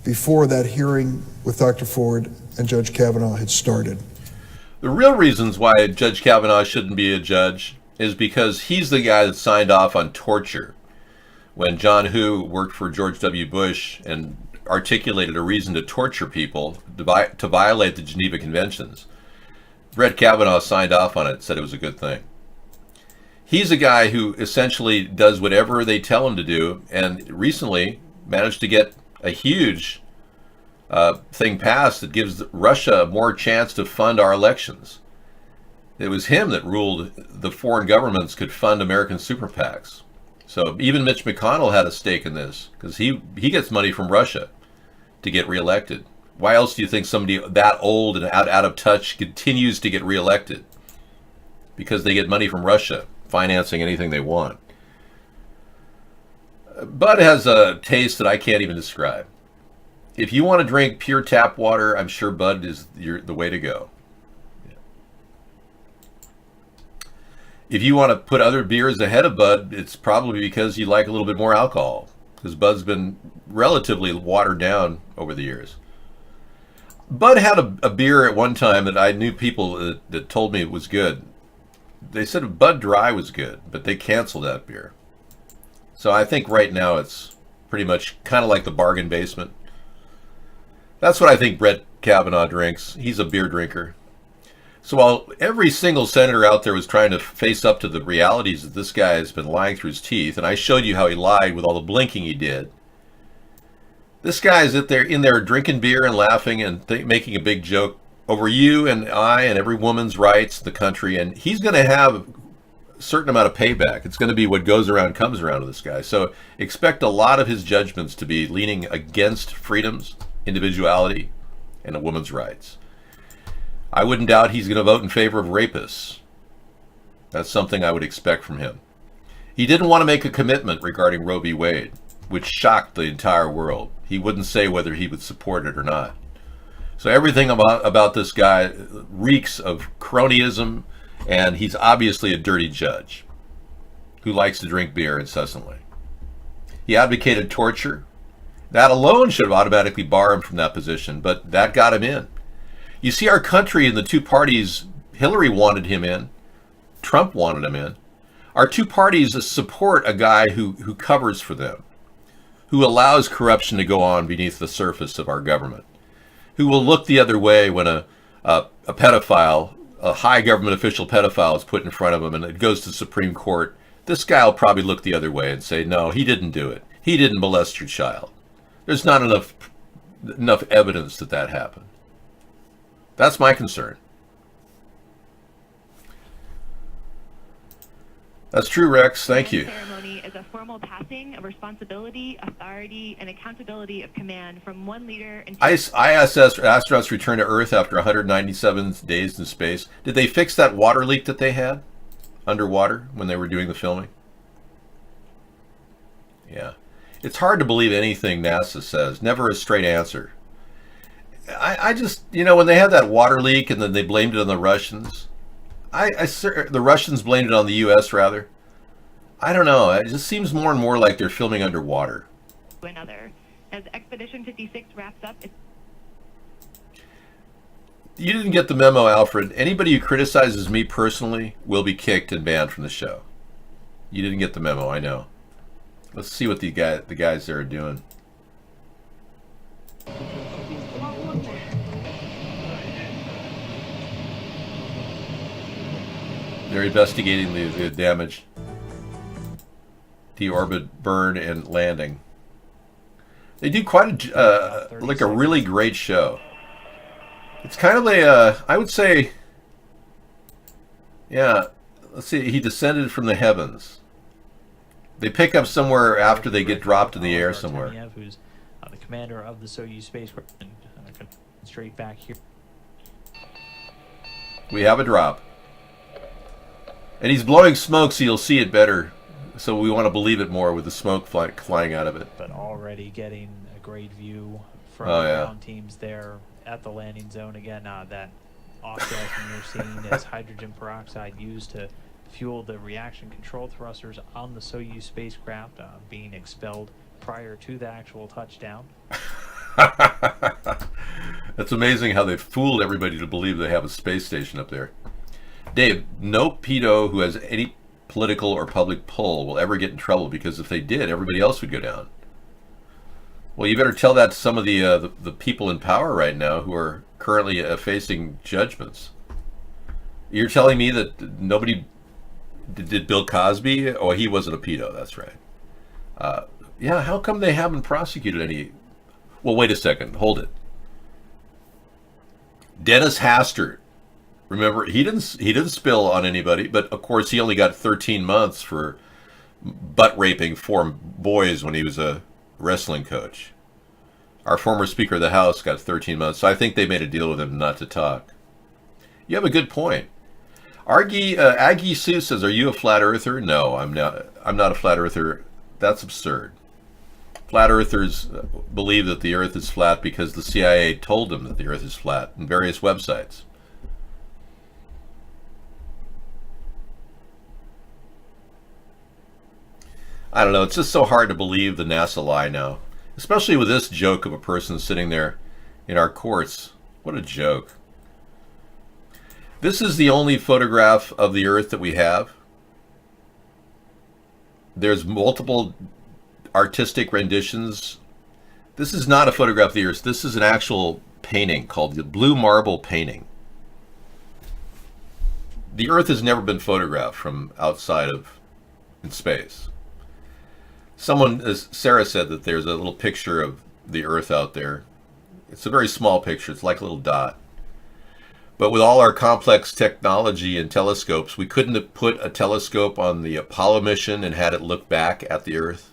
before that hearing with Dr. Ford and Judge Kavanaugh had started. The real reasons why Judge Kavanaugh shouldn't be a judge is because he's the guy that signed off on torture when John Hu worked for George W. Bush and articulated a reason to torture people to violate the Geneva Conventions. Brett Kavanaugh signed off on it, said it was a good thing. He's a guy who essentially does whatever they tell him to do, and recently managed to get a huge thing passed that gives Russia more chance to fund our elections. It was him that ruled the foreign governments could fund American super PACs. So even Mitch McConnell had a stake in this, because he gets money from Russia to get reelected. Why else do you think somebody that old and out of touch continues to get reelected? Because they get money from Russia, financing anything they want. Bud has a taste that I can't even describe. If you want to drink pure tap water, I'm sure Bud is the way to go. If you want to put other beers ahead of Bud, it's probably because you like a little bit more alcohol, because Bud's been relatively watered down over the years. Bud had a beer at one time that I knew people that told me it was good. They said Bud Dry was good, but they canceled that beer. So I think right now it's pretty much kind of like the bargain basement. That's what I think Brett Kavanaugh drinks. He's a beer drinker. So while every single senator out there was trying to face up to the realities that this guy has been lying through his teeth, and I showed you how he lied with all the blinking he did, this guy is in there drinking beer and laughing and making a big joke over you and I and every woman's rights in the country, and he's going to have a certain amount of payback. It's going to be what goes around comes around with this guy. So expect a lot of his judgments to be leaning against freedoms, individuality, and a woman's rights. I wouldn't doubt he's going to vote in favor of rapists. That's something I would expect from him. He didn't want to make a commitment regarding Roe v. Wade, which shocked the entire world. He wouldn't say whether he would support it or not. So everything about this guy reeks of cronyism, and he's obviously a dirty judge. who likes to drink beer incessantly. He advocated torture. That alone should have automatically barred him from that position, but that got him in. You see, our country and the two parties, Hillary wanted him in, Trump wanted him in. Our two parties support a guy who covers for them, who allows corruption to go on beneath the surface of our government, who will look the other way when a pedophile, a high government official pedophile is put in front of him and it goes to the Supreme Court. This guy will probably look the other way and say, no, he didn't do it. He didn't molest your child. There's not enough evidence that that happened. That's my concern. That's true, Rex. Thank you. Ceremony is a formal passing of responsibility, authority, and accountability of command from one leader. ISS astronauts return to Earth after 197 days in space. Did they fix that water leak that they had underwater when they were doing the filming? Yeah. It's hard to believe anything NASA says. Never a straight answer. I just, when they had that water leak and then they blamed it on the Russians. The Russians blamed it on the U.S. rather. I don't know. It just seems more and more like they're filming underwater. Another. As Expedition 56 wraps up, You didn't get the memo, Alfred. Anybody who criticizes me personally will be kicked and banned from the show. You didn't get the memo, I know. Let's see what the guys there are doing. They're investigating the damage, deorbit, burn, and landing. They do quite a really great show. It's kind of I would say, yeah. Let's see. He descended from the heavens. They pick up somewhere after they get dropped in the air somewhere. Who's the commander of the Soyuz spacecraft? Straight back here. We have a drop. And he's blowing smoke so you'll see it better. So we want to believe it more with the smoke flying out of it. But already getting a great view from the ground teams there at the landing zone. Again, that off-gas you're seeing is hydrogen peroxide used to fuel the reaction control thrusters on the Soyuz spacecraft being expelled prior to the actual touchdown. That's amazing how they fooled everybody to believe they have a space station up there. Dave, no pedo who has any political or public pull will ever get in trouble, because if they did, everybody else would go down. Well, you better tell that to some of the people in power right now who are currently facing judgments. You're telling me that nobody did Bill Cosby? Oh, he wasn't a pedo. That's right. Yeah, how come they haven't prosecuted any? Well, wait a second. Hold it. Dennis Hastert. Remember, he didn't spill on anybody, but of course he only got 13 months for butt raping 4 boys when he was a wrestling coach. Our former Speaker of the House got 13 months, so I think they made a deal with him not to talk. You have a good point. Aggie Sue says, "Are you a flat earther?" No, I'm not. I'm not a flat earther. That's absurd. Flat earthers believe that the Earth is flat because the CIA told them that the Earth is flat in various websites. I don't know. It's just so hard to believe the NASA lie now, especially with this joke of a person sitting there in our courts. What a joke. This is the only photograph of the Earth that we have. There's multiple artistic renditions. This is not a photograph of the Earth. This is an actual painting called the Blue Marble Painting. The Earth has never been photographed from outside of in space. Someone, as Sarah said, that there's a little picture of the Earth out there. It's a very small picture. It's like a little dot. But with all our complex technology and telescopes, we couldn't have put a telescope on the Apollo mission and had it look back at the Earth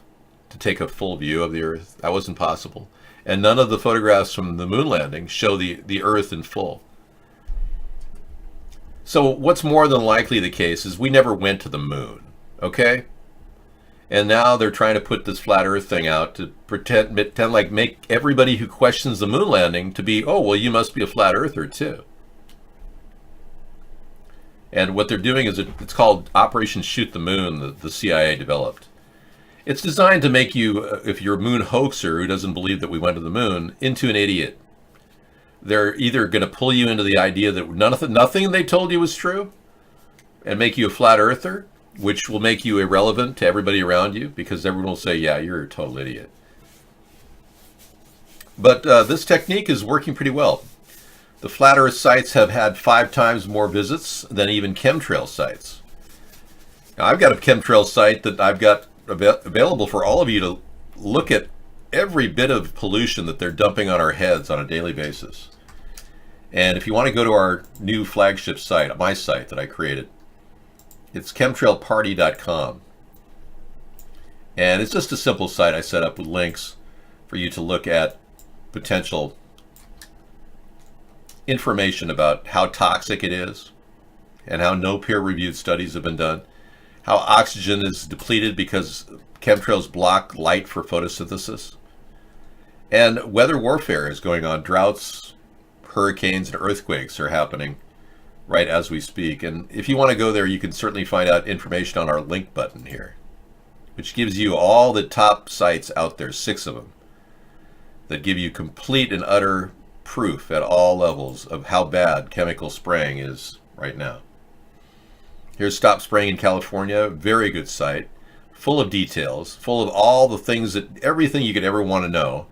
to take a full view of the Earth. That wasn't possible. And none of the photographs from the moon landing show the Earth in full. So what's more than likely the case is we never went to the moon, okay? And now they're trying to put this flat Earth thing out to pretend like make everybody who questions the moon landing to be, oh, well, you must be a flat earther too. And what they're doing is it's called Operation Shoot the Moon, that the CIA developed. It's designed to make you, if you're a moon hoaxer who doesn't believe that we went to the moon, into an idiot. They're either going to pull you into the idea that nothing they told you was true and make you a flat earther, which will make you irrelevant to everybody around you because everyone will say, yeah, you're a total idiot. But this technique is working pretty well. The flat earth sites have had 5 times more visits than even chemtrail sites. Now, I've got a chemtrail site that I've got available for all of you to look at every bit of pollution that they're dumping on our heads on a daily basis. And if you want to go to our new flagship site, my site that I created, it's chemtrailparty.com. And it's just a simple site I set up with links for you to look at potential information about how toxic it is and how no peer-reviewed studies have been done, how oxygen is depleted because chemtrails block light for photosynthesis, and weather warfare is going on. Droughts, hurricanes, and earthquakes are happening right as we speak. And if you want to go there, you can certainly find out information on our link button here, which gives you all the top sites out there, 6 of them, that give you complete and utter proof at all levels of how bad chemical spraying is right now. Here's Stop Spraying in California, very good site, full of details, full of all the things that, everything you could ever want to know.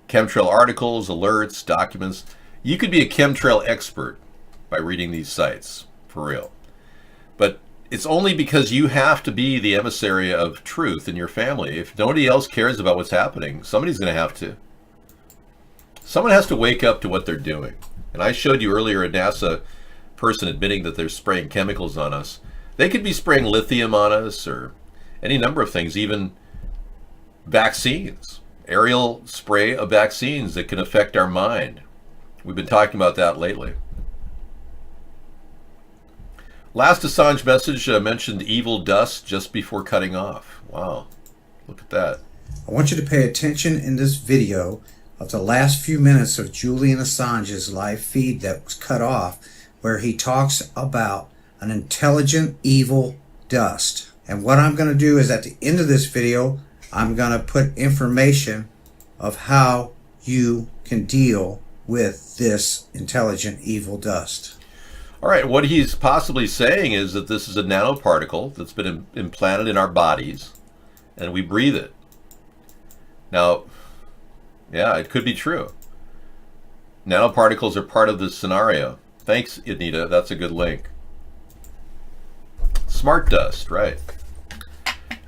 Chemtrail articles, alerts, documents. You could be a chemtrail expert by reading these sites, for real. But it's only because you have to be the emissary of truth in your family. If nobody else cares about what's happening, somebody's going to have to. Someone has to wake up to what they're doing. And I showed you earlier a NASA person admitting that they're spraying chemicals on us. They could be spraying lithium on us or any number of things, even vaccines, aerial spray of vaccines that can affect our mind. We've been talking about that lately. Last Assange message mentioned evil dust just before cutting off. Wow, look at that. I want you to pay attention in this video of the last few minutes of Julian Assange's live feed that was cut off, where he talks about an intelligent evil dust. And what I'm going to do is at the end of this video, I'm going to put information of how you can deal with this intelligent evil dust. All right, what he's possibly saying is that this is a nanoparticle that's been implanted in our bodies and we breathe it. Now, yeah, it could be true. Nanoparticles are part of this scenario. Thanks, Anita. That's a good link. Smart dust, right.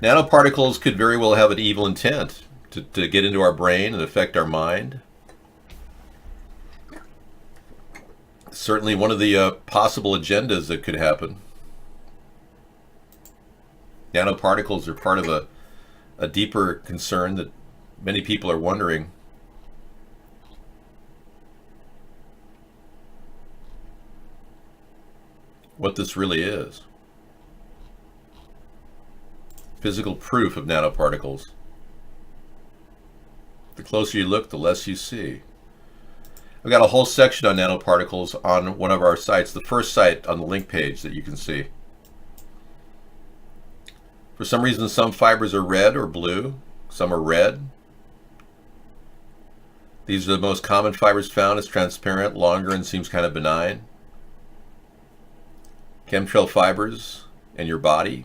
Nanoparticles could very well have an evil intent to get into our brain and affect our mind. Certainly one of the possible agendas that could happen. Nanoparticles are part of a deeper concern that many people are wondering. What this really is. Physical proof of nanoparticles. The closer you look, the less you see. I've got a whole section on nanoparticles on one of our sites, the first site on the link page that you can see. For some reason, some fibers are red or blue, some are red. These are the most common fibers found. It's transparent, longer, and seems kind of benign. Chemtrail fibers in your body.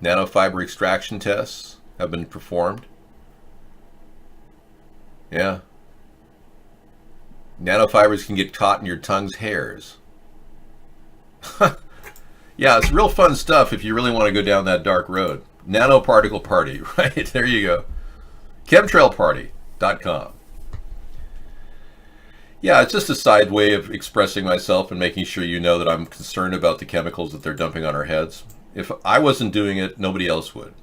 Nanofiber extraction tests have been performed. Yeah. Nanofibers can get caught in your tongue's hairs. Yeah, it's real fun stuff if you really want to go down that dark road. Nanoparticle Party, right? There you go. Chemtrailparty.com. Yeah, it's just a side way of expressing myself and making sure you know that I'm concerned about the chemicals that they're dumping on our heads. If I wasn't doing it, nobody else would.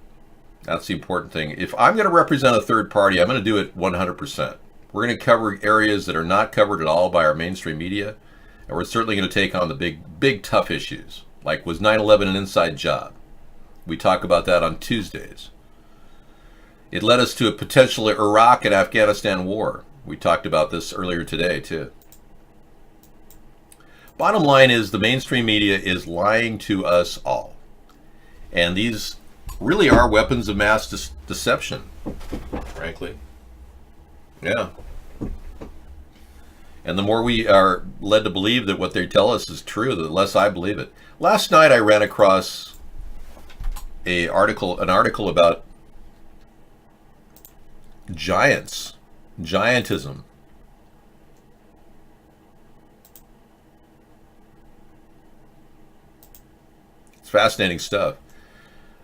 That's the important thing. If I'm going to represent a third party, I'm going to do it 100%. We're going to cover areas that are not covered at all by our mainstream media, and we're certainly going to take on the big tough issues, like was 9/11 an inside job? We talk about that on Tuesdays. It led us to a potential Iraq and Afghanistan war. We talked about this earlier today, too. Bottom line is the mainstream media is lying to us all. And these really are weapons of mass deception, frankly. Yeah. And the more we are led to believe that what they tell us is true, the less I believe it. Last night I ran across an article about giantism. It's fascinating stuff.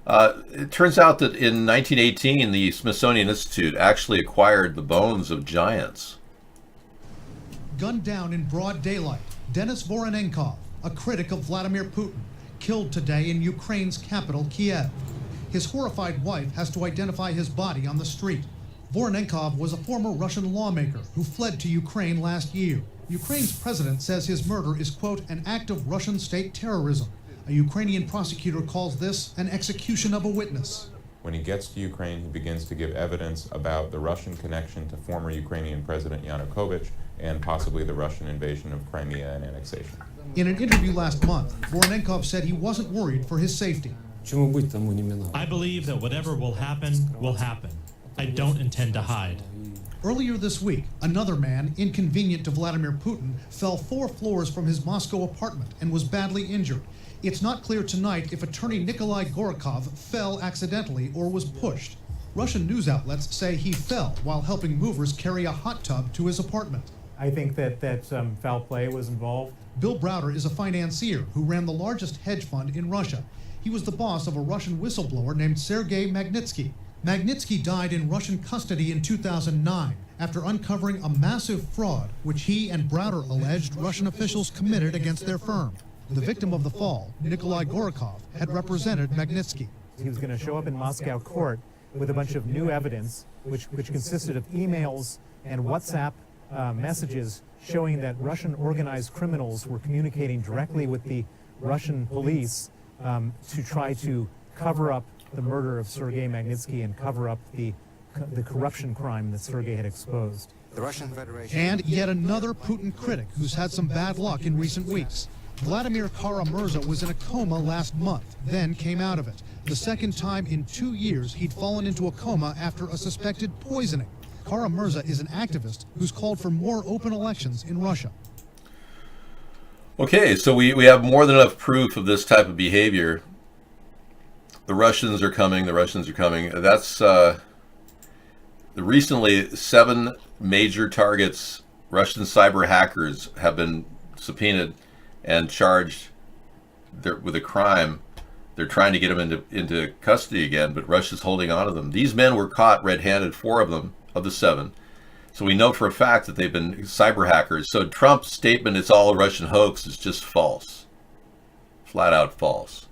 It turns out that in 1918, the Smithsonian Institute actually acquired the bones of giants. Gunned down in broad daylight, Denis Voronenkov, a critic of Vladimir Putin, killed today in Ukraine's capital, Kiev. His horrified wife has to identify his body on the street. Voronenkov was a former Russian lawmaker who fled to Ukraine last year. Ukraine's president says his murder is, quote, an act of Russian state terrorism. A Ukrainian prosecutor calls this an execution of a witness. When he gets to Ukraine, he begins to give evidence about the Russian connection to former Ukrainian President Yanukovych and possibly the Russian invasion of Crimea and annexation. In an interview last month, Voronenkov said he wasn't worried for his safety. I believe that whatever will happen, will happen. I don't intend to hide. Earlier this week, another man, inconvenient to Vladimir Putin, fell 4 floors from his Moscow apartment and was badly injured. It's not clear tonight if attorney Nikolai Gorakov fell accidentally or was pushed. Russian news outlets say he fell while helping movers carry a hot tub to his apartment. I think that foul play was involved. Bill Browder is a financier who ran the largest hedge fund in Russia. He was the boss of a Russian whistleblower named Sergei Magnitsky. Magnitsky died in Russian custody in 2009 after uncovering a massive fraud which he and Browder alleged Russian officials committed against their firm. The victim of the fall, Nikolai Gorakov, had represented Magnitsky. He was going to show up in Moscow court with a bunch of new evidence, which consisted of emails and WhatsApp messages showing that Russian organized criminals were communicating directly with the Russian police to try to cover up the murder of Sergei Magnitsky and cover up the corruption crime that Sergei had exposed. The Russian Federation. And yet another Putin critic who's had some bad luck in recent weeks. Vladimir Kara-Murza was in a coma last month, then came out of it. The second time in 2 years he'd fallen into a coma after a suspected poisoning. Kara-Murza is an activist who's called for more open elections in Russia. Okay, so we have more than enough proof of this type of behavior. The Russians are coming. That's recently 7 major targets, Russian cyber hackers, have been subpoenaed and charged with a crime. They're trying to get them into custody again, but Russia's holding on to them. These men were caught red-handed, 4 of them, of the 7. So we know for a fact that they've been cyber hackers. So Trump's statement, it's all a Russian hoax, is just false. Flat out false.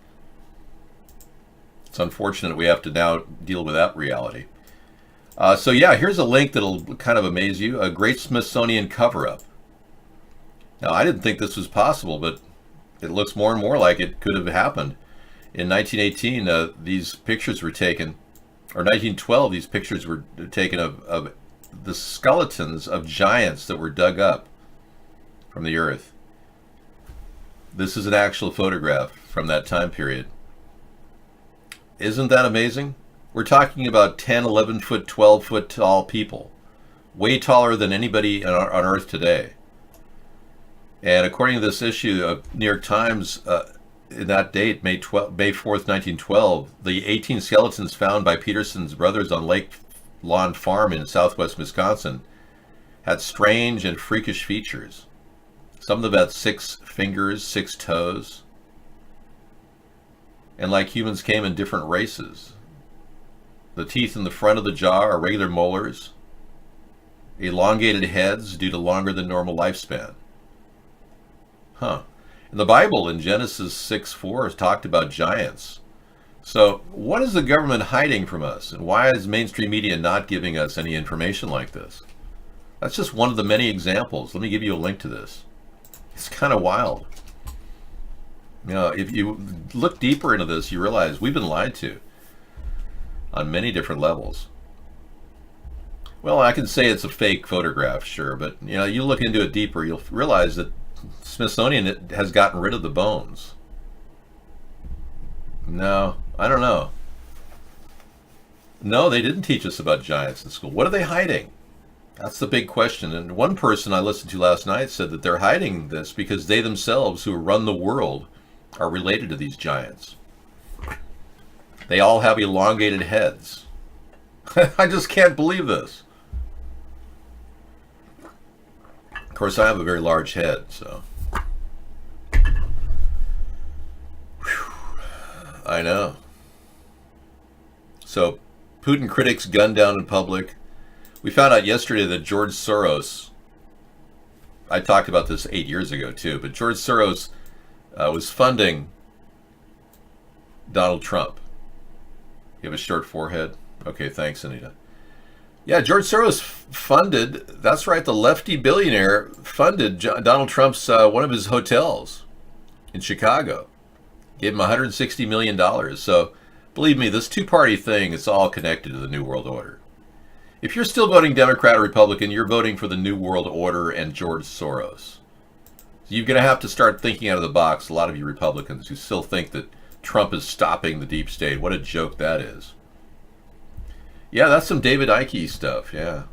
It's unfortunate we have to now deal with that reality. So yeah, here's a link that'll kind of amaze you. A great Smithsonian cover-up. Now, I didn't think this was possible, but it looks more and more like it could have happened. In 1918, these pictures were taken, or 1912, these pictures were taken of the skeletons of giants that were dug up from the earth. This is an actual photograph from that time period. Isn't that amazing? We're talking about 10, 11 foot, 12 foot tall people, way taller than anybody on Earth today. And according to this issue of New York Times, in that date, May 4th, 1912, the 18 skeletons found by Peterson's brothers on Lake Lawn Farm in southwest Wisconsin had strange and freakish features. Some of them had 6 fingers, 6 toes, and like humans came in different races. The teeth in the front of the jaw are regular molars, elongated heads due to longer than normal lifespan. In the Bible, in Genesis 6:4, is talked about giants. So what is the government hiding from us? And why is mainstream media not giving us any information like this? That's just one of the many examples. Let me give you a link to this. It's kind of wild. You know, if you look deeper into this, you realize we've been lied to on many different levels. Well, I can say it's a fake photograph, sure, but you know, you look into it deeper, you'll realize that Smithsonian has gotten rid of the bones. No, I don't know. No, they didn't teach us about giants in school. What are they hiding? That's the big question. And one person I listened to last night said that they're hiding this because they themselves, who run the world, are related to these giants. They all have elongated heads. I just can't believe this. Of course, I have a very large head, so. Whew. I know. So, Putin critics gunned down in public. We found out yesterday that George Soros, I talked about this 8 years ago too, but George Soros was funding Donald Trump. You have a short forehead? Okay, thanks, Anita. Yeah, George Soros funded, that's right, the lefty billionaire funded Donald Trump's, one of his hotels in Chicago. Gave him $160 million. So, believe me, this two-party thing is all connected to the New World Order. If you're still voting Democrat or Republican, you're voting for the New World Order and George Soros. So you're going to have to start thinking out of the box, a lot of you Republicans who still think that Trump is stopping the deep state. What a joke that is. Yeah, that's some David Icke stuff. Yeah,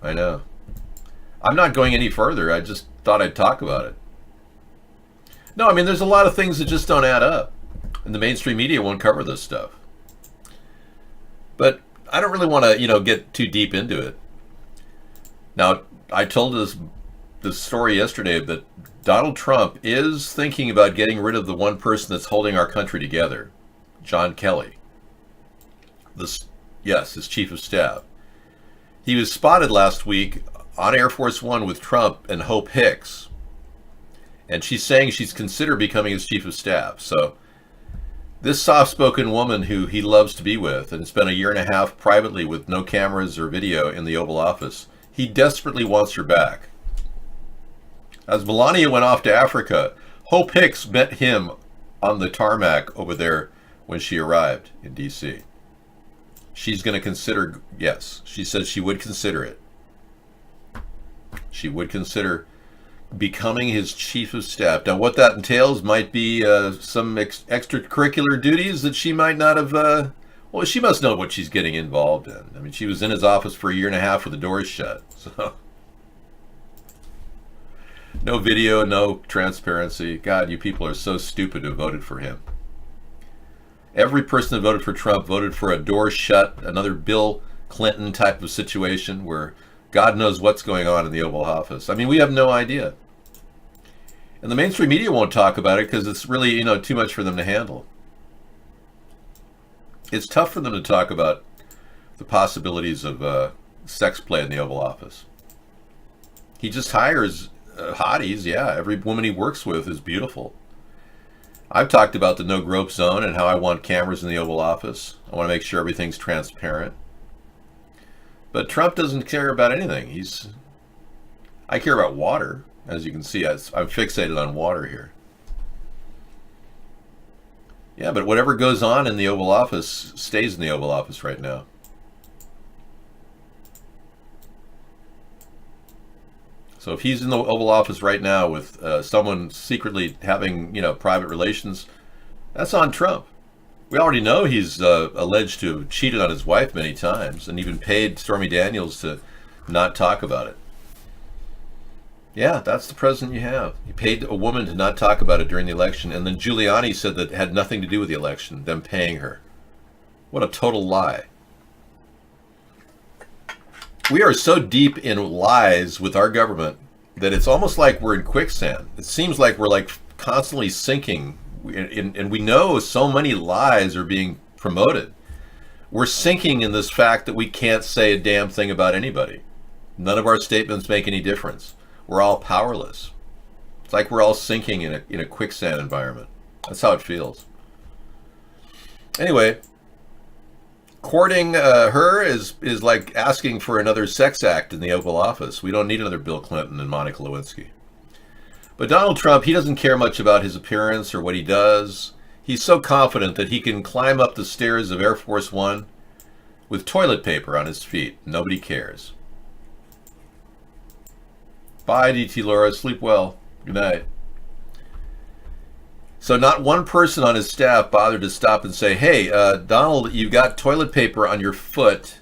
I know. I'm not going any further. I just thought I'd talk about it. No, I mean, there's a lot of things that just don't add up. And the mainstream media won't cover this stuff. But I don't really want to, get too deep into it. Now, I told this story yesterday that Donald Trump is thinking about getting rid of the one person that's holding our country together, John Kelly. His chief of staff. He was spotted last week on Air Force One with Trump and Hope Hicks. And she's saying she's considered becoming his chief of staff. So this soft-spoken woman who he loves to be with and spent a year and a half privately with no cameras or video in the Oval Office, he desperately wants her back. As Melania went off to Africa, Hope Hicks met him on the tarmac over there when she arrived in D.C. She's going to consider, yes, she said she would consider it. She would consider becoming his chief of staff. Now, what that entails might be some extracurricular duties that she might not have, well, she must know what she's getting involved in. I mean, she was in his office for a year and a half with the doors shut, so. No video, no transparency. God, you people are so stupid who voted for him. Every person that voted for Trump voted for a door shut, another Bill Clinton type of situation where God knows what's going on in the Oval Office. I mean, we have no idea. And the mainstream media won't talk about it because it's really, too much for them to handle. It's tough for them to talk about the possibilities of sex play in the Oval Office. He just hires hotties, yeah. Every woman he works with is beautiful. I've talked about the no grope zone and how I want cameras in the Oval Office. I want to make sure everything's transparent. But Trump doesn't care about anything. I care about water, as you can see. I'm fixated on water here. Yeah, but whatever goes on in the Oval Office stays in the Oval Office right now. So if he's in the Oval Office right now with someone secretly having, private relations, that's on Trump. We already know he's alleged to have cheated on his wife many times and even paid Stormy Daniels to not talk about it. Yeah, that's the president you have. He paid a woman to not talk about it during the election, and then Giuliani said that it had nothing to do with the election, them paying her. What a total lie. We are so deep in lies with our government that it's almost like we're in quicksand. It seems like we're constantly sinking, and we know so many lies are being promoted. We're sinking in this fact that we can't say a damn thing about anybody. None of our statements make any difference. We're all powerless. It's like we're all sinking in a quicksand environment. That's how it feels. Anyway, courting her is like asking for another sex act in the Oval Office. We don't need another Bill Clinton and Monica Lewinsky. But Donald Trump, he doesn't care much about his appearance or what he does. He's so confident that he can climb up the stairs of Air Force One with toilet paper on his feet. Nobody cares. Bye, DT Laura. Sleep well. Good night. So not one person on his staff bothered to stop and say, hey, Donald, you got toilet paper on your foot.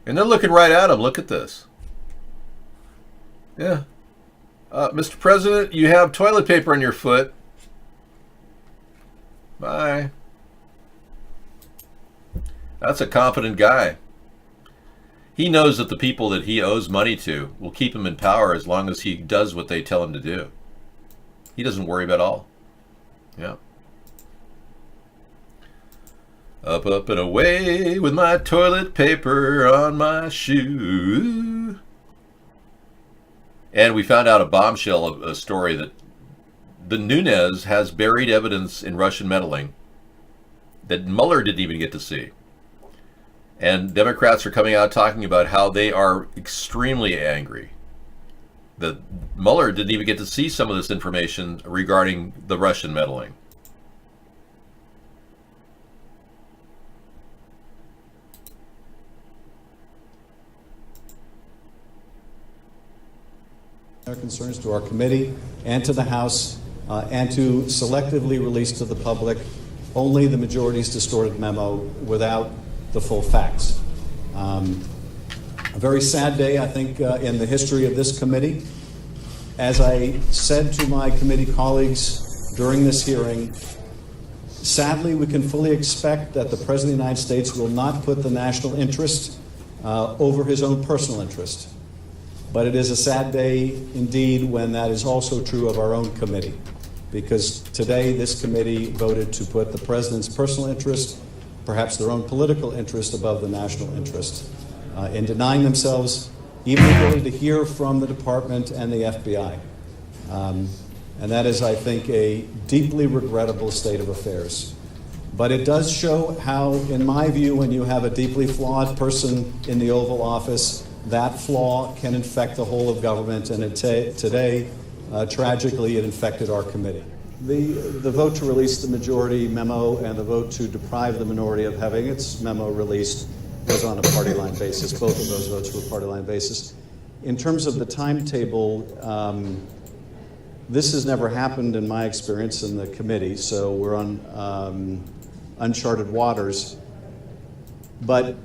And they're looking right at him. Look at this. Yeah. Mr. President, you have toilet paper on your foot. Bye. That's a confident guy. He knows that the people that he owes money to will keep him in power as long as he does what they tell him to do. He doesn't worry about all. Yeah. Up, up, and away with my toilet paper on my shoe. And we found out a bombshell, a story that the Nunes has buried evidence in Russian meddling that Mueller didn't even get to see. And Democrats are coming out talking about how they are extremely angry that Mueller didn't even get to see some of this information regarding the Russian meddling. Our concerns to our committee and to the House and to selectively release to the public only the majority's distorted memo without the full facts. A very sad day, I think, in the history of this committee. As I said to my committee colleagues during this hearing, sadly, we can fully expect that the President of the United States will not put the national interest over his own personal interest. But it is a sad day indeed when that is also true of our own committee, because today this committee voted to put the President's personal interest, perhaps their own political interest, above the national interest, in denying themselves even the ability to hear from the Department and the FBI. And that is, I think, a deeply regrettable state of affairs. But it does show how, in my view, when you have a deeply flawed person in the Oval Office, that flaw can infect the whole of government, and today, tragically, it infected our committee. The vote to release the majority memo and the vote to deprive the minority of having its memo released was on a party line basis. Both of those votes were party line basis. In terms of the timetable, this has never happened in my experience in the committee, so we're on uncharted waters. But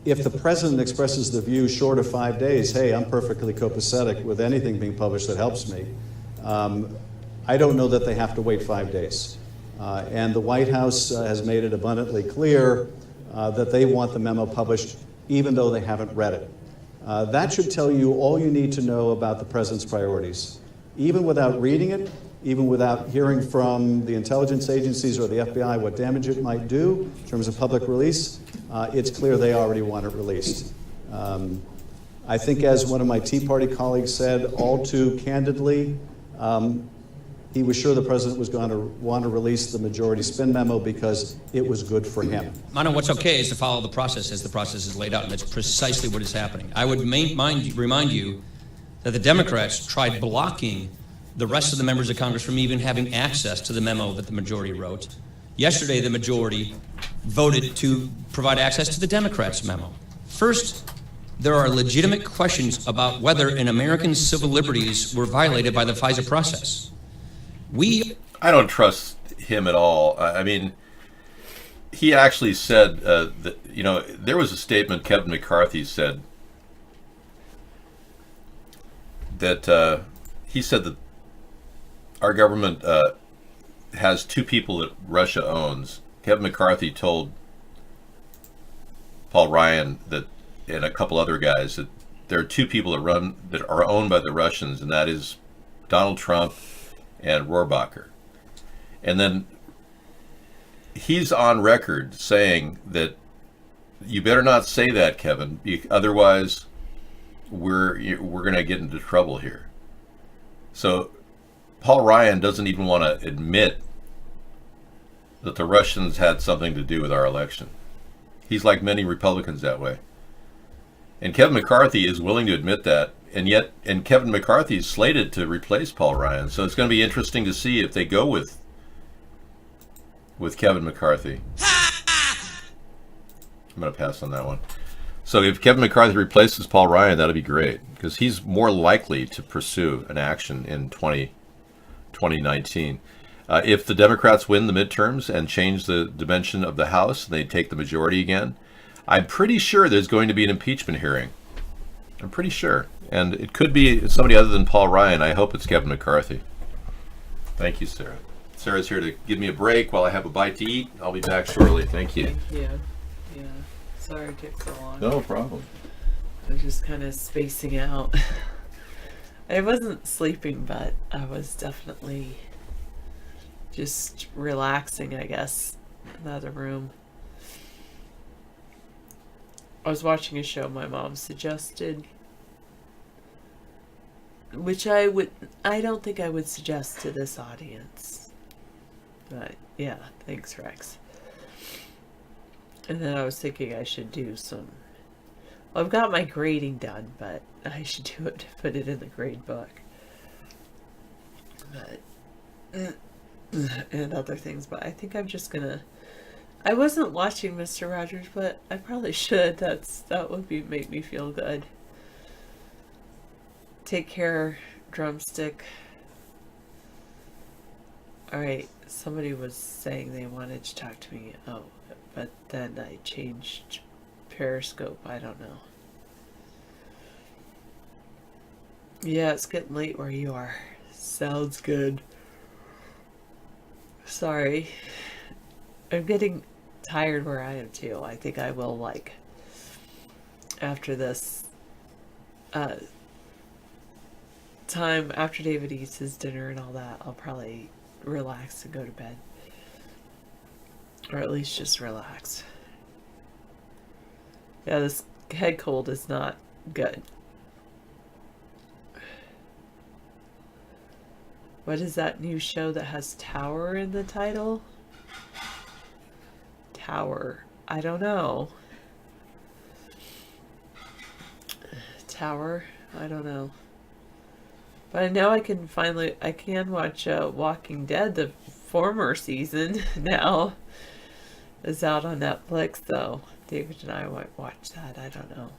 if the President expresses the view short of 5 days, hey, I'm perfectly copacetic with anything being published that helps me, I don't know that they have to wait 5 days. And the White House has made it abundantly clear that they want the memo published even though they haven't read it. That should tell you all you need to know about the President's priorities. Even without reading it, even without hearing from the intelligence agencies or the FBI what damage it might do in terms of public release, it's clear they already want it released. I think, as one of my Tea Party colleagues said all too candidly, he was sure the President was going to want to release the majority spin memo because it was good for him. I know what's okay is to follow the process as the process is laid out, and that's precisely what is happening. I would remind you that the Democrats tried blocking the rest of the members of Congress from even having access to the memo that the majority wrote. Yesterday, the majority voted to provide access to the Democrats' memo. First, there are legitimate questions about whether an American's civil liberties were violated by the FISA process. I don't trust him at all. I mean, he actually said that, you know, there was a statement Kevin McCarthy said that he said that our government has two people that Russia owns. Kevin McCarthy told Paul Ryan that, and a couple other guys, that there are two people that are owned by the Russians, and that is Donald Trump and Rohrabacher. And then he's on record saying that you better not say that, Kevin, otherwise we're going to get into trouble here. So Paul Ryan doesn't even want to admit that the Russians had something to do with our election. He's like many Republicans that way. And Kevin McCarthy is willing to admit that, and Kevin McCarthy is slated to replace Paul Ryan. So it's going to be interesting to see if they go with Kevin McCarthy. I'm going to pass on that one. So if Kevin McCarthy replaces Paul Ryan, that'll be great, because he's more likely to pursue an action in 2019. If the Democrats win the midterms and change the dimension of the House, and they take the majority again, I'm pretty sure there's going to be an impeachment hearing. I'm pretty sure. And it could be somebody other than Paul Ryan. I hope it's Kevin McCarthy. Thank you, Sarah. Sarah's here to give me a break while I have a bite to eat. I'll be back shortly. Thank you. Thank you. Yeah. Sorry it took so long. No problem. I was just kind of spacing out. I wasn't sleeping, but I was definitely just relaxing, I guess, in the other room. I was watching a show my mom suggested, which I don't think I would suggest to this audience. But yeah, thanks, Rex. And then I was thinking I should do some, well, I've got my grading done, but I should do it to put it in the grade book. But and other things, but I think I'm just gonna, I wasn't watching Mr. Rogers, but I probably should. That would make me feel good. Take care, Drumstick. Alright, somebody was saying they wanted to talk to me. Oh, but then I changed Periscope. I don't know. Yeah, it's getting late where you are. Sounds good. Sorry. I'm getting tired where I am too. I think I will, like, after this time, after David eats his dinner and all that, I'll probably relax and go to bed. Or at least just relax. Yeah, this head cold is not good. What is that new show that has Tower in the title? Tower. I don't know. Tower? I don't know. But I know I can watch Walking Dead, the former season now. Is out on Netflix, though. David and I might watch that. I don't know.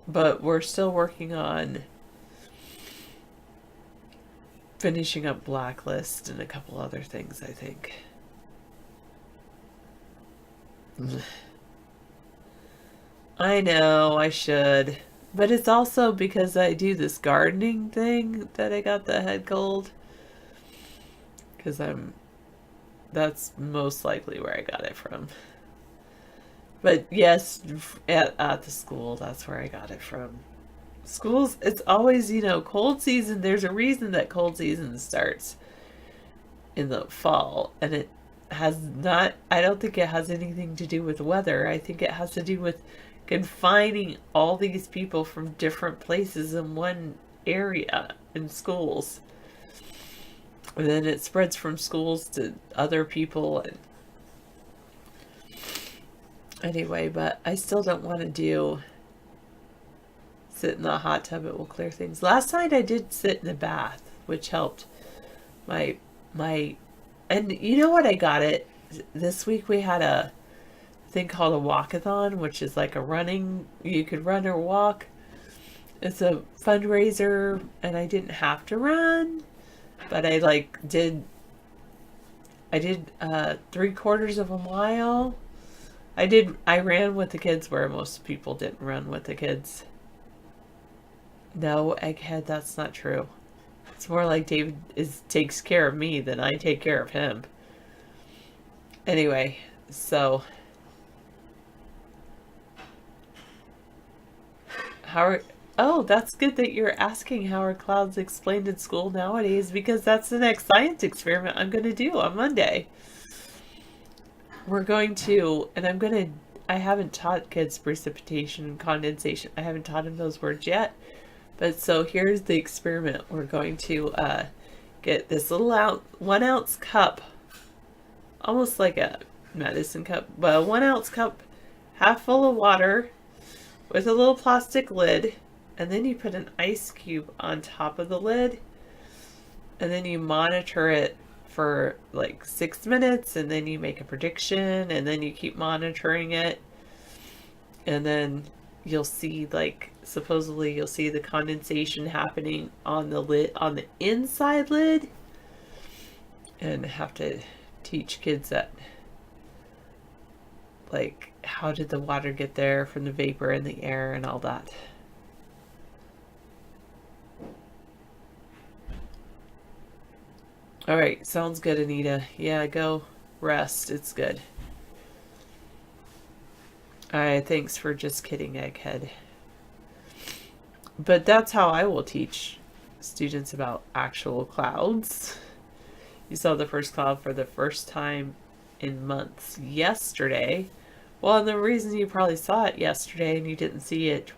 But we're still working on finishing up Blacklist and a couple other things, I think. I know, I should. But it's also because I do this gardening thing that I got the head cold. Because that's most likely where I got it from. But yes, at the school, that's where I got it from. Schools, it's always, cold season. There's a reason that cold season starts in the fall. And it has not, I don't think it has anything to do with weather. I think it has to do with confining all these people from different places in one area in schools. And then it spreads from schools to other people. And anyway, but I still don't want to sit in the hot tub. It will clear things. Last night I did sit in a bath, which helped my and you know what, I got it this week. We had a thing called a walkathon, which is like a running, you could run or walk. It's a fundraiser, and I didn't have to run, but I did 3/4 of a mile. I ran with the kids where most people didn't run with the kids. No, Egghead, that's not true. It's more like David takes care of me than I take care of him. Anyway, so oh, that's good that you're asking how are clouds explained in school nowadays, because that's the next science experiment I'm going to do on Monday. We're going to, and I haven't taught kids precipitation and condensation. I haven't taught them those words yet. But so here's the experiment. We're going to get this little 1 ounce cup, almost like a medicine cup, but a 1 ounce cup half full of water with a little plastic lid, and then you put an ice cube on top of the lid, and then you monitor it for like 6 minutes, and then you make a prediction, and then you keep monitoring it, and then you'll see, supposedly you'll see the condensation happening on the lid, on the inside lid, and have to teach kids that, like, how did the water get there from the vapor in the air and all that. All right, sounds good, Anita. Yeah, go rest. It's good. All right, thanks for just kidding, Egghead. But that's how I will teach students about actual clouds. You saw the first cloud for the first time in months yesterday. Well, and the reason you probably saw it yesterday and you didn't see it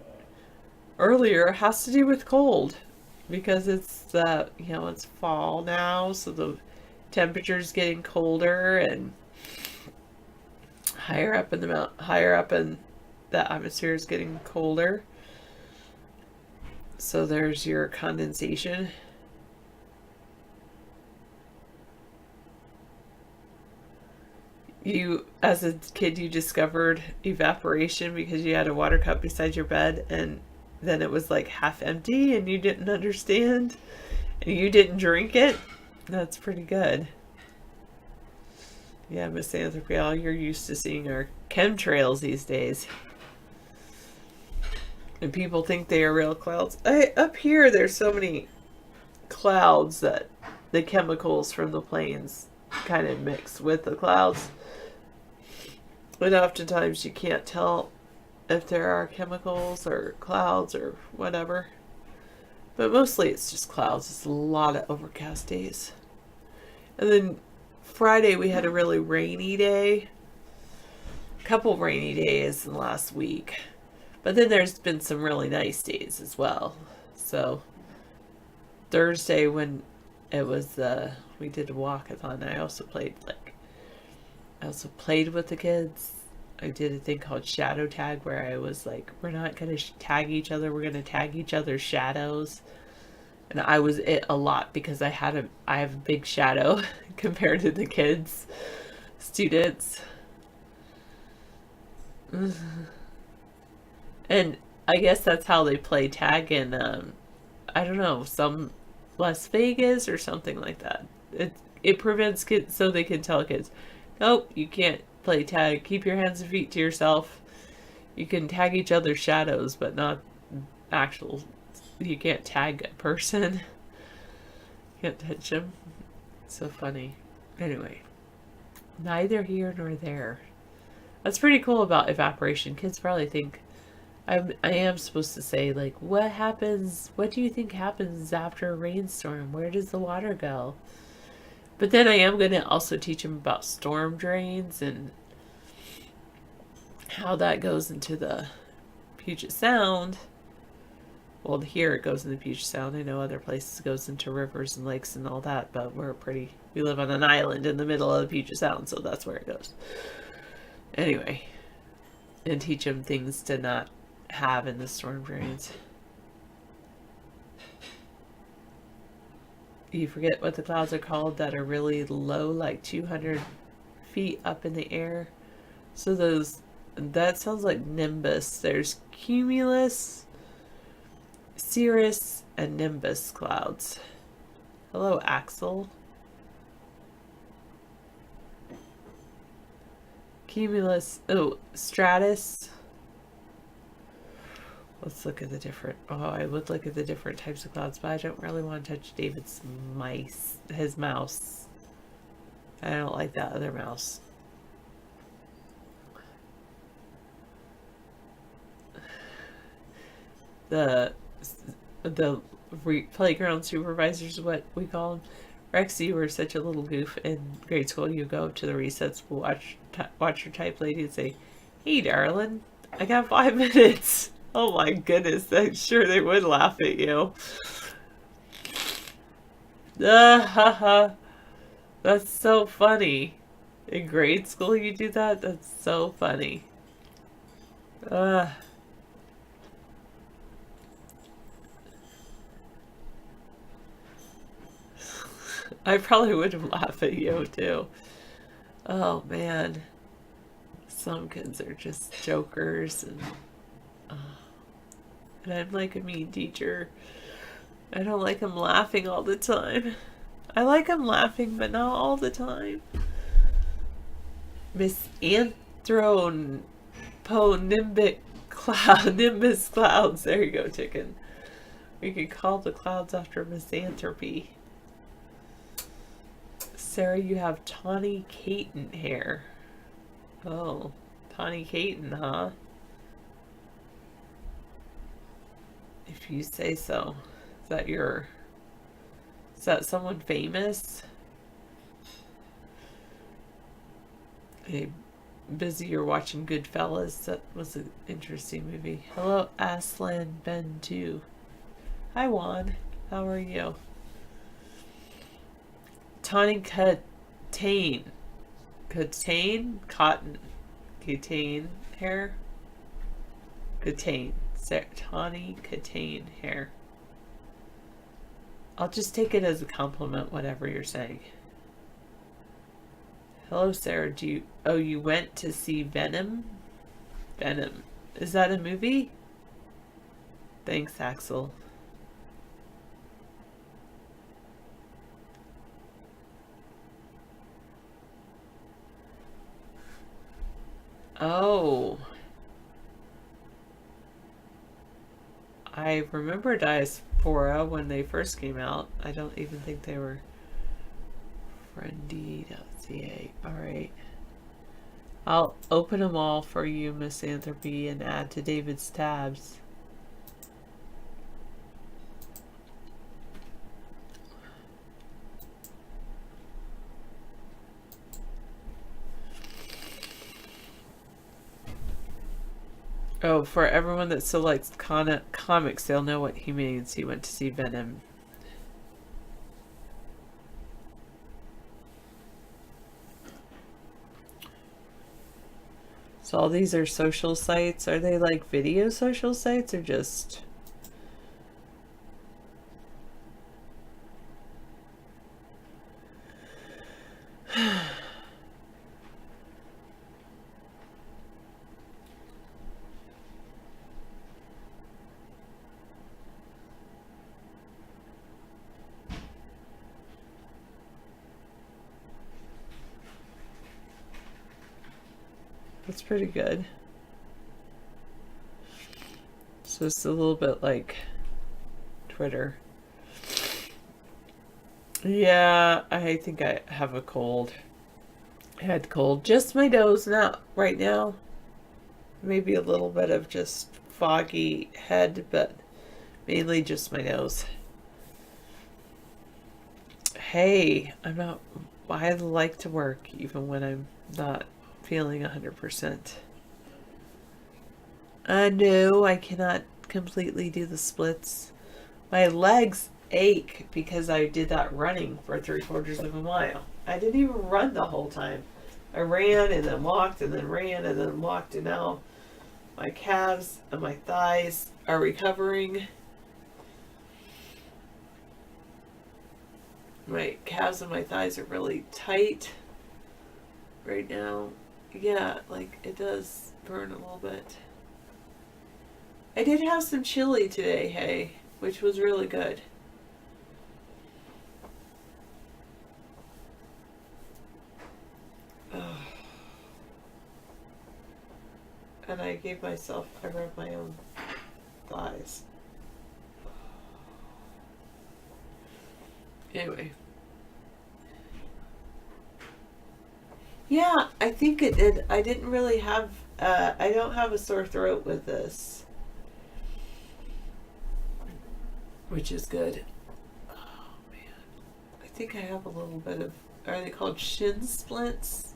earlier has to do with cold. Because it's it's fall now, so the temperature's getting colder, and higher up in the atmosphere is getting colder. So there's your condensation. You, as a kid, you discovered evaporation because you had a water cup beside your bed, and then it was like half empty and you didn't understand and you didn't drink it. That's pretty good. Yeah, Miss Anthropy, you're used to seeing our chemtrails these days. And people think they are real clouds. Up here, there's so many clouds that the chemicals from the planes kind of mix with the clouds. And oftentimes you can't tell if there are chemicals or clouds or whatever. But mostly it's just clouds. It's a lot of overcast days. And then Friday we had a really rainy day. A couple rainy days in the last week. But then there's been some really nice days as well. So Thursday when it was we did a walkathon, I also played with the kids. I did a thing called shadow tag where I was like, we're not going to tag each other, we're going to tag each other's shadows. And I was it a lot because I have a big shadow compared to the kids, students. And I guess that's how they play tag in, I don't know, some Las Vegas or something like that. It prevents kids, so they can tell kids, nope, you can't play tag. Keep your hands and feet to yourself. You can tag each other's shadows, but not actual. You can't tag a person. Can't touch them. So funny. Anyway, neither here nor there. That's pretty cool about evaporation. Kids probably think I am supposed to say, like, what happens? What do you think happens after a rainstorm? Where does the water go? But then I am going to also teach them about storm drains and how that goes into the Puget Sound. Well, here it goes into Puget Sound. I know other places it goes into rivers and lakes and all that, but we live on an island in the middle of the Puget Sound, so that's where it goes. Anyway, and teach them things to not have in the storm drains. You forget what the clouds are called that are really low, like 200 feet up in the air. So that sounds like nimbus. There's cumulus, cirrus, and nimbus clouds. Hello, Axel. Cumulus, stratus. Let's look at the different, I would look at the different types of clouds, but I don't really want to touch David's his mouse. I don't like that other mouse. The playground supervisors, what we call them. Rex, you were such a little goof in grade school. You go up to the recess, watch your type lady and say, hey, darling, I got 5 minutes. Oh my goodness, I'm sure they would laugh at you. That's so funny. In grade school you do that? That's so funny. I probably would have laughed at you too. Oh man. Some kids are just jokers and I'm like a mean teacher. I don't like them laughing all the time. I like him laughing, but not all the time. Miss Anthronimbic Cloud, Nimbus Clouds. There you go, chicken. We could call the clouds after misanthropy. Sarah, you have Tawny Caton hair. Oh, Tawny Caton, huh? If you say so. Is that someone famous? Hey, busy you're watching Goodfellas. That was an interesting movie. Hello, Aslan Ben 2. Hi, Juan. How are you? Tawny Catane. Cotton. Catane hair? Catane. Tawny Catane hair. I'll just take it as a compliment, whatever you're saying. Hello, Sarah. You went to see Venom? Venom. Is that a movie? Thanks, Axel. Oh. I remember Diaspora when they first came out. I don't even think they were friendy.ca. Alright. I'll open them all for you, Misanthropy, and add to David's tabs. Oh, for everyone that still likes comics, they'll know what he means. He went to see Venom. So all these are social sites. Are they like video social sites or just... That's pretty good. So it's a little bit like Twitter. Yeah, I think I have a cold. Head cold. Just my nose, not right now. Maybe a little bit of just foggy head, but mainly just my nose. Hey, I like to work even when I'm not feeling 100%. No, I cannot completely do the splits. My legs ache because I did that running for 3/4 of a mile. I didn't even run the whole time. I ran and then walked and then ran and then walked, and now my calves and my thighs are recovering. My calves and my thighs are really tight right now. Yeah, like it does burn a little bit. I did have some chili today, hey, which was really good. And I rubbed my own thighs. Anyway. Yeah, I think it did. I didn't really have, I don't have a sore throat with this. Which is good. Oh, man. I think I have a little bit of, are they called shin splints?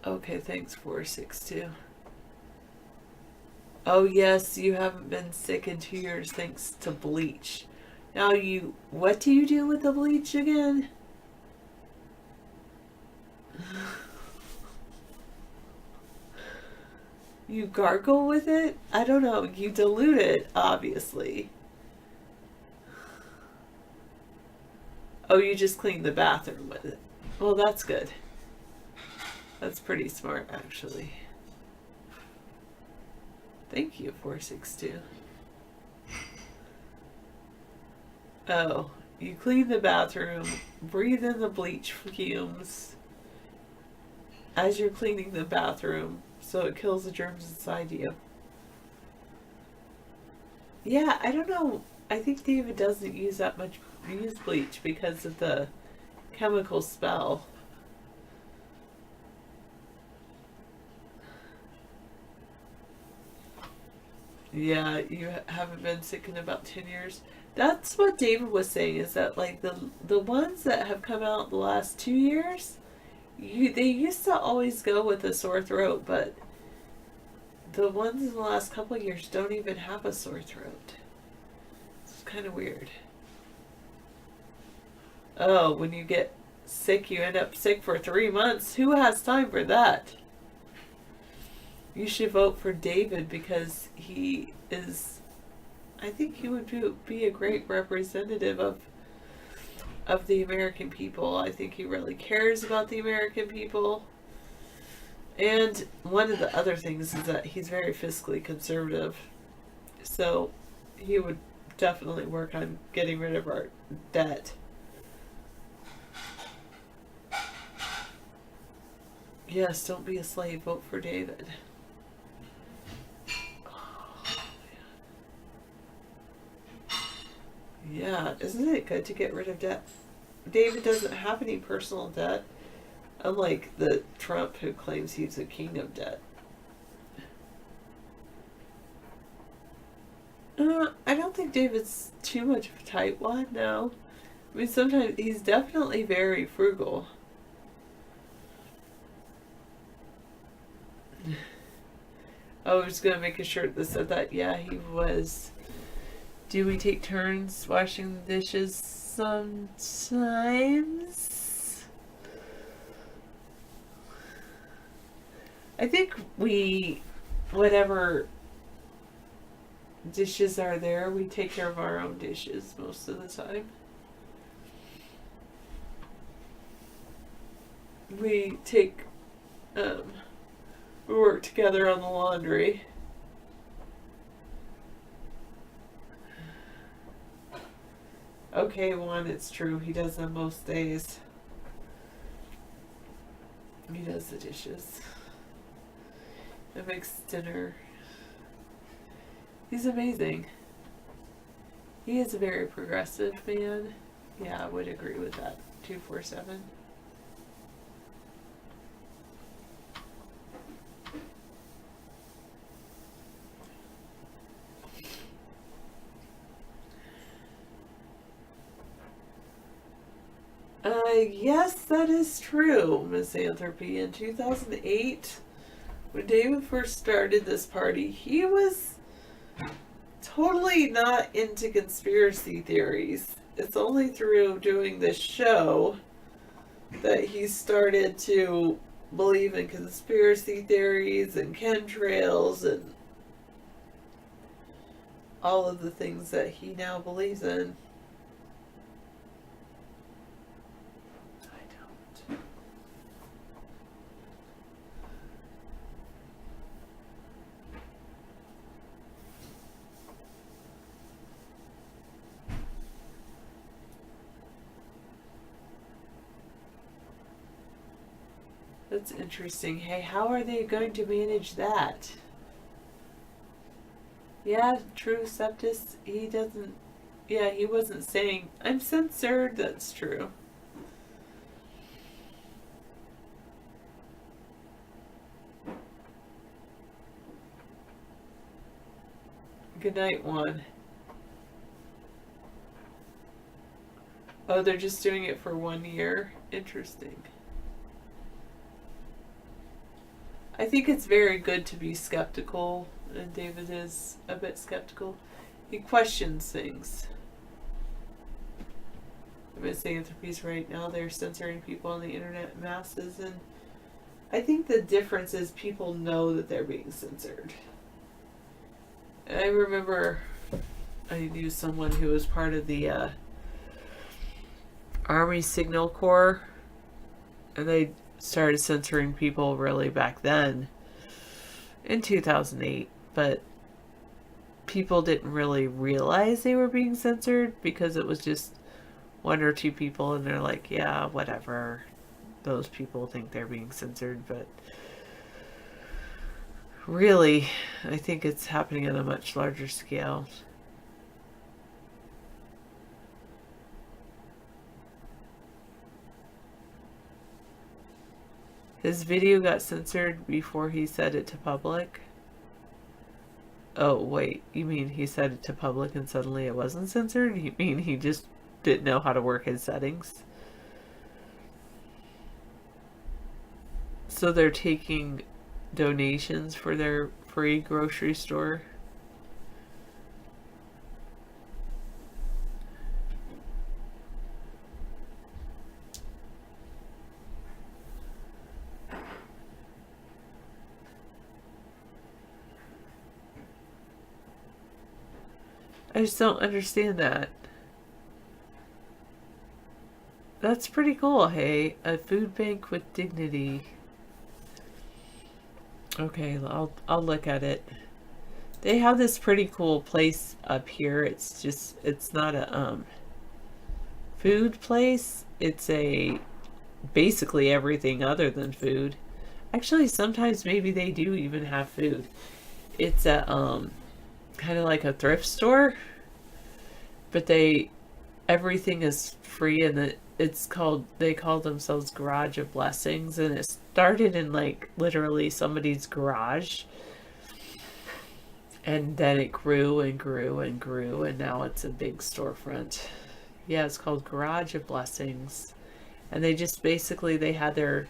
Okay, thanks, 462. Oh yes, you haven't been sick in 2 years thanks to bleach. Now what do you do with the bleach again? You gargle with it? I don't know, you dilute it, obviously. Oh, you just clean the bathroom with it. Well, that's good. That's pretty smart, actually. Thank you, 462. Oh, you clean the bathroom, breathe in the bleach fumes as you're cleaning the bathroom, so it kills the germs inside you. Yeah, I don't know. I think David doesn't use bleach because of the chemical smell. Yeah, you haven't been sick in about 10 years. That's what David was saying, is that like the ones that have come out the last 2 years, they used to always go with a sore throat, but the ones in the last couple of years don't even have a sore throat. It's kind of weird. Oh, when you get sick, you end up sick for 3 months. Who has time for that? You should vote for David because he is, I think he would be a great representative of the American people. I think he really cares about the American people. And one of the other things is that he's very fiscally conservative. So he would definitely work on getting rid of our debt. Yes, don't be a slave. Vote for David. Yeah, isn't it good to get rid of debt? David doesn't have any personal debt, unlike the Trump who claims he's the king of debt. I don't think David's too much of a tightwad, no. I mean, sometimes he's definitely very frugal. I was going to make a shirt that said that. Yeah, he was. Do we take turns washing the dishes sometimes? I think whatever dishes are there, we take care of our own dishes most of the time. We work together on the laundry. Okay, Juan, it's true. He does them most days. He does the dishes. And makes dinner. He's amazing. He is a very progressive man. Yeah, I would agree with that. 247. Yes, that is true, Miss Anthropy. In 2008, when David first started this party, he was totally not into conspiracy theories. It's only through doing this show that he started to believe in conspiracy theories and chemtrails and all of the things that he now believes in. That's interesting. Hey, how are they going to manage that? Yeah, true, Septus. He doesn't... Yeah, he wasn't saying, I'm censored. That's true. Good night, Juan. Oh, they're just doing it for 1 year? Interesting. I think it's very good to be skeptical, and David is a bit skeptical. He questions things. Miss Anthropy's right now, they're censoring people on the internet masses, and I think the difference is people know that they're being censored. And I remember I knew someone who was part of the Army Signal Corps, and they started censoring people really back then in 2008, but people didn't really realize they were being censored because it was just one or two people, and they're like, yeah, whatever. Those people think they're being censored, but really, I think it's happening on a much larger scale. His video got censored before he said it to public. Oh, wait, you mean he said it to public and suddenly it wasn't censored? You mean he just didn't know how to work his settings? So they're taking donations for their free grocery store? I just don't understand that. That's pretty cool, hey? A food bank with dignity. Okay, I'll look at it. They have this pretty cool place up here. It's not a food place. It's a basically everything other than food. Actually, sometimes maybe they do even have food. It's a kind of like a thrift store, but everything is free, and they call themselves Garage of Blessings, and it started in like literally somebody's garage, and then it grew and grew and grew, and now it's a big storefront. Yeah, it's called Garage of Blessings, and they just basically they had their,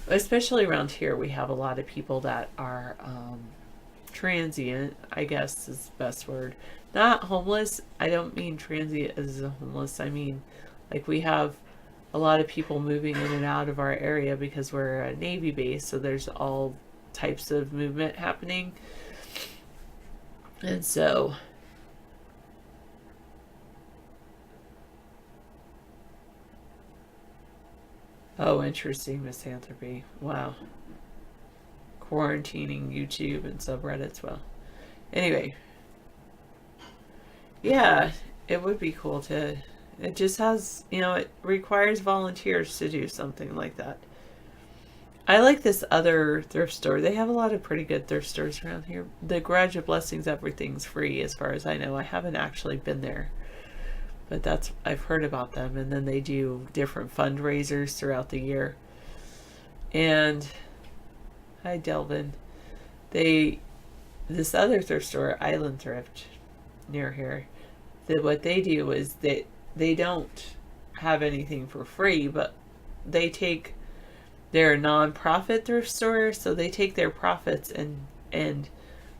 especially around here, we have a lot of people that are transient, I guess is the best word. Not homeless. I don't mean transient as a homeless. I mean, like, we have a lot of people moving in and out of our area because we're a Navy base, so there's all types of movement happening. And so oh, interesting, misanthropy. Wow. Quarantining YouTube and subreddits. Well, anyway, yeah, it would be cool to, it just has, it requires volunteers to do something like that. I like this other thrift store. They have a lot of pretty good thrift stores around here. The Garage of Blessings, everything's free as far as I know. I haven't actually been there, but I've heard about them. And then they do different fundraisers throughout the year. And hi, Delvin. This other thrift store, Island Thrift, near here, what they do is that they don't have anything for free, but they take their non-profit thrift store, so they take their profits and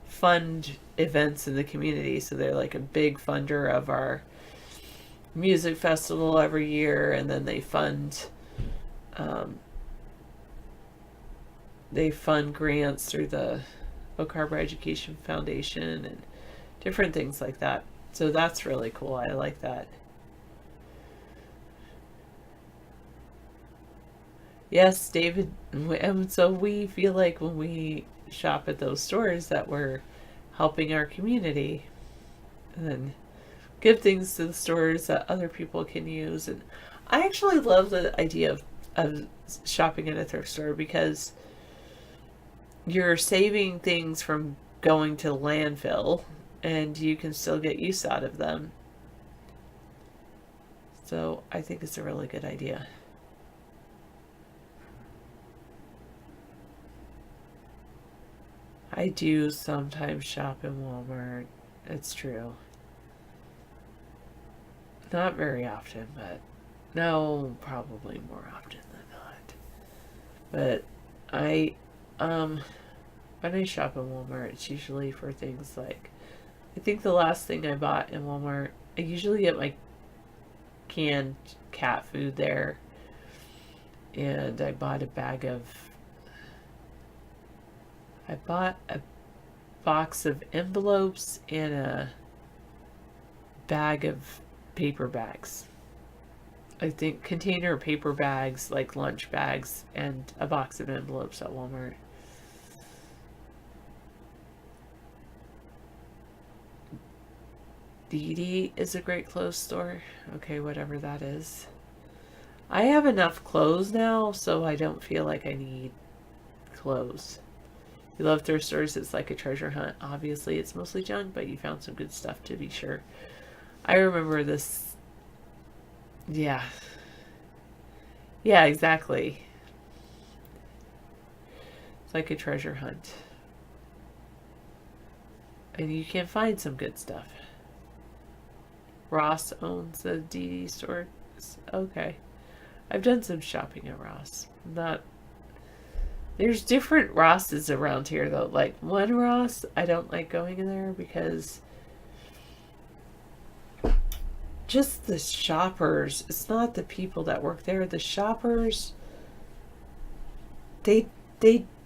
fund events in the community. So they're like a big funder of our music festival every year, and then they fund grants through the Oak Harbor Education Foundation and different things like that. So that's really cool. I like that. Yes, David. And so we feel like when we shop at those stores that we're helping our community, and then give things to the stores that other people can use. And I actually love the idea of shopping at a thrift store, because you're saving things from going to landfill and you can still get use out of them. So I think it's a really good idea. I do sometimes shop in Walmart. It's true. Not very often, but no, probably more often than not. But when I shop in Walmart, it's usually for things like, I think the last thing I bought in Walmart, I usually get my canned cat food there, and I bought a box of envelopes and a bag of paper bags. I think container paper bags, like lunch bags, and a box of envelopes at Walmart. DD is a great clothes store. Okay, whatever that is. I have enough clothes now, so I don't feel like I need clothes. You love thrift stores, it's like a treasure hunt. Obviously, it's mostly junk, but you found some good stuff to be sure. I remember this. Yeah. Yeah, exactly. It's like a treasure hunt. And you can find some good stuff. Ross owns the DD store. Okay. I've done some shopping at Ross. There's different Rosses around here though. Like one Ross, I don't like going in there because just the shoppers, it's not the people that work there. The shoppers, they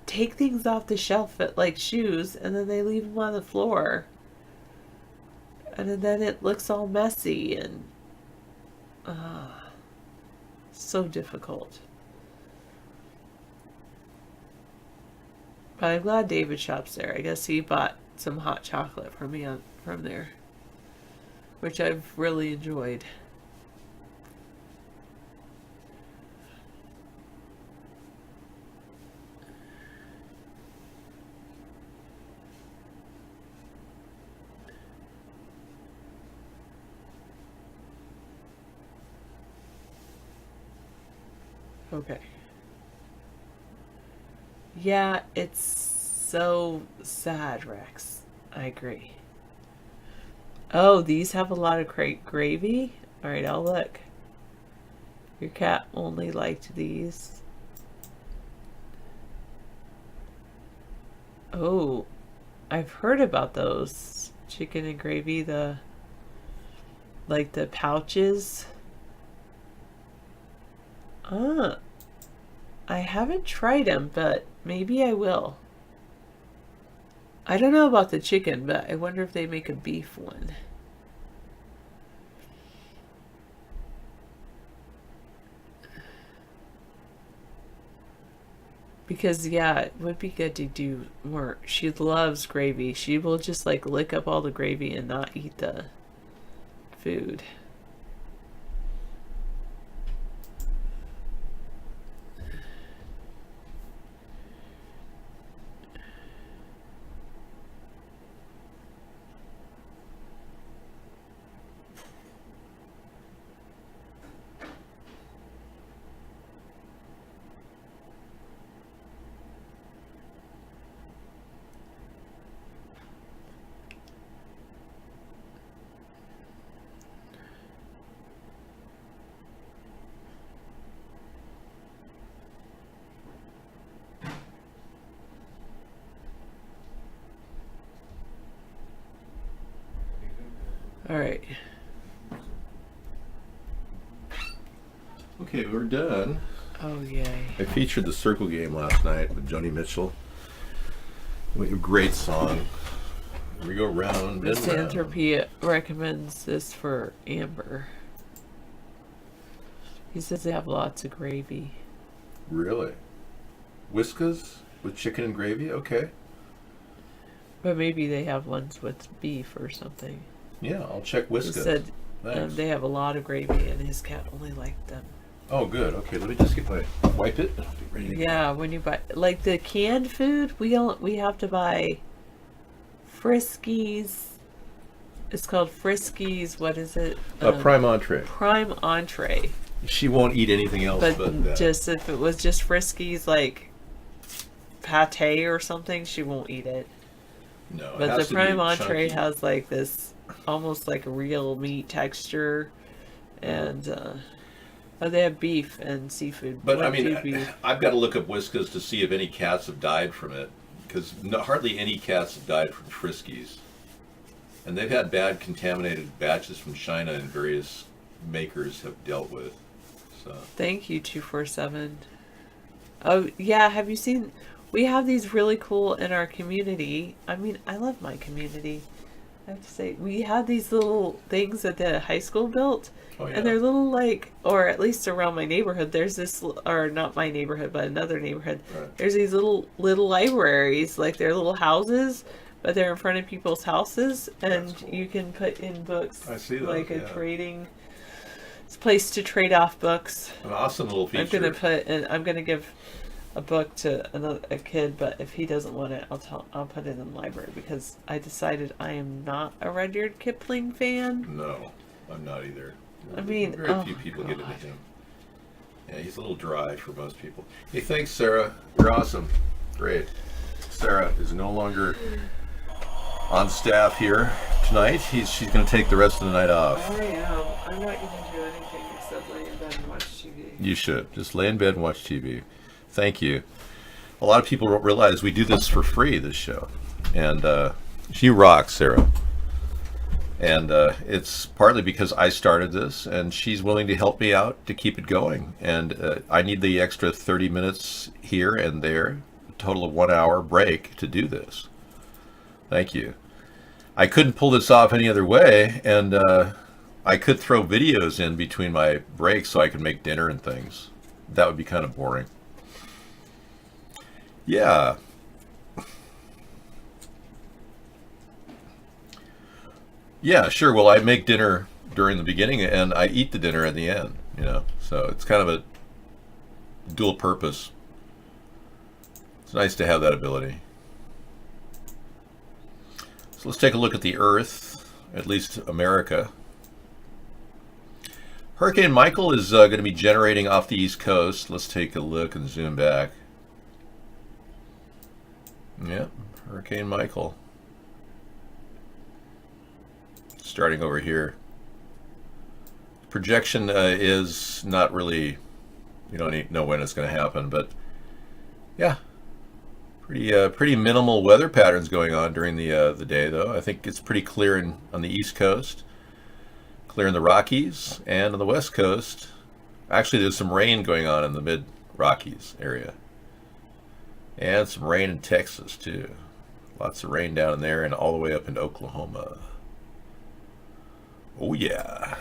take things off the shelf like shoes and then they leave them on the floor. And then it looks all messy and so difficult. But I'm glad David shops there. I guess he bought some hot chocolate from me from there, which I've really enjoyed. Okay. Yeah, it's so sad, Rex. I agree. Oh, these have a lot of gravy? Alright, I'll look. Your cat only liked these. Oh, I've heard about those. Chicken and gravy, like the pouches. I haven't tried them, but maybe I will. I don't know about the chicken, but I wonder if they make a beef one. Because, yeah, it would be good to do more. She loves gravy. She will just, like, lick up all the gravy and not eat the food. Alright. Okay, we're done. Oh, yay. I featured the Circle Game last night with Joni Mitchell. A great song. We go round and Miss round. Entropy recommends this for Amber. He says they have lots of gravy. Really? Whiskas with chicken and gravy? Okay. But maybe they have ones with beef or something. Yeah, I'll check He Whiskas. said Thanks. they have a lot of gravy and his cat only liked them. Oh, good. Okay, let me just get my wipe it. Be ready to go. Yeah, when you buy like the canned food, we have to buy Friskies. It's called Friskies. What is it? Prime entree. Prime entree. She won't eat anything else but that. Just if it was just Friskies like pate or something, she won't eat it. No, it But has the to be prime entree chunky. has like this almost like a real meat texture, and they have beef and seafood. But I One, mean, two beef. I've got to look up Whiskas to see if any cats have died from it, because hardly any cats have died from Friskies. And they've had bad contaminated batches from China and various makers have dealt with. So Thank you, 247. Oh yeah, have you seen? We have these really cool in our community. I mean, I love my community. I have to say, we have these little things that the high school built, Oh, yeah. and they're little like, or at least around my neighborhood. There's this, or not my neighborhood, but another neighborhood. Right. There's these little libraries, like they're little houses, but they're in front of people's houses, and you can put in books. I see those, like a yeah. trading. It's a place to trade off books. An awesome little feature. I'm gonna give a book to a kid, but if he doesn't want it, I'll put it in the library, because I decided I am not a Rudyard Kipling fan. No, I'm not either. I mean, very few people get into him. Yeah, he's a little dry for most people. Hey, thanks, Sarah. You're awesome. Great. Sarah is no longer on staff here tonight. She's going to take the rest of the night off. I am. I'm not going to do anything except lay in bed and watch TV. You should. Just lay in bed and watch TV. Thank you. A lot of people don't realize we do this for free, this show. And she rocks, Sarah. And it's partly because I started this, and she's willing to help me out to keep it going. And I need the extra 30 minutes here and there, a total of 1 hour break to do this. Thank you. I couldn't pull this off any other way, and I could throw videos in between my breaks so I could make dinner and things. That would be kind of boring. Yeah. Yeah, sure. Well, I make dinner during the beginning and I eat the dinner at the end, you know. So it's kind of a dual purpose. It's nice to have that ability. So let's take a look at the Earth, at least America. Hurricane Michael is going to be generating off the East Coast. Let's take a look and zoom back. Yeah, Hurricane Michael. Starting over here. Projection is not really, you don't know when it's going to happen, but yeah, pretty minimal weather patterns going on during the day, though. I think it's pretty clear on the East Coast, clear in the Rockies, and on the West Coast. Actually, there's some rain going on in the mid-Rockies area, and some rain in Texas too. Lots of rain down in there, and all the way up into Oklahoma. Oh yeah.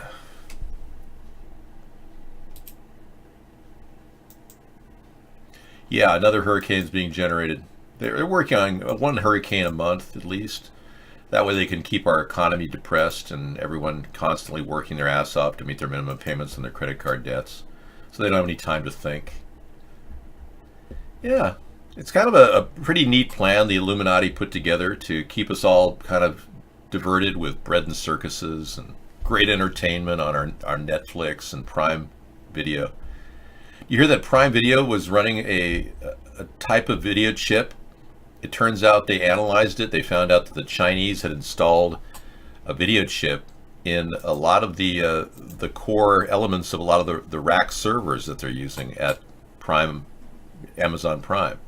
Yeah, another hurricane's being generated. They're working on one hurricane a month at least. That way they can keep our economy depressed and everyone constantly working their ass off to meet their minimum payments and their credit card debts. So they don't have any time to think. Yeah, it's kind of a pretty neat plan the Illuminati put together to keep us all kind of diverted with bread and circuses and great entertainment on our Netflix and Prime Video. You hear that Prime Video was running a type of video chip. It turns out they analyzed it. They found out that the Chinese had installed a video chip in a lot of the core elements of a lot of the rack servers that they're using at Amazon Prime.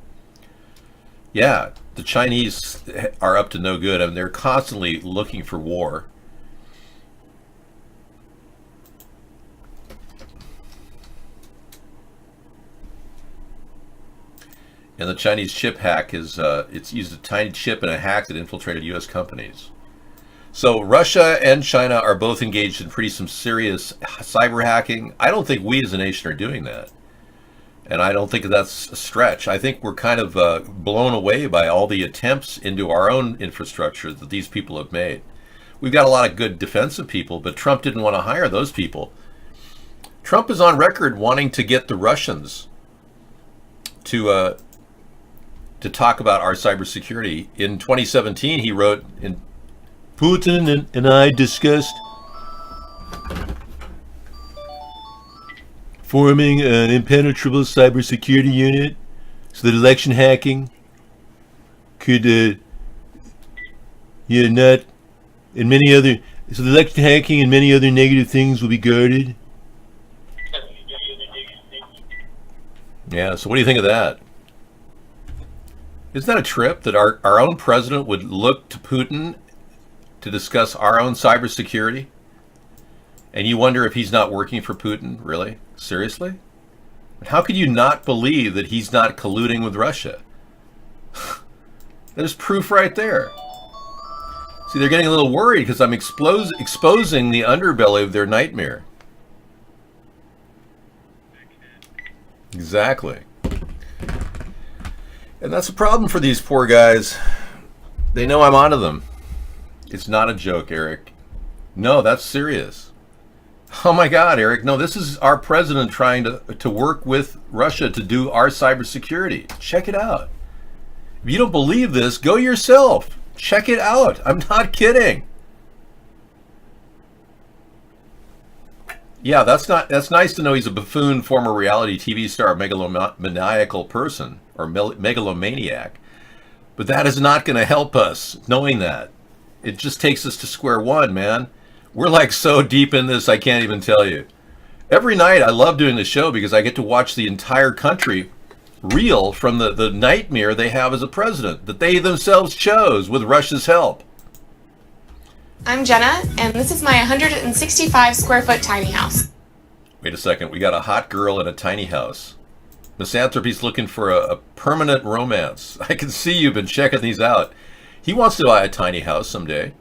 Yeah, the Chinese are up to no good. I mean, they're constantly looking for war. And the Chinese chip hack is, it's used a tiny chip in a hack that infiltrated U.S. companies. So Russia and China are both engaged in some serious cyber hacking. I don't think we as a nation are doing that. And I don't think that's a stretch. I think we're kind of blown away by all the attempts into our own infrastructure that these people have made. We've got a lot of good defensive people, but Trump didn't want to hire those people. Trump is on record wanting to get the Russians to talk about our cybersecurity. In 2017, he wrote, Putin and I discussed forming an impenetrable cybersecurity unit so that election hacking could, not, and many other, so the election hacking and many other negative things will be guarded. Yeah, so what do you think of that? Isn't that a trip that our own president would look to Putin to discuss our own cybersecurity? And you wonder if he's not working for Putin, really? Seriously? How could you not believe that he's not colluding with Russia? There's proof right there. See, they're getting a little worried because I'm exposing the underbelly of their nightmare. Exactly. And that's a problem for these poor guys. They know I'm onto them. It's not a joke, Eric. No, that's serious. Oh my God, Eric. No, this is our president trying to work with Russia to do our cybersecurity. Check it out. If you don't believe this, go yourself. Check it out. I'm not kidding. Yeah, that's nice to know he's a buffoon, former reality TV star, megalomaniacal person, or megalomaniac. But that is not going to help us, knowing that. It just takes us to square one, man. We're like so deep in this, I can't even tell you. Every night I love doing the show because I get to watch the entire country reel from the nightmare they have as a president that they themselves chose with Russia's help. I'm Jenna, and this is my 165 square foot tiny house. Wait a second, we got a hot girl in a tiny house. Misanthropy's looking for a permanent romance. I can see you've been checking these out. He wants to buy a tiny house someday,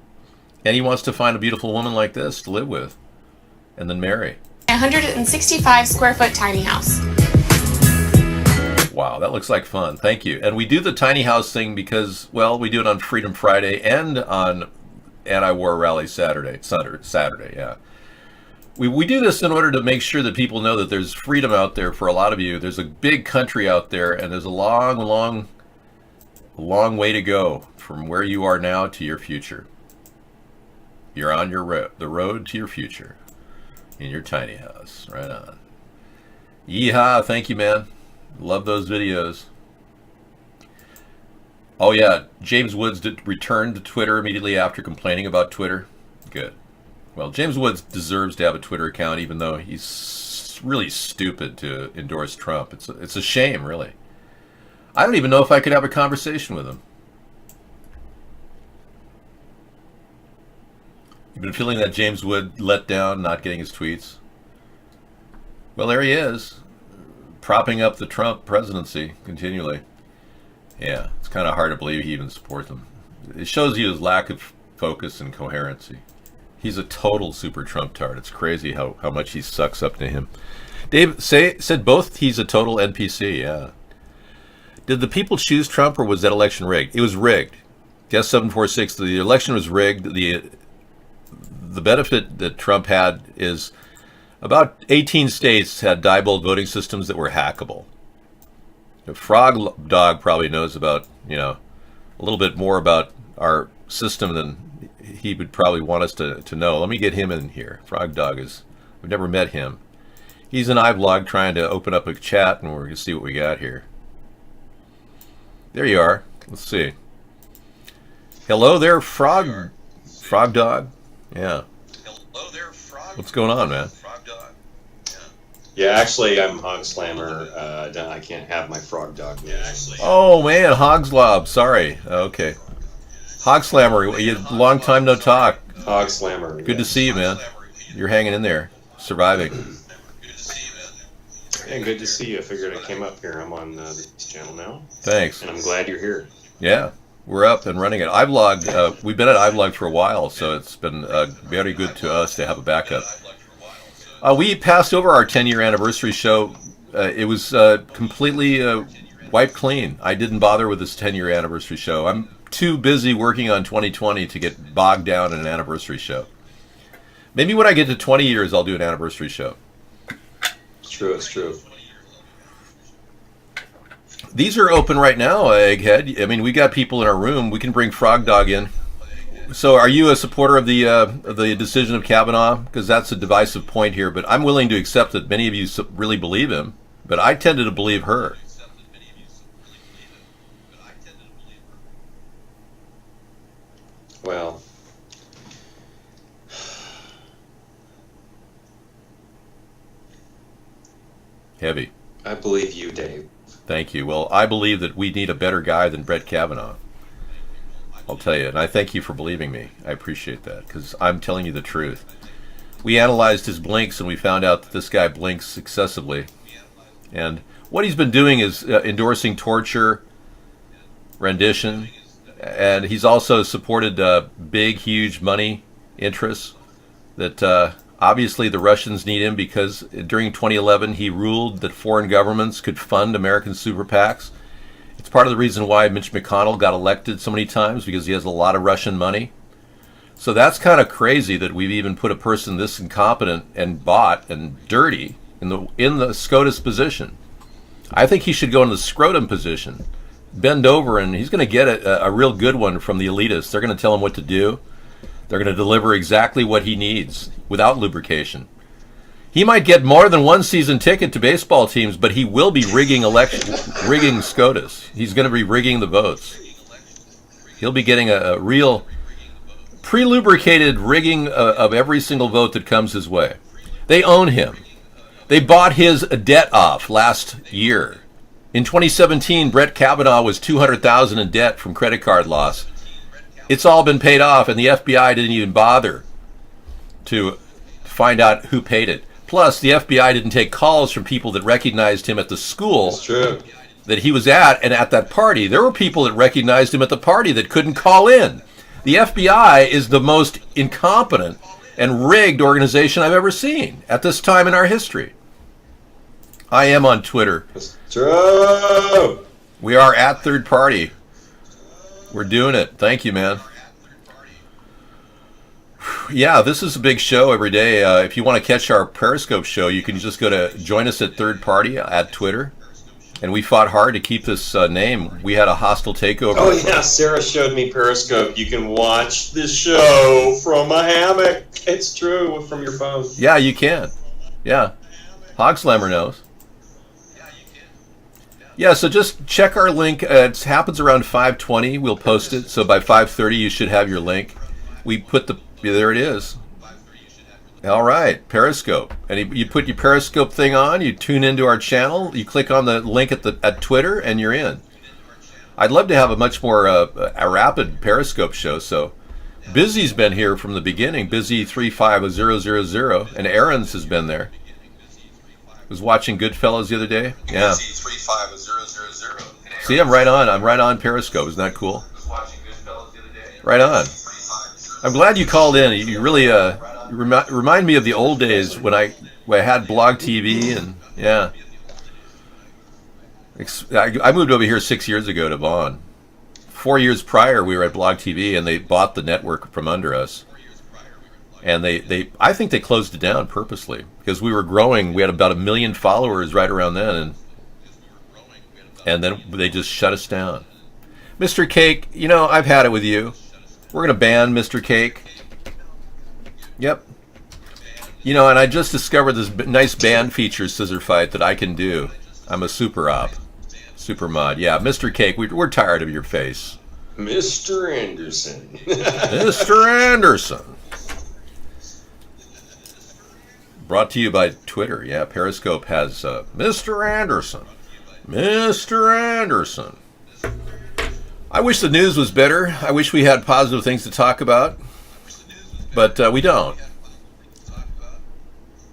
and he wants to find a beautiful woman like this to live with, and then marry. 165 square foot tiny house. Wow, that looks like fun. Thank you. And we do the tiny house thing because, well, we do it on Freedom Friday and on Anti-War Rally Saturday, yeah. We do this in order to make sure that people know that there's freedom out there for a lot of you. There's a big country out there, and there's a long way to go from where you are now to your future. You're on the road to your future in your tiny house. Right on. Yeehaw, thank you, man. Love those videos. Oh yeah, James Woods returned to Twitter immediately after complaining about Twitter. Good. Well, James Woods deserves to have a Twitter account, even though he's really stupid to endorse Trump. It's a shame, really. I don't even know if I could have a conversation with him. You've been feeling that James Wood let down, not getting his tweets? Well, there he is, propping up the Trump presidency continually. Yeah, it's kind of hard to believe he even supports them. It shows you his lack of focus and coherency. He's a total super Trump tart. It's crazy how much he sucks up to him. Dave said both he's a total NPC, yeah. Did the people choose Trump or was that election rigged? It was rigged. Guess 746, the election was rigged. The benefit that Trump had is about 18 states had Diebold voting systems that were hackable. Frog Dog probably knows about, a little bit more about our system than he would probably want us to know. Let me get him in here. Frog Dog I've never met him. He's an iVlog trying to open up a chat, and we're going to see what we got here. There you are. Let's see. Hello there, Frog Dog. Yeah. Hello there, Frog. What's going on, man? Yeah, actually, I'm Hog Slammer. I can't have my Frog Dog name. Oh man, Hogslob. Sorry. Okay. Hog Slammer, long time no talk. Hog Slammer. Good to see you, man. You're hanging in there, surviving. And good to see you. I figured I came up here. I'm on this channel now. Thanks. And I'm glad you're here. Yeah, we're up and running at iVlog. We've been at iVlog for a while, so it's been very good to us to have a backup. We passed over our 10-year anniversary show. It was completely wiped clean. I didn't bother with this 10-year anniversary show. I'm too busy working on 2020 to get bogged down in an anniversary show. Maybe when I get to 20 years, I'll do an anniversary show. It's true, it's true. These are open right now, Egghead. I mean, we got people in our room. We can bring Frog Dog in. So are you a supporter of the decision of Kavanaugh? Because that's a divisive point here, but I'm willing to accept that many of you really believe him, but I tended to believe her. Well, heavy. I believe you, Dave. Thank you. Well, I believe that we need a better guy than Brett Kavanaugh. I'll tell you, and I thank you for believing me. I appreciate that, because I'm telling you the truth. We analyzed his blinks, and we found out that this guy blinks excessively. And what he's been doing is endorsing torture, rendition, and he's also supported big, huge money interests that obviously the Russians need him because during 2011 he ruled that foreign governments could fund American super PACs. It's part of the reason why Mitch McConnell got elected so many times, because he has a lot of Russian money. So that's kind of crazy that we've even put a person this incompetent and bought and dirty in the SCOTUS position. I think he should go in the scrotum position, bend over, and he's going to get a real good one from the elitists. They're going to tell him what to do. They're going to deliver exactly what he needs without lubrication. He might get more than one season ticket to baseball teams, but he will be rigging SCOTUS. He's going to be rigging the votes. He'll be getting a real pre-lubricated rigging of every single vote that comes his way. They own him. They bought his debt off last year. In 2017, Brett Kavanaugh was $200,000 in debt from credit card loss. It's all been paid off, and the FBI didn't even bother to find out who paid it. Plus, the FBI didn't take calls from people that recognized him at the school that he was at, and at that party. There were people that recognized him at the party that couldn't call in. The FBI is the most incompetent and rigged organization I've ever seen at this time in our history. I am on Twitter. True. We are at Third Party. We're doing it. Thank you, man. Yeah, this is a big show every day. If you want to catch our Periscope show, you can just go to join us at Third Party at Twitter. And we fought hard to keep this name. We had a hostile takeover. Oh, yeah, Sarah showed me Periscope. You can watch this show from a hammock. It's true, from your phone. Yeah, you can. Yeah. Hogslammer knows. Yeah, so just check our link. It happens around 5:20. We'll post it. So by 5:30, you should have your link. We put there it is. All right, Periscope. And you put your Periscope thing on, you tune into our channel, you click on the link at Twitter, and you're in. I'd love to have a much more a rapid Periscope show. So Busy's been here from the beginning, Busy 35000, and Aaron's has been there. Was watching Goodfellas the other day. Yeah. See, I'm right on Periscope. Isn't that cool? Right on. I'm glad you called in. You really remind me of the old days when I had Blog TV, and yeah. I moved over here 6 years ago to Vaughan. 4 years prior, we were at Blog TV, and they bought the network from under us. And I think they closed it down purposely because we were growing. We had about 1 million followers right around then, and then they just shut us down. Mr. Cake, I've had it with you. We're going to ban Mr. Cake. Yep. And I just discovered this nice band feature, Scissor Fight, that I can do. I'm a super mod. Yeah, Mr. Cake, we're tired of your face. Mr. Anderson. Mr. Anderson. Brought to you by Twitter. Yeah, Periscope has Mr. Anderson. Mr. Anderson. I wish the news was better. I wish we had positive things to talk about. But we don't.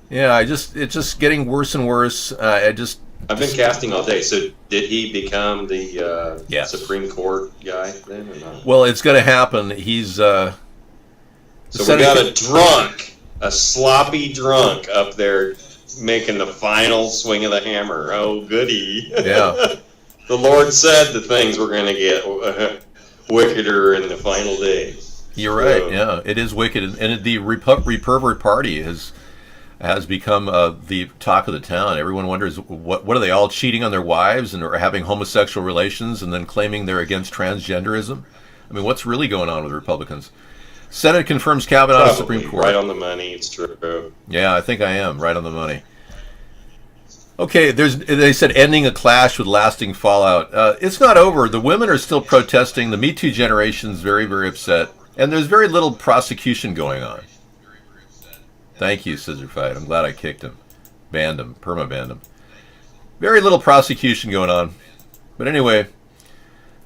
Yeah, it's just getting worse and worse. I've been casting all day. So did he become the Supreme Court guy then or not? Well, it's going to happen. He's so we got a sloppy drunk up there making the final swing of the hammer. Oh, goody. Yeah. The Lord said the things were going to get wickeder in the final days. You're right. Yeah, it is wicked, and the Repervert Party has become the talk of the town. Everyone wonders what are they all cheating on their wives and are having homosexual relations and then claiming they're against transgenderism? I mean, what's really going on with Republicans? Senate confirms Kavanaugh to Supreme Court. Right on the money. It's true. Yeah, I think I am right on the money. Okay, they said ending a clash with lasting fallout. It's not over. The women are still protesting. The Me Too generation is very, very upset. And there's very little prosecution going on. Thank you, Scissor Fight. I'm glad I kicked him. Banned him. Perma-banned him. Very little prosecution going on. But anyway,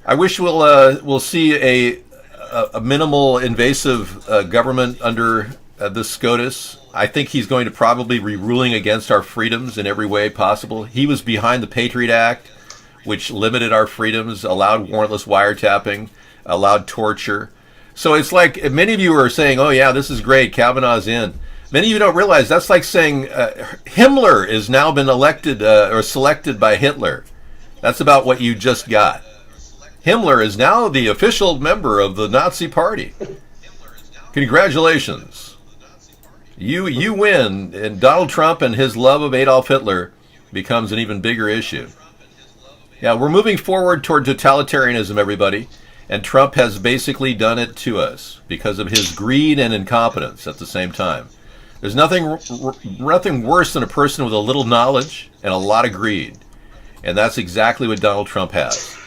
I wish we'll see a minimal invasive government under the SCOTUS. I think he's going to probably be ruling against our freedoms in every way possible. He was behind the Patriot Act, which limited our freedoms, allowed warrantless wiretapping, allowed torture. So it's like many of you are saying, oh yeah, this is great, Kavanaugh's in. Many of you don't realize that's like saying Himmler has now been elected or selected by Hitler. That's about what you just got. Himmler is now the official member of the Nazi Party. Congratulations. You win, and Donald Trump and his love of Adolf Hitler becomes an even bigger issue. Yeah, we're moving forward toward totalitarianism, everybody, and Trump has basically done it to us because of his greed and incompetence at the same time. There's nothing worse than a person with a little knowledge and a lot of greed, and that's exactly what Donald Trump has.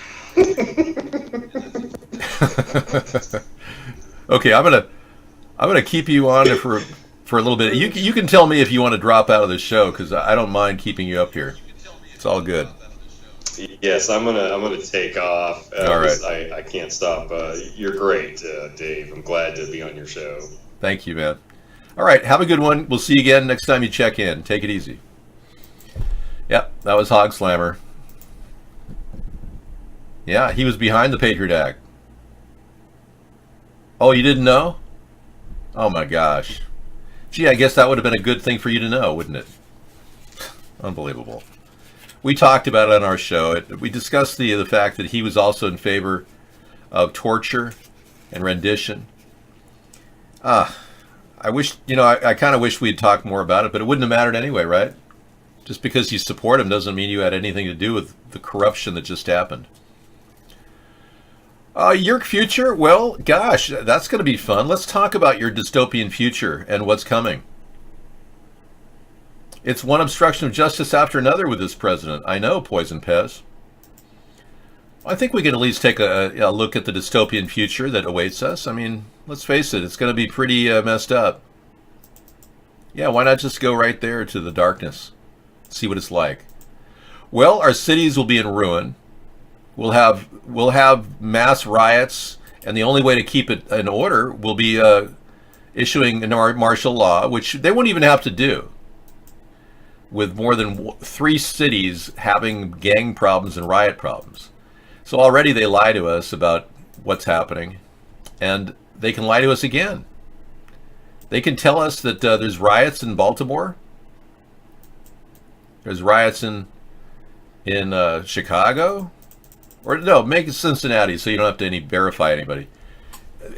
Okay, I'm gonna keep you on for a little bit. You can tell me if you want to drop out of the show, because I don't mind keeping you up here. It's all good. Yes, I'm gonna take off. All right. I can't stop. You're great, Dave. I'm glad to be on your show. Thank you, man. All right, have a good one. We'll see you again next time you check in. Take it easy. Yep, that was Hog Slammer. Yeah, he was behind the Patriot Act. Oh, you didn't know? Oh my gosh. Gee, I guess that would have been a good thing for you to know, wouldn't it? Unbelievable. We talked about it on our show. We discussed the fact that he was also in favor of torture and rendition. I wish, I kind of wish we'd talked more about it, but it wouldn't have mattered anyway, right? Just because you support him doesn't mean you had anything to do with the corruption that just happened. Your future? Well, gosh, that's going to be fun. Let's talk about your dystopian future and what's coming. It's one obstruction of justice after another with this president. I know, Poison Pez. I think we can at least take a look at the dystopian future that awaits us. I mean, let's face it, it's going to be pretty messed up. Yeah, why not just go right there to the darkness? See what it's like. Well, our cities will be in ruin. We'll have mass riots, and the only way to keep it in order will be issuing a martial law, which they won't even have to do, with more than 3 cities having gang problems and riot problems. So already they lie to us about what's happening, and they can lie to us again. They can tell us that there's riots in Baltimore. There's riots in Chicago. Or no, make it Cincinnati so you don't have to verify anybody.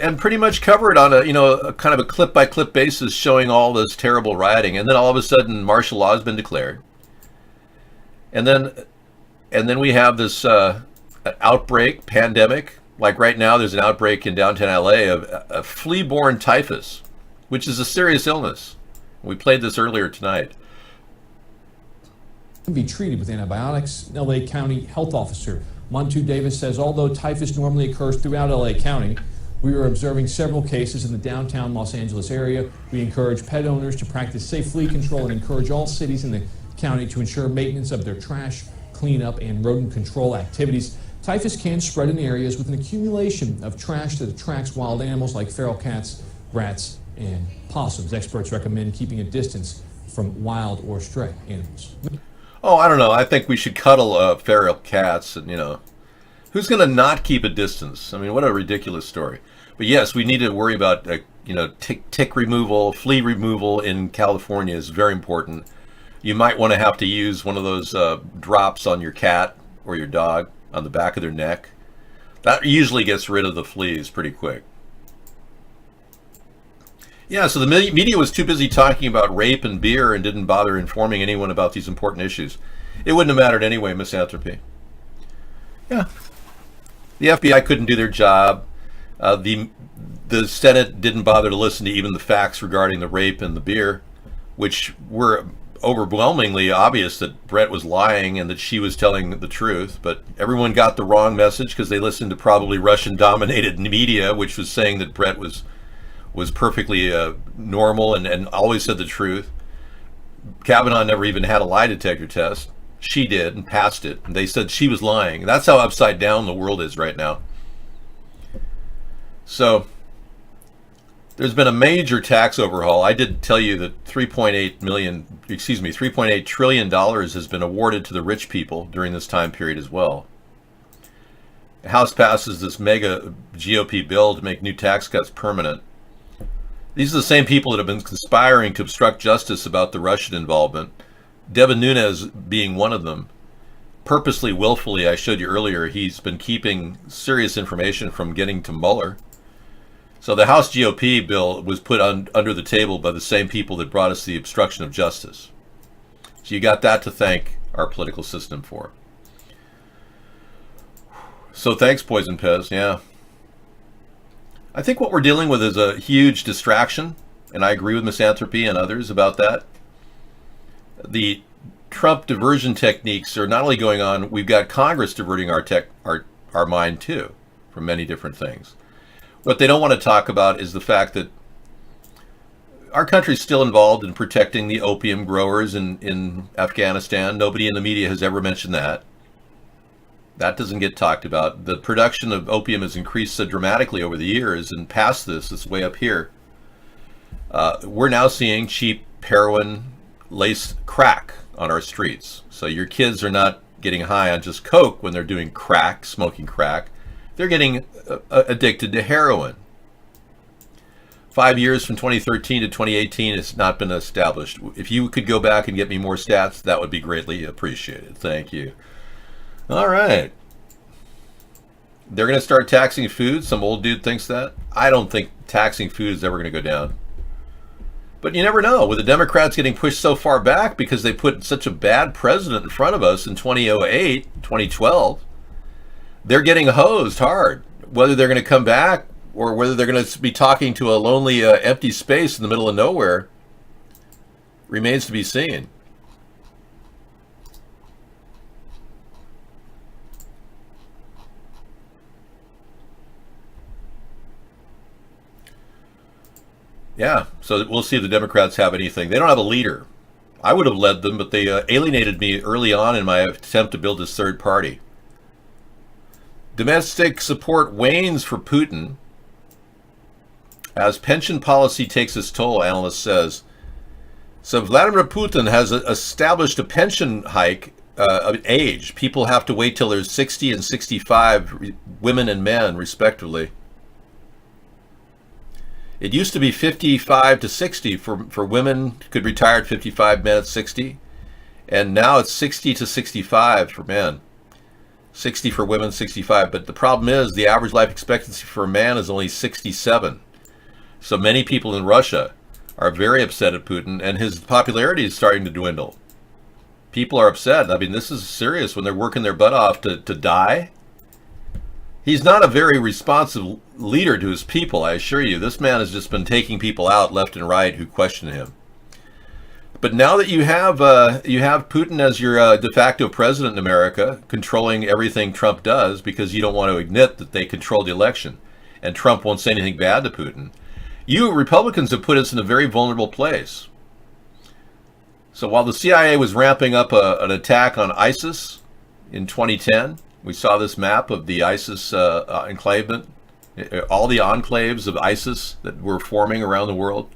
And pretty much cover it on a kind of a clip-by-clip basis showing all this terrible rioting. And then all of a sudden martial law has been declared. And then we have this outbreak, pandemic. Like right now there's an outbreak in downtown LA of a flea-borne typhus, which is a serious illness. We played this earlier tonight. Be treated with antibiotics. LA County Health Officer Montu Davis says although typhus normally occurs throughout LA County, we are observing several cases in the downtown Los Angeles area. We encourage pet owners to practice safe flea control and encourage all cities in the county to ensure maintenance of their trash, cleanup, and rodent control activities. Typhus can spread in areas with an accumulation of trash that attracts wild animals like feral cats, rats, and possums. Experts recommend keeping a distance from wild or stray animals. Oh, I don't know. I think we should cuddle feral cats, and who's going to not keep a distance? I mean, what a ridiculous story. But yes, we need to worry about tick removal, flea removal in California is very important. You might want to have to use one of those drops on your cat or your dog on the back of their neck. That usually gets rid of the fleas pretty quick. Yeah, so the media was too busy talking about rape and beer and didn't bother informing anyone about these important issues. It wouldn't have mattered anyway, misanthropy. Yeah. The FBI couldn't do their job. The Senate didn't bother to listen to even the facts regarding the rape and the beer, which were overwhelmingly obvious that Brett was lying and that she was telling the truth. But everyone got the wrong message because they listened to probably Russian-dominated media, which was saying that Brett was perfectly normal and always said the truth. Kavanaugh never even had a lie detector test. She did and passed it. And they said she was lying. That's how upside down the world is right now. So there's been a major tax overhaul. I did tell you that $3.8 trillion has been awarded to the rich people during this time period as well. The House passes this mega GOP bill to make new tax cuts permanent. These are the same people that have been conspiring to obstruct justice about the Russian involvement, Devin Nunes being one of them. purposely, willfully, I showed you earlier, he's been keeping serious information from getting to Mueller. So the House GOP bill was put under the table by the same people that brought us the obstruction of justice. So you got that to thank our political system for. So thanks, Poison Pez. Yeah. I think what we're dealing with is a huge distraction, and I agree with Misanthropy and others about that. The Trump diversion techniques are not only going on, we've got Congress diverting our mind too from many different things. What they don't want to talk about is the fact that our country's still involved in protecting the opium growers in Afghanistan. Nobody in the media has ever mentioned that. That doesn't get talked about. The production of opium has increased so dramatically over the years, and past this, it's way up here. We're now seeing cheap heroin-laced crack on our streets. So your kids are not getting high on just coke when they're doing crack, smoking crack. They're getting addicted to heroin. 5 years from 2013 to 2018 has not been established. If you could go back and get me more stats, that would be greatly appreciated. Thank you. All right. They're going to start taxing food. Some old dude thinks that. I don't think taxing food is ever going to go down. But you never know. With the Democrats getting pushed so far back because they put such a bad president in front of us in 2008, 2012, they're getting hosed hard. Whether they're going to come back or whether they're going to be talking to a lonely, empty space in the middle of nowhere remains to be seen. Yeah, so we'll see if the Democrats have anything. They don't have a leader. I would have led them, but they alienated me early on in my attempt to build this third party. Domestic support wanes for Putin as pension policy takes its toll, analyst says. So Vladimir Putin has established a pension hike of age. People have to wait till they're 60 and 65, women and men, respectively. It used to be 55 to 60 for women, could retire at 55, men at 60. And now it's 60 to 65 for men. 60 for women, 65. But the problem is the average life expectancy for a man is only 67. So many people in Russia are very upset at Putin, and his popularity is starting to dwindle. People are upset. I mean, this is serious when they're working their butt off to die. He's not a very responsive leader to his people, I assure you. This man has just been taking people out left and right who question him. But now that you have Putin as your de facto president in America, controlling everything Trump does because you don't want to admit that they control the election, and Trump won't say anything bad to Putin, you Republicans have put us in a very vulnerable place. So while the CIA was ramping up an attack on ISIS in 2010, we saw this map of the ISIS enclavement, all the enclaves of ISIS that were forming around the world.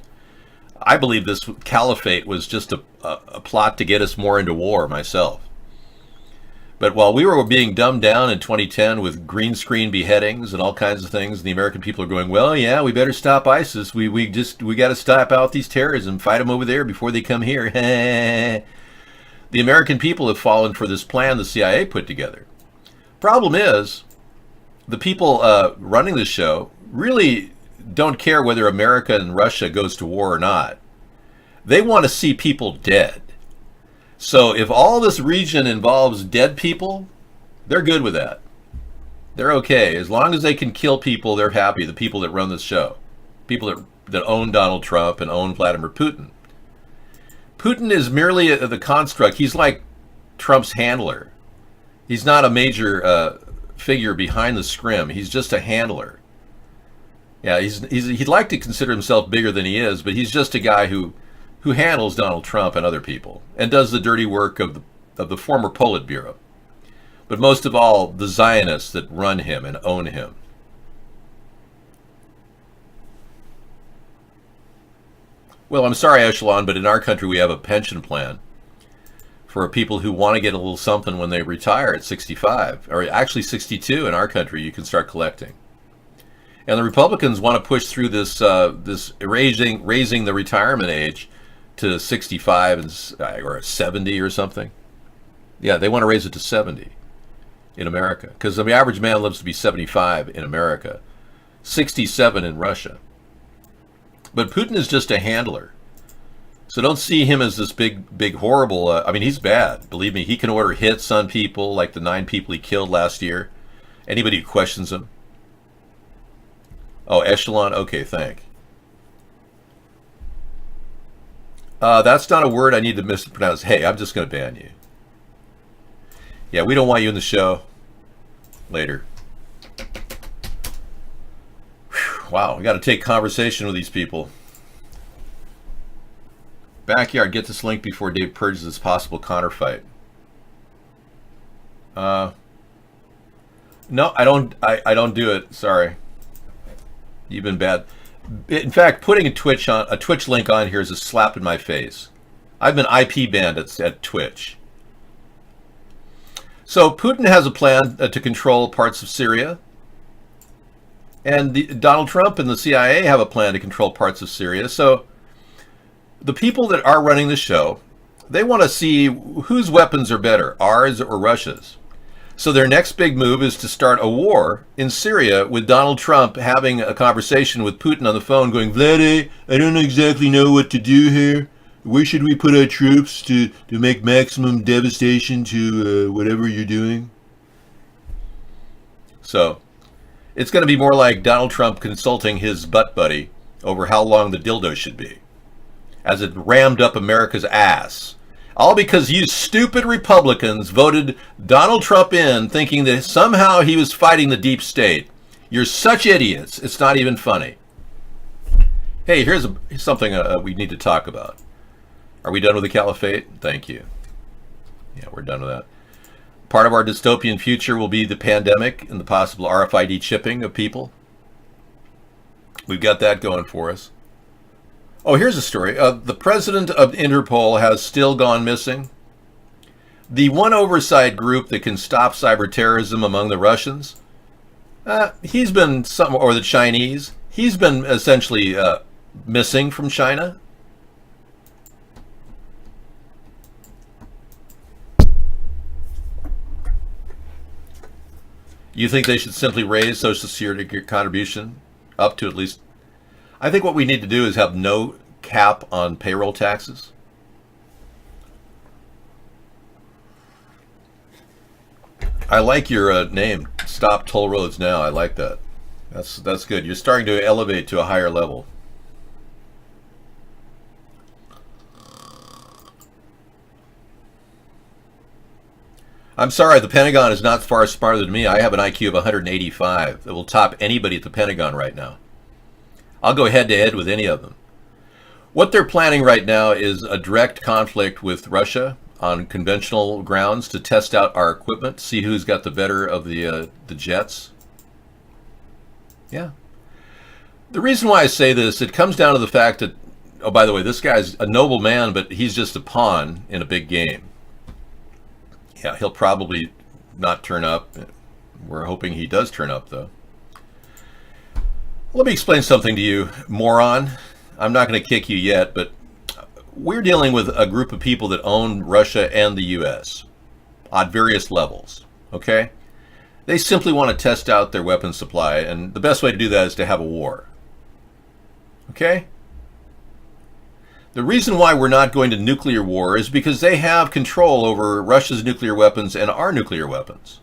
I believe this caliphate was just a plot to get us more into war myself. But while we were being dumbed down in 2010 with green screen beheadings and all kinds of things, the American people are going, well, yeah, we better stop ISIS. We got to stop out these terrorism, fight them over there before they come here. The American people have fallen for this plan the CIA put together. Problem is, the people running the show really don't care whether America and Russia goes to war or not. They want to see people dead. So if all this region involves dead people, they're good with that. They're okay. As long as they can kill people, they're happy, the people that run this show. People that own Donald Trump and own Vladimir Putin. Putin is merely the construct. He's like Trump's handler. He's not a major figure behind the scrim. He's just a handler. Yeah, he'd like to consider himself bigger than he is, but he's just a guy who handles Donald Trump and other people and does the dirty work of the former Politburo. But most of all, the Zionists that run him and own him. Well, I'm sorry, Echelon, but in our country we have a pension plan for people who want to get a little something when they retire at 65, or actually 62 in our country, you can start collecting. And the Republicans want to push through this raising the retirement age to 65 or 70 or something. Yeah, they want to raise it to 70 in America, because the average man lives to be 75 in America, 67 in Russia. But Putin is just a handler. So don't see him as this big, horrible, I mean, he's bad. Believe me, he can order hits on people like the 9 people he killed last year. Anybody who questions him. Oh, echelon? Okay, thank. That's not a word I need to mispronounce. Hey, I'm just going to ban you. Yeah, we don't want you in the show. Later. Whew, wow, we got to take conversation with these people. Backyard, get this link before Dave purges this possible Connor fight. No, I don't do it. Sorry. You've been bad. In fact, putting a Twitch link on here is a slap in my face. I've been IP banned at Twitch. So Putin has a plan to control parts of Syria. And Donald Trump and the CIA have a plan to control parts of Syria. So the people that are running the show, they want to see whose weapons are better, ours or Russia's. So their next big move is to start a war in Syria with Donald Trump having a conversation with Putin on the phone going, Vlade, I don't exactly know what to do here. Where should we put our troops to make maximum devastation to whatever you're doing? So it's going to be more like Donald Trump consulting his butt buddy over how long the dildo should be, as it rammed up America's ass. All because you stupid Republicans voted Donald Trump in thinking that somehow he was fighting the deep state. You're such idiots, it's not even funny. Hey, here's something we need to talk about. Are we done with the caliphate? Thank you. Yeah, we're done with that. Part of our dystopian future will be the pandemic and the possible RFID chipping of people. We've got that going for us. Oh, here's a story. The president of Interpol has still gone missing. The one oversight group that can stop cyber terrorism among the Russians, he's been or the Chinese, he's been essentially missing from China. You think they should simply raise Social Security contribution up to at least... I think what we need to do is have no cap on payroll taxes. I like your name, Stop Toll Roads Now. I like that. That's good. You're starting to elevate to a higher level. I'm sorry, the Pentagon is not far smarter than me. I have an IQ of 185 that will top anybody at the Pentagon right now. I'll go head to head with any of them. What they're planning right now is a direct conflict with Russia on conventional grounds to test out our equipment, see who's got the better of the jets. Yeah. The reason why I say this, it comes down to the fact that, oh, by the way, this guy's a noble man, but he's just a pawn in a big game. Yeah, he'll probably not turn up. We're hoping he does turn up, though. Let me explain something to you, moron. I'm not going to kick you yet, but we're dealing with a group of people that own Russia and the U.S. on various levels, okay? They simply want to test out their weapons supply, and the best way to do that is to have a war, okay? The reason why we're not going to nuclear war is because they have control over Russia's nuclear weapons and our nuclear weapons.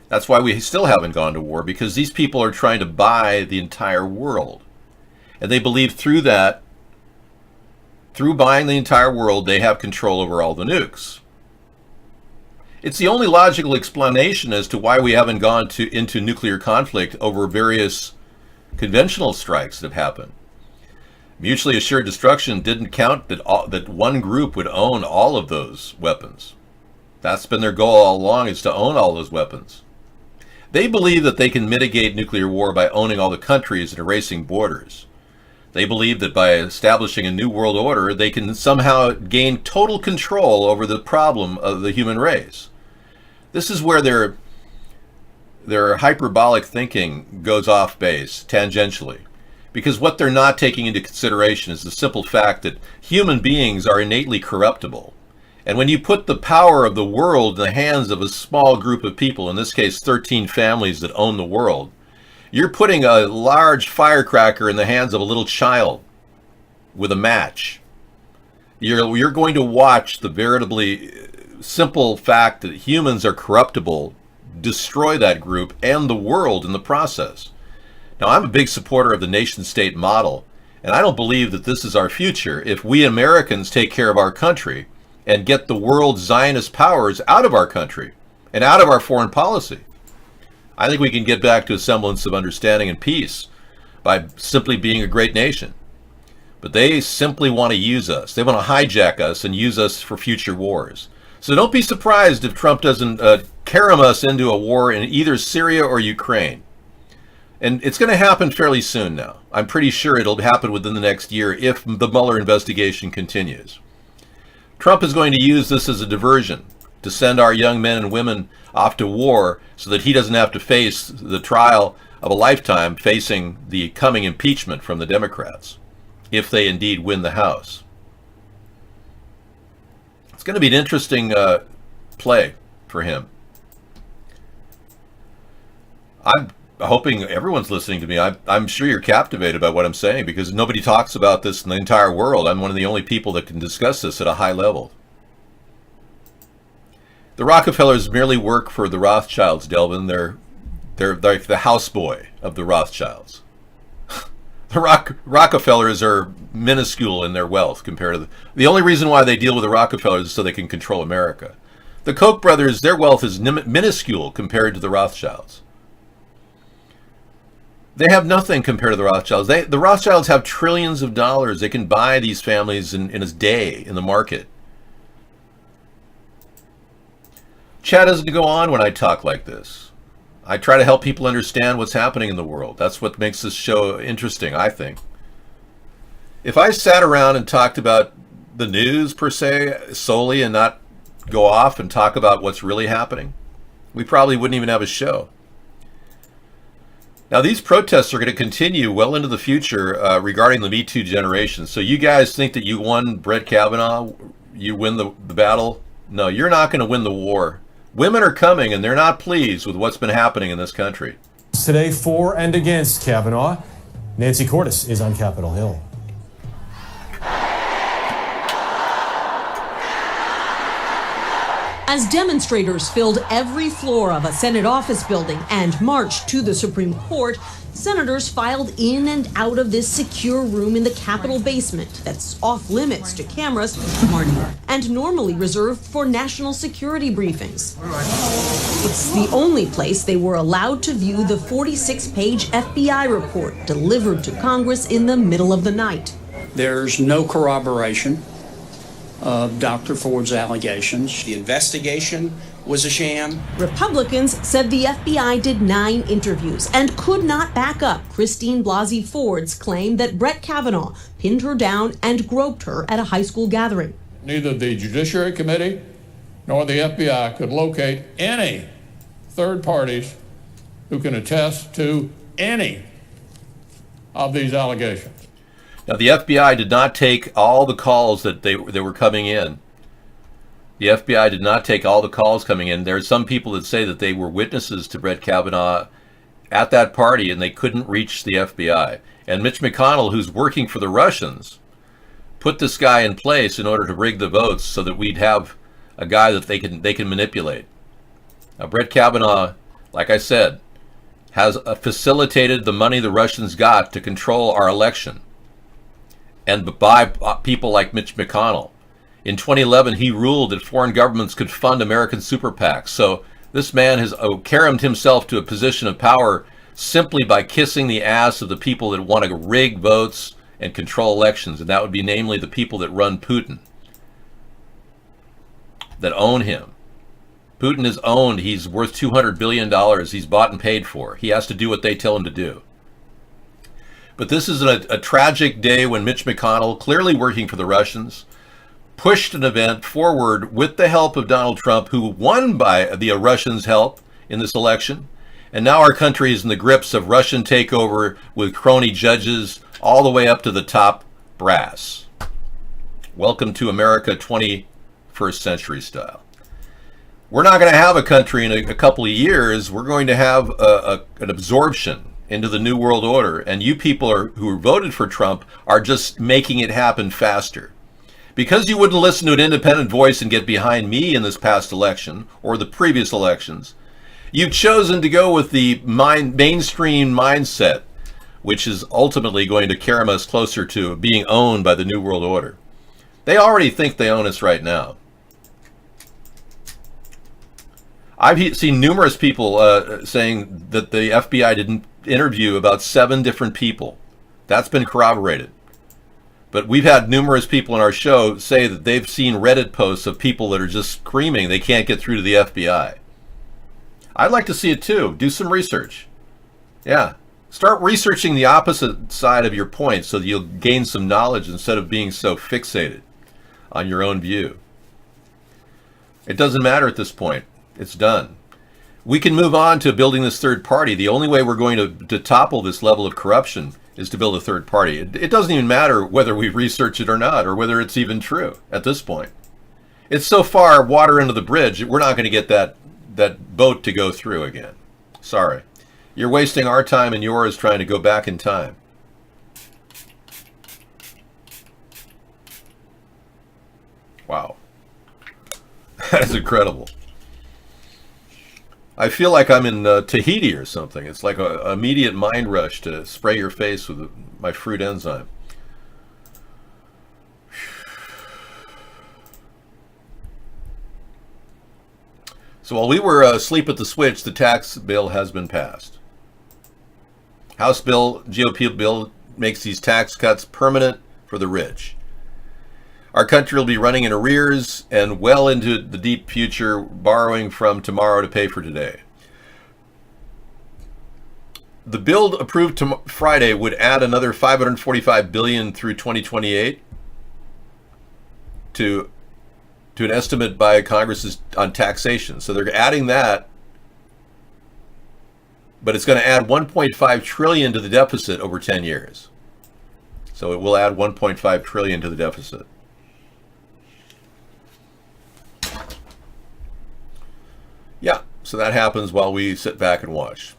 That's why we still haven't gone to war, because these people are trying to buy the entire world. And they believe through that, through buying the entire world, they have control over all the nukes. It's the only logical explanation as to why we haven't gone into nuclear conflict over various conventional strikes that have happened. Mutually assured destruction didn't count that one group would own all of those weapons. That's been their goal all along, is to own all those weapons. They believe that they can mitigate nuclear war by owning all the countries and erasing borders. They believe that by establishing a new world order, they can somehow gain total control over the problem of the human race. This is where their hyperbolic thinking goes off base, tangentially. Because what they're not taking into consideration is the simple fact that human beings are innately corruptible. And when you put the power of the world in the hands of a small group of people, in this case 13 families that own the world, you're putting a large firecracker in the hands of a little child with a match. You're going to watch the veritably simple fact that humans are corruptible destroy that group and the world in the process. Now, I'm a big supporter of the nation-state model, and I don't believe that this is our future if we Americans take care of our country and get the world's Zionist powers out of our country and out of our foreign policy. I think we can get back to a semblance of understanding and peace by simply being a great nation. But they simply want to use us. They want to hijack us and use us for future wars. So don't be surprised if Trump doesn't carom us into a war in either Syria or Ukraine. And it's going to happen fairly soon now. I'm pretty sure it'll happen within the next year if the Mueller investigation continues. Trump is going to use this as a diversion to send our young men and women off to war so that he doesn't have to face the trial of a lifetime facing the coming impeachment from the Democrats, if they indeed win the House. It's going to be an interesting play for him. I'm hoping everyone's listening to me. I'm sure you're captivated by what I'm saying because nobody talks about this in the entire world. I'm one of the only people that can discuss this at a high level. The Rockefellers merely work for the Rothschilds, Delvin. They're like the houseboy of the Rothschilds. The Rockefellers are minuscule in their wealth compared to the only reason why they deal with the Rockefellers is so they can control America. The Koch brothers, their wealth is minuscule compared to the Rothschilds. They have nothing compared to the Rothschilds. The Rothschilds have trillions of dollars. They can buy these families in a day in the market. Chat doesn't go on when I talk like this. I try to help people understand what's happening in the world. That's what makes this show interesting, I think. If I sat around and talked about the news, per se, solely and not go off and talk about what's really happening, we probably wouldn't even have a show. Now, these protests are going to continue well into the future regarding the Me Too generation. So you guys think that you won Brett Kavanaugh, you win the battle? No, you're not going to win the war. Women are coming, and they're not pleased with what's been happening in this country. Today, for and against Kavanaugh, Nancy Cordes is on Capitol Hill. As demonstrators filled every floor of a Senate office building and marched to the Supreme Court, senators filed in and out of this secure room in the Capitol basement that's off limits to cameras and normally reserved for national security briefings. It's the only place they were allowed to view the 46-page FBI report delivered to Congress in the middle of the night. There's no corroboration of Dr. Ford's allegations. The investigation was a sham. Republicans said the FBI did 9 interviews and could not back up Christine Blasey Ford's claim that Brett Kavanaugh pinned her down and groped her at a high school gathering. Neither the Judiciary Committee nor the FBI could locate any third parties who can attest to any of these allegations. Now, the FBI did not take all the calls that they were coming in. The FBI did not take all the calls coming in. There are some people that say that they were witnesses to Brett Kavanaugh at that party and they couldn't reach the FBI. And Mitch McConnell, who's working for the Russians, put this guy in place in order to rig the votes so that we'd have a guy that they can manipulate. Now, Brett Kavanaugh, like I said, has facilitated the money the Russians got to control our election and by people like Mitch McConnell. In 2011, he ruled that foreign governments could fund American super PACs. So this man has caromed himself to a position of power simply by kissing the ass of the people that want to rig votes and control elections. And that would be namely the people that run Putin, that own him. Putin is owned. He's worth $200 billion. He's bought and paid for. He has to do what they tell him to do. But this is a tragic day when Mitch McConnell, clearly working for the Russians, pushed an event forward with the help of Donald Trump, who won by the Russians' help in this election. And now our country is in the grips of Russian takeover with crony judges all the way up to the top brass. Welcome to America 20 first century style. We're not going to have a country in a couple of years. We're going to have an absorption into the New World Order, and you people who voted for Trump are just making it happen faster. Because you wouldn't listen to an independent voice and get behind me in this past election, or the previous elections, you've chosen to go with the mainstream mindset, which is ultimately going to carry us closer to being owned by the New World Order. They already think they own us right now. I've seen numerous people saying that the FBI didn't interview about 7 different people. That's been corroborated. But we've had numerous people on our show say that they've seen Reddit posts of people that are just screaming they can't get through to the FBI. I'd like to see it too. Do some research. Yeah. Start researching the opposite side of your point so that you'll gain some knowledge instead of being so fixated on your own view. It doesn't matter at this point. It's done. We can move on to building this third party. The only way we're going to topple this level of corruption is to build a third party. It doesn't even matter whether we research it or not, or whether it's even true at this point. It's so far water under the bridge, we're not going to get that boat to go through again. Sorry. You're wasting our time and yours trying to go back in time. Wow. That is incredible. I feel like I'm in Tahiti or something. It's like an immediate mind rush to spray your face with my fruit enzyme. So while we were asleep at the switch, the tax bill has been passed. House bill, GOP bill, makes these tax cuts permanent for the rich. Our country will be running in arrears and well into the deep future, borrowing from tomorrow to pay for today. The bill approved Friday would add another $545 billion through 2028 to an estimate by Congress on taxation. So they're adding that, but it's going to add $1.5 trillion to the deficit over 10 years. So it will add $1.5 trillion to the deficit. Yeah, so that happens while we sit back and watch.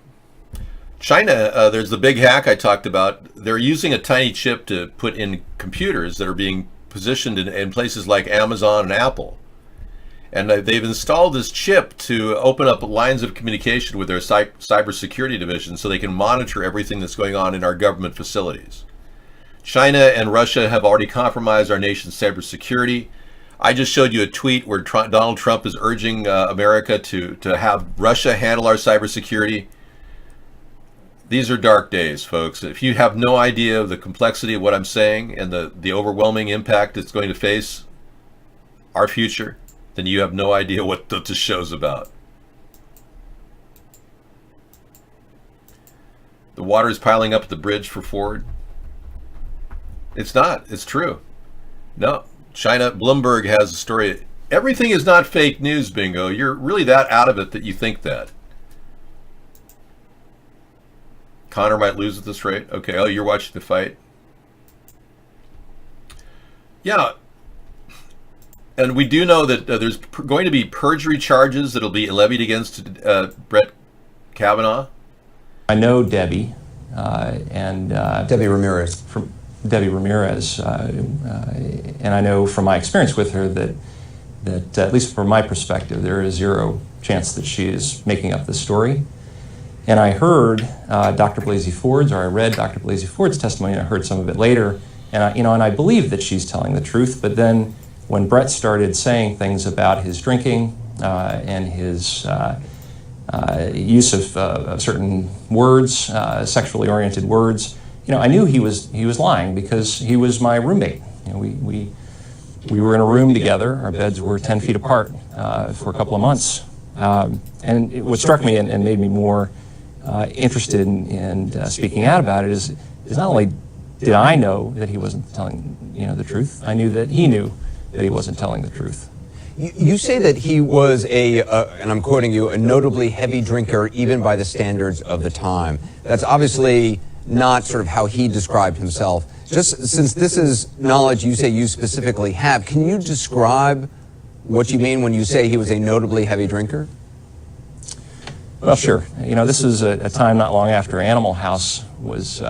China, there's the big hack I talked about. They're using a tiny chip to put in computers that are being positioned in places like Amazon and Apple. And they've installed this chip to open up lines of communication with their cybersecurity division so they can monitor everything that's going on in our government facilities. China and Russia have already compromised our nation's cybersecurity. I just showed you a tweet where Donald Trump is urging America to have Russia handle our cybersecurity. These are dark days, folks. If you have no idea of the complexity of what I'm saying and the overwhelming impact it's going to face our future, then you have no idea what this show's about. The water is piling up at the bridge for Ford. It's not. It's true. No. China, Bloomberg has a story. Everything is not fake news, Bingo. You're really that out of it that you think that. Connor might lose at this rate. Okay, oh, you're watching the fight. Yeah. And we do know that there's going to be perjury charges that'll be levied against Brett Kavanaugh. I know Debbie and Debbie Ramirez. From Debbie Ramirez, and I know from my experience with her that at least from my perspective, there is zero chance that she is making up this story. And I heard Dr. Blasey Ford's, or I read Dr. Blasey Ford's testimony, and I heard some of it later, and I believe that she's telling the truth. But then when Brett started saying things about his drinking and his use of certain words, sexually oriented words, I knew he was lying because he was my roommate. We were in a room together. Our beds were 10 feet apart for a couple of months. And what struck me and made me more interested in speaking out about it is not only did I know that he wasn't telling the truth, I knew that he knew that he wasn't telling the truth. You say that he was and I'm quoting you, a notably heavy drinker even by the standards of the time. That's obviously not sort of how he described himself. Just since this is knowledge you say you specifically have, can you describe what you mean when you say he was a notably heavy drinker? Well, sure. You know, this is a time not long after Animal House was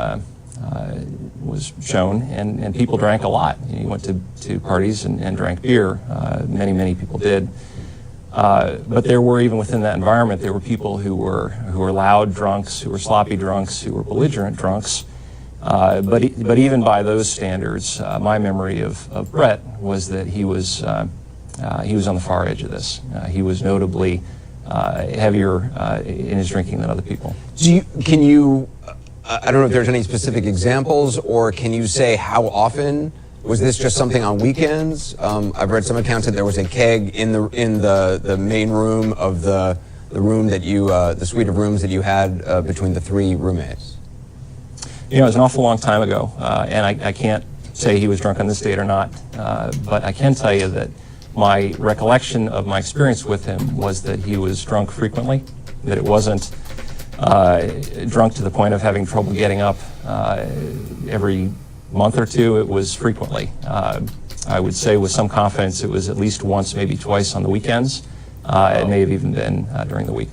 shown, and people drank a lot. You went to parties and drank beer. Many people did. But there were, even within that environment, there were people who were loud drunks, who were sloppy drunks, who were belligerent drunks. But even by those standards, my memory of Brett was that he was on the far edge of this. He was notably heavier in his drinking than other people. Can you, I don't know if there's any specific examples, or can you say how often? Was this just something on weekends? I've read some accounts that there was a keg in the main room of the room that you, the suite of rooms that you had between the three roommates. You know, it was an awful long time ago, and I can't say he was drunk on this date or not, but I can tell you that my recollection of my experience with him was that he was drunk frequently, that it wasn't drunk to the point of having trouble getting up every month or two. It was frequently. I would say with some confidence it was at least once, maybe twice on the weekends. It may have even been during the week.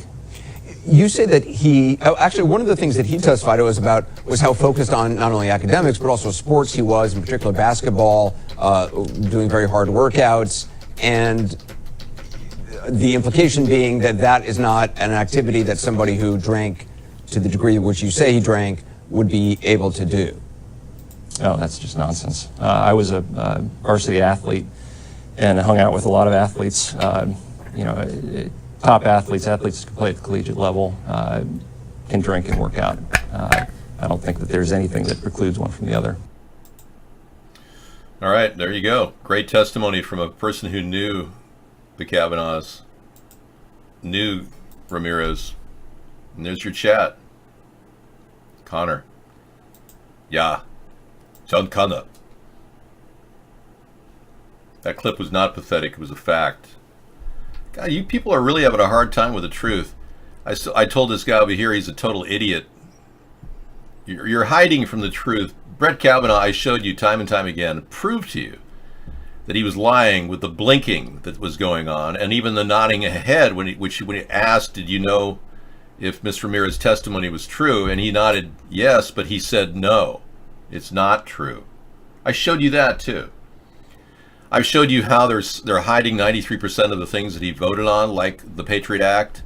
You say that he, actually one of the things that he testified to us about was how focused on not only academics but also sports he was, in particular basketball, doing very hard workouts, and the implication being that that is not an activity that somebody who drank to the degree which you say he drank would be able to do. Oh, that's just nonsense. I was a varsity athlete and hung out with a lot of athletes, you know, top athletes who play at the collegiate level, can drink and work out. I don't think that there's anything that precludes one from the other. All right, there you go. Great testimony from a person who knew the Kavanaughs, knew Ramirez. And there's your chat. Connor. Yeah. John Connor. That clip was not pathetic, it was a fact. God, you people are really having a hard time with the truth. I told this guy over here he's a total idiot. You're hiding from the truth. Brett Kavanaugh, I showed you time and time again, proved to you that he was lying with the blinking that was going on, and even the nodding ahead when he asked, did you know if Ms. Ramirez's testimony was true? And he nodded yes, but he said no, it's not true. I showed you that too. I showed you how they're hiding 93% of the things that he voted on, like the Patriot Act,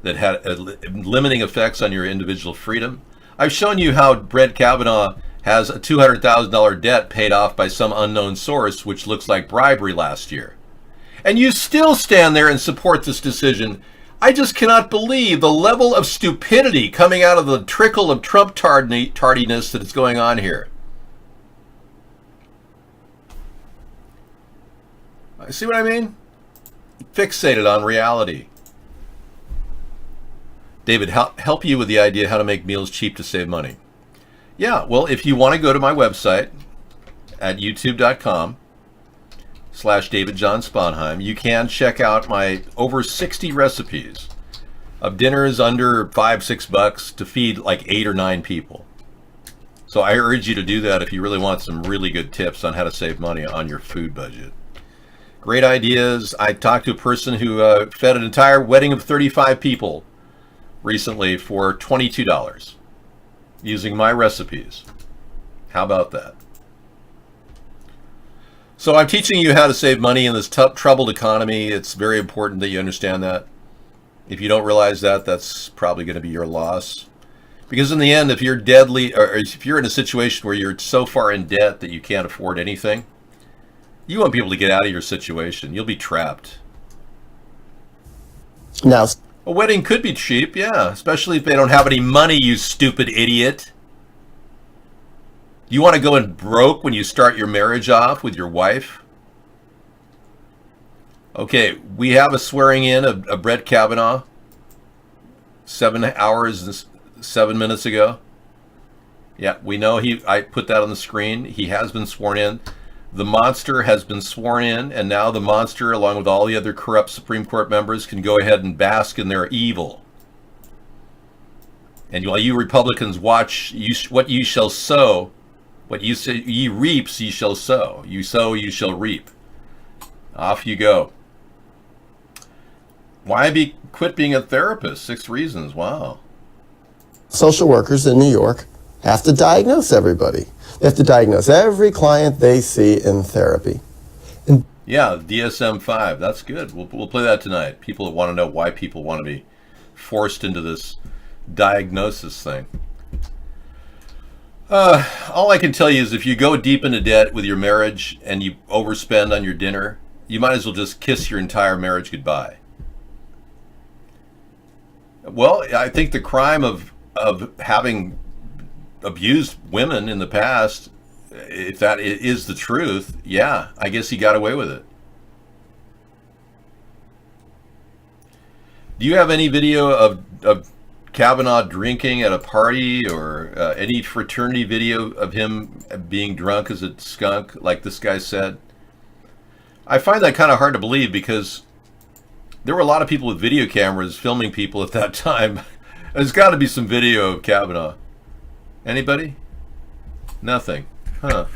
that had limiting effects on your individual freedom. I've shown you how Brett Kavanaugh has a $200,000 debt paid off by some unknown source, which looks like bribery last year. And you still stand there and support this decision. I just cannot believe the level of stupidity coming out of the trickle of Trump tardiness that is going on here. See what I mean? Fixated on reality. David, help you with the idea how to make meals cheap to save money. Yeah, well, if you want to go to my website at youtube.com/David John Sponheim, you can check out my over 60 recipes of dinners under $5-6 to feed like 8 or 9 people. So I urge you to do that if you really want some really good tips on how to save money on your food budget. Great ideas. I talked to a person who fed an entire wedding of 35 people recently for $22 using my recipes. How about that? So I'm teaching you how to save money in this troubled economy. It's very important that you understand that. If you don't realize that, that's probably going to be your loss. Because in the end, if you're deadly, or if you're in a situation where you're so far in debt that you can't afford anything, you won't be able to get out of your situation. You'll be trapped. Now, a wedding could be cheap, yeah, especially if they don't have any money, you stupid idiot. You want to go in broke when you start your marriage off with your wife? Okay, we have a swearing in of Brett Kavanaugh 7 hours and 7 minutes ago. Yeah, we know I put that on the screen. He has been sworn in. The monster has been sworn in, and now the monster, along with all the other corrupt Supreme Court members, can go ahead and bask in their evil. And while you Republicans watch what you shall sow, what you say ye reaps, ye shall sow. You sow, you shall reap. Off you go. Why quit being a therapist? 6 reasons. Wow. Social workers in New York have to diagnose everybody. They have to diagnose every client they see in therapy. Yeah, DSM-5. That's good. We'll play that tonight. People that want to know why people want to be forced into this diagnosis thing. All I can tell you is if you go deep into debt with your marriage and you overspend on your dinner, you might as well just kiss your entire marriage goodbye. Well, I think the crime of having abused women in the past, if that is the truth, yeah, I guess he got away with it. Do you have any video of Kavanaugh drinking at a party or any fraternity video of him being drunk as a skunk, like this guy said? I find that kind of hard to believe because there were a lot of people with video cameras filming people at that time. There's got to be some video of Kavanaugh. Anybody? Nothing. Huh.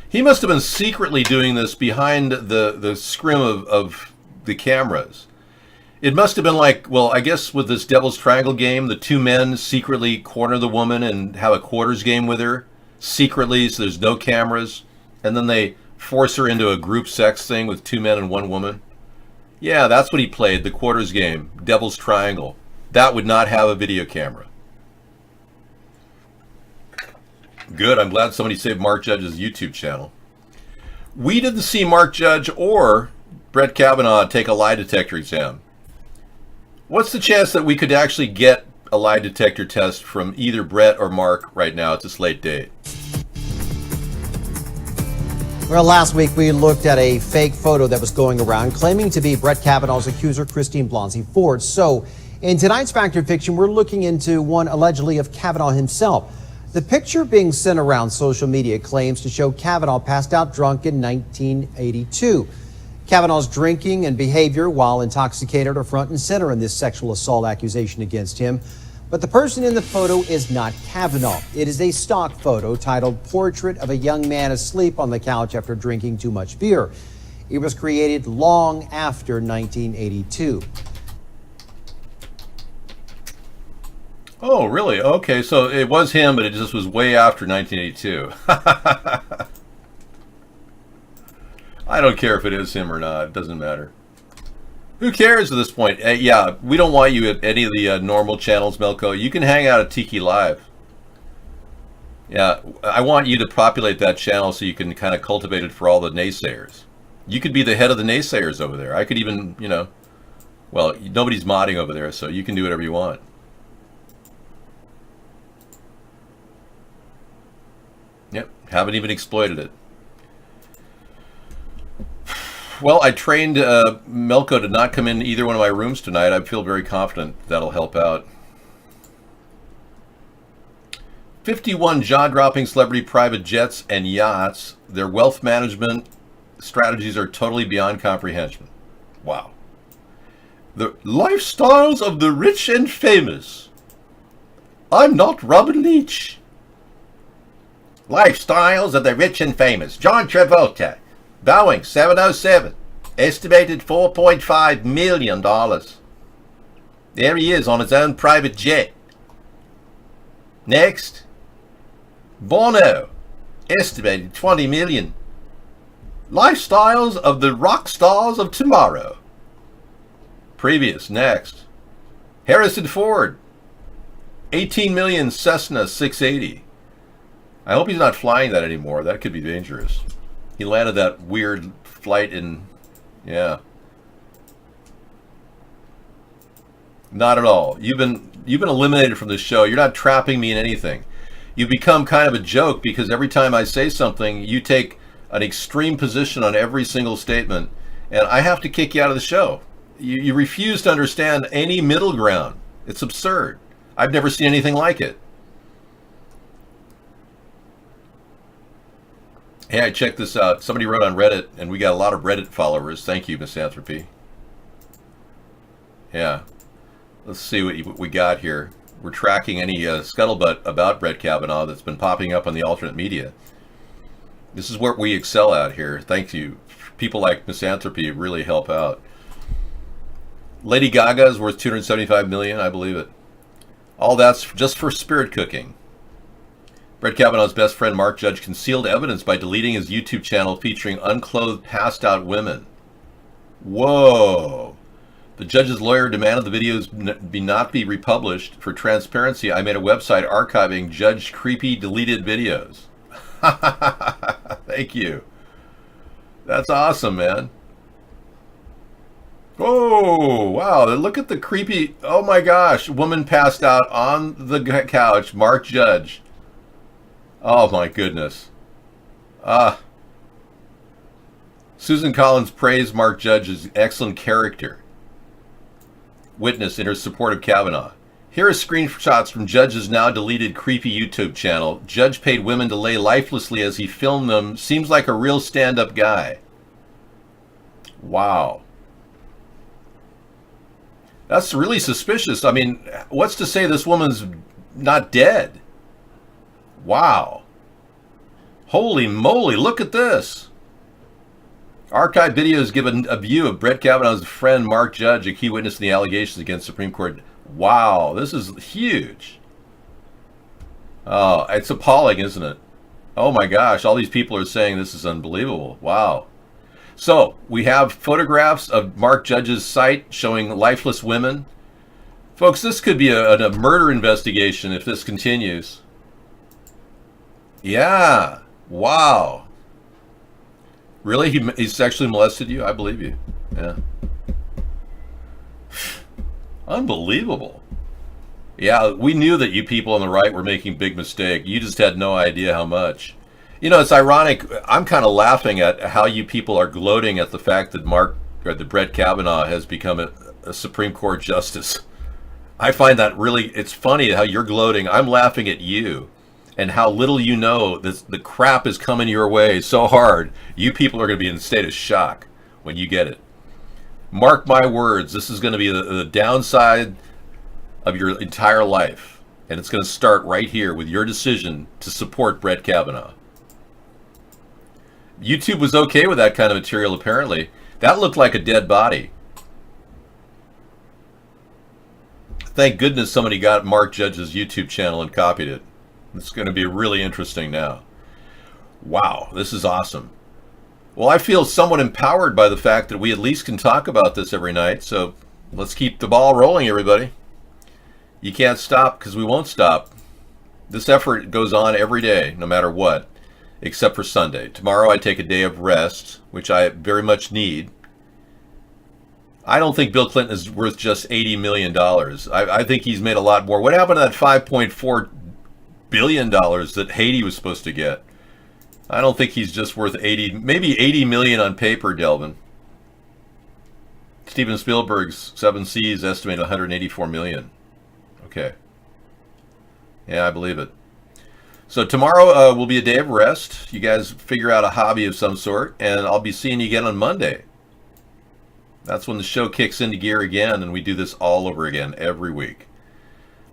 He must have been secretly doing this behind the scrim of the cameras. It must have been like, well, I guess with this Devil's Triangle game, the 2 men secretly corner the woman and have a quarters game with her, secretly, so there's no cameras, and then they force her into a group sex thing with 2 men and 1 woman. Yeah, that's what he played, the quarters game, Devil's Triangle. That would not have a video camera. Good, I'm glad somebody saved Mark Judge's YouTube channel. We didn't see Mark Judge or Brett Kavanaugh take a lie detector exam. What's the chance that we could actually get a lie detector test from either Brett or Mark right now at this late date? Well, last week we looked at a fake photo that was going around claiming to be Brett Kavanaugh's accuser, Christine Blasey Ford. So in tonight's Fact or Fiction, we're looking into one allegedly of Kavanaugh himself. The picture being sent around social media claims to show Kavanaugh passed out drunk in 1982. Kavanaugh's drinking and behavior while intoxicated are front and center in this sexual assault accusation against him. But the person in the photo is not Kavanaugh. It is a stock photo titled Portrait of a Young Man Asleep on the Couch After Drinking Too Much Beer. It was created long after 1982. Oh, really? Okay, so it was him, but it just was way after 1982. I don't care if it is him or not. It doesn't matter. Who cares at this point? Yeah, we don't want you at any of the normal channels, Melko. You can hang out at Tiki Live. Yeah, I want you to populate that channel so you can kind of cultivate it for all the naysayers. You could be the head of the naysayers over there. I could even, you know, well, nobody's modding over there, so you can do whatever you want. Yep, haven't even exploited it. Well, I trained Melko to not come in either one of my rooms tonight. I feel very confident that'll help out. 51 jaw-dropping celebrity private jets and yachts. Their wealth management strategies are totally beyond comprehension. Wow. The lifestyles of the rich and famous. I'm not Robin Leach. Lifestyles of the rich and famous. John Travolta. Boeing 707. Estimated $4.5 million. There he is on his own private jet. Next. Bono. Estimated $20 million. Lifestyles of the rock stars of tomorrow. Previous. Next. Harrison Ford. 18 million Cessna 680. I hope he's not flying that anymore. That could be dangerous. He landed that weird flight in, yeah. Not at all. You've been eliminated from the show. You're not trapping me in anything. You've become kind of a joke because every time I say something, you take an extreme position on every single statement, and I have to kick you out of the show. You refuse to understand any middle ground. It's absurd. I've never seen anything like it. Hey, I checked this out. Somebody wrote on Reddit, and we got a lot of Reddit followers. Thank you, Misanthropy. Yeah. Let's see what we got here. We're tracking any scuttlebutt about Brett Kavanaugh that's been popping up on the alternate media. This is where we excel out here. Thank you. People like Misanthropy really help out. Lady Gaga is worth $275 million. I believe it. All that's just for spirit cooking. Brett Kavanaugh's best friend, Mark Judge, concealed evidence by deleting his YouTube channel featuring unclothed, passed-out women. Whoa. The judge's lawyer demanded the videos not be republished. For transparency, I made a website archiving Judge creepy deleted videos. Thank you. That's awesome, man. Oh, wow. Look at the creepy... Oh, my gosh. Woman passed out on the couch. Mark Judge. Oh, my goodness. Susan Collins praised Mark Judge's excellent character. Witness in her support of Kavanaugh. Here are screenshots from Judge's now deleted creepy YouTube channel. Judge paid women to lay lifelessly as he filmed them. Seems like a real stand-up guy. Wow. That's really suspicious. I mean, what's to say this woman's not dead? Wow. Holy moly, look at this. Archived videos give a view of Brett Kavanaugh's friend Mark Judge, a key witness in the allegations against Supreme Court. Wow, this is huge. Oh, it's appalling, isn't it? Oh my gosh, all these people are saying this is unbelievable. Wow. So, we have photographs of Mark Judge's site showing lifeless women. Folks, this could be a murder investigation if this continues. Yeah. Wow. Really? He sexually molested you? I believe you. Yeah. Unbelievable. Yeah, we knew that you people on the right were making big mistake. You just had no idea how much. You know, it's ironic. I'm kind of laughing at how you people are gloating at the fact that Brett Kavanaugh has become a Supreme Court justice. I find that really, it's funny how you're gloating. I'm laughing at you and how little you know the crap is coming your way so hard. You people are going to be in a state of shock when you get it. Mark my words, this is going to be the downside of your entire life. And it's going to start right here with your decision to support Brett Kavanaugh. YouTube was okay with that kind of material, apparently. That looked like a dead body. Thank goodness somebody got Mark Judge's YouTube channel and copied it. It's going to be really interesting now. Wow, this is awesome. Well, I feel somewhat empowered by the fact that we at least can talk about this every night, so let's keep the ball rolling, everybody. You can't stop because we won't stop. This effort goes on every day, no matter what, except for Sunday. Tomorrow I take a day of rest, which I very much need. I don't think Bill Clinton is worth just $80 million. I think he's made a lot more. What happened to that $5.4 billion that Haiti was supposed to get? I don't think he's just worth maybe 80 million on paper, Delvin. Steven Spielberg's Seven Seas estimate 184 million. Okay. Yeah, I believe it. So tomorrow will be a day of rest. You guys figure out a hobby of some sort, and I'll be seeing you again on Monday. That's when the show kicks into gear again, and we do this all over again every week.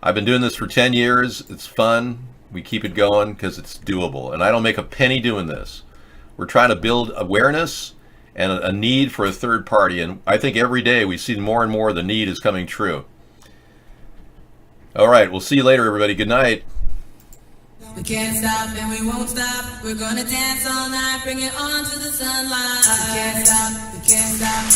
I've been doing this for 10 years. It's fun. We keep it going because it's doable. And I don't make a penny doing this. We're trying to build awareness and a need for a third party. And I think every day we see more and more the need is coming true. All right. We'll see you later, everybody. Good night. We can't stop and we won't stop. We're gonna dance all night, bring it on to the sunlight. We can't stop, we can't stop.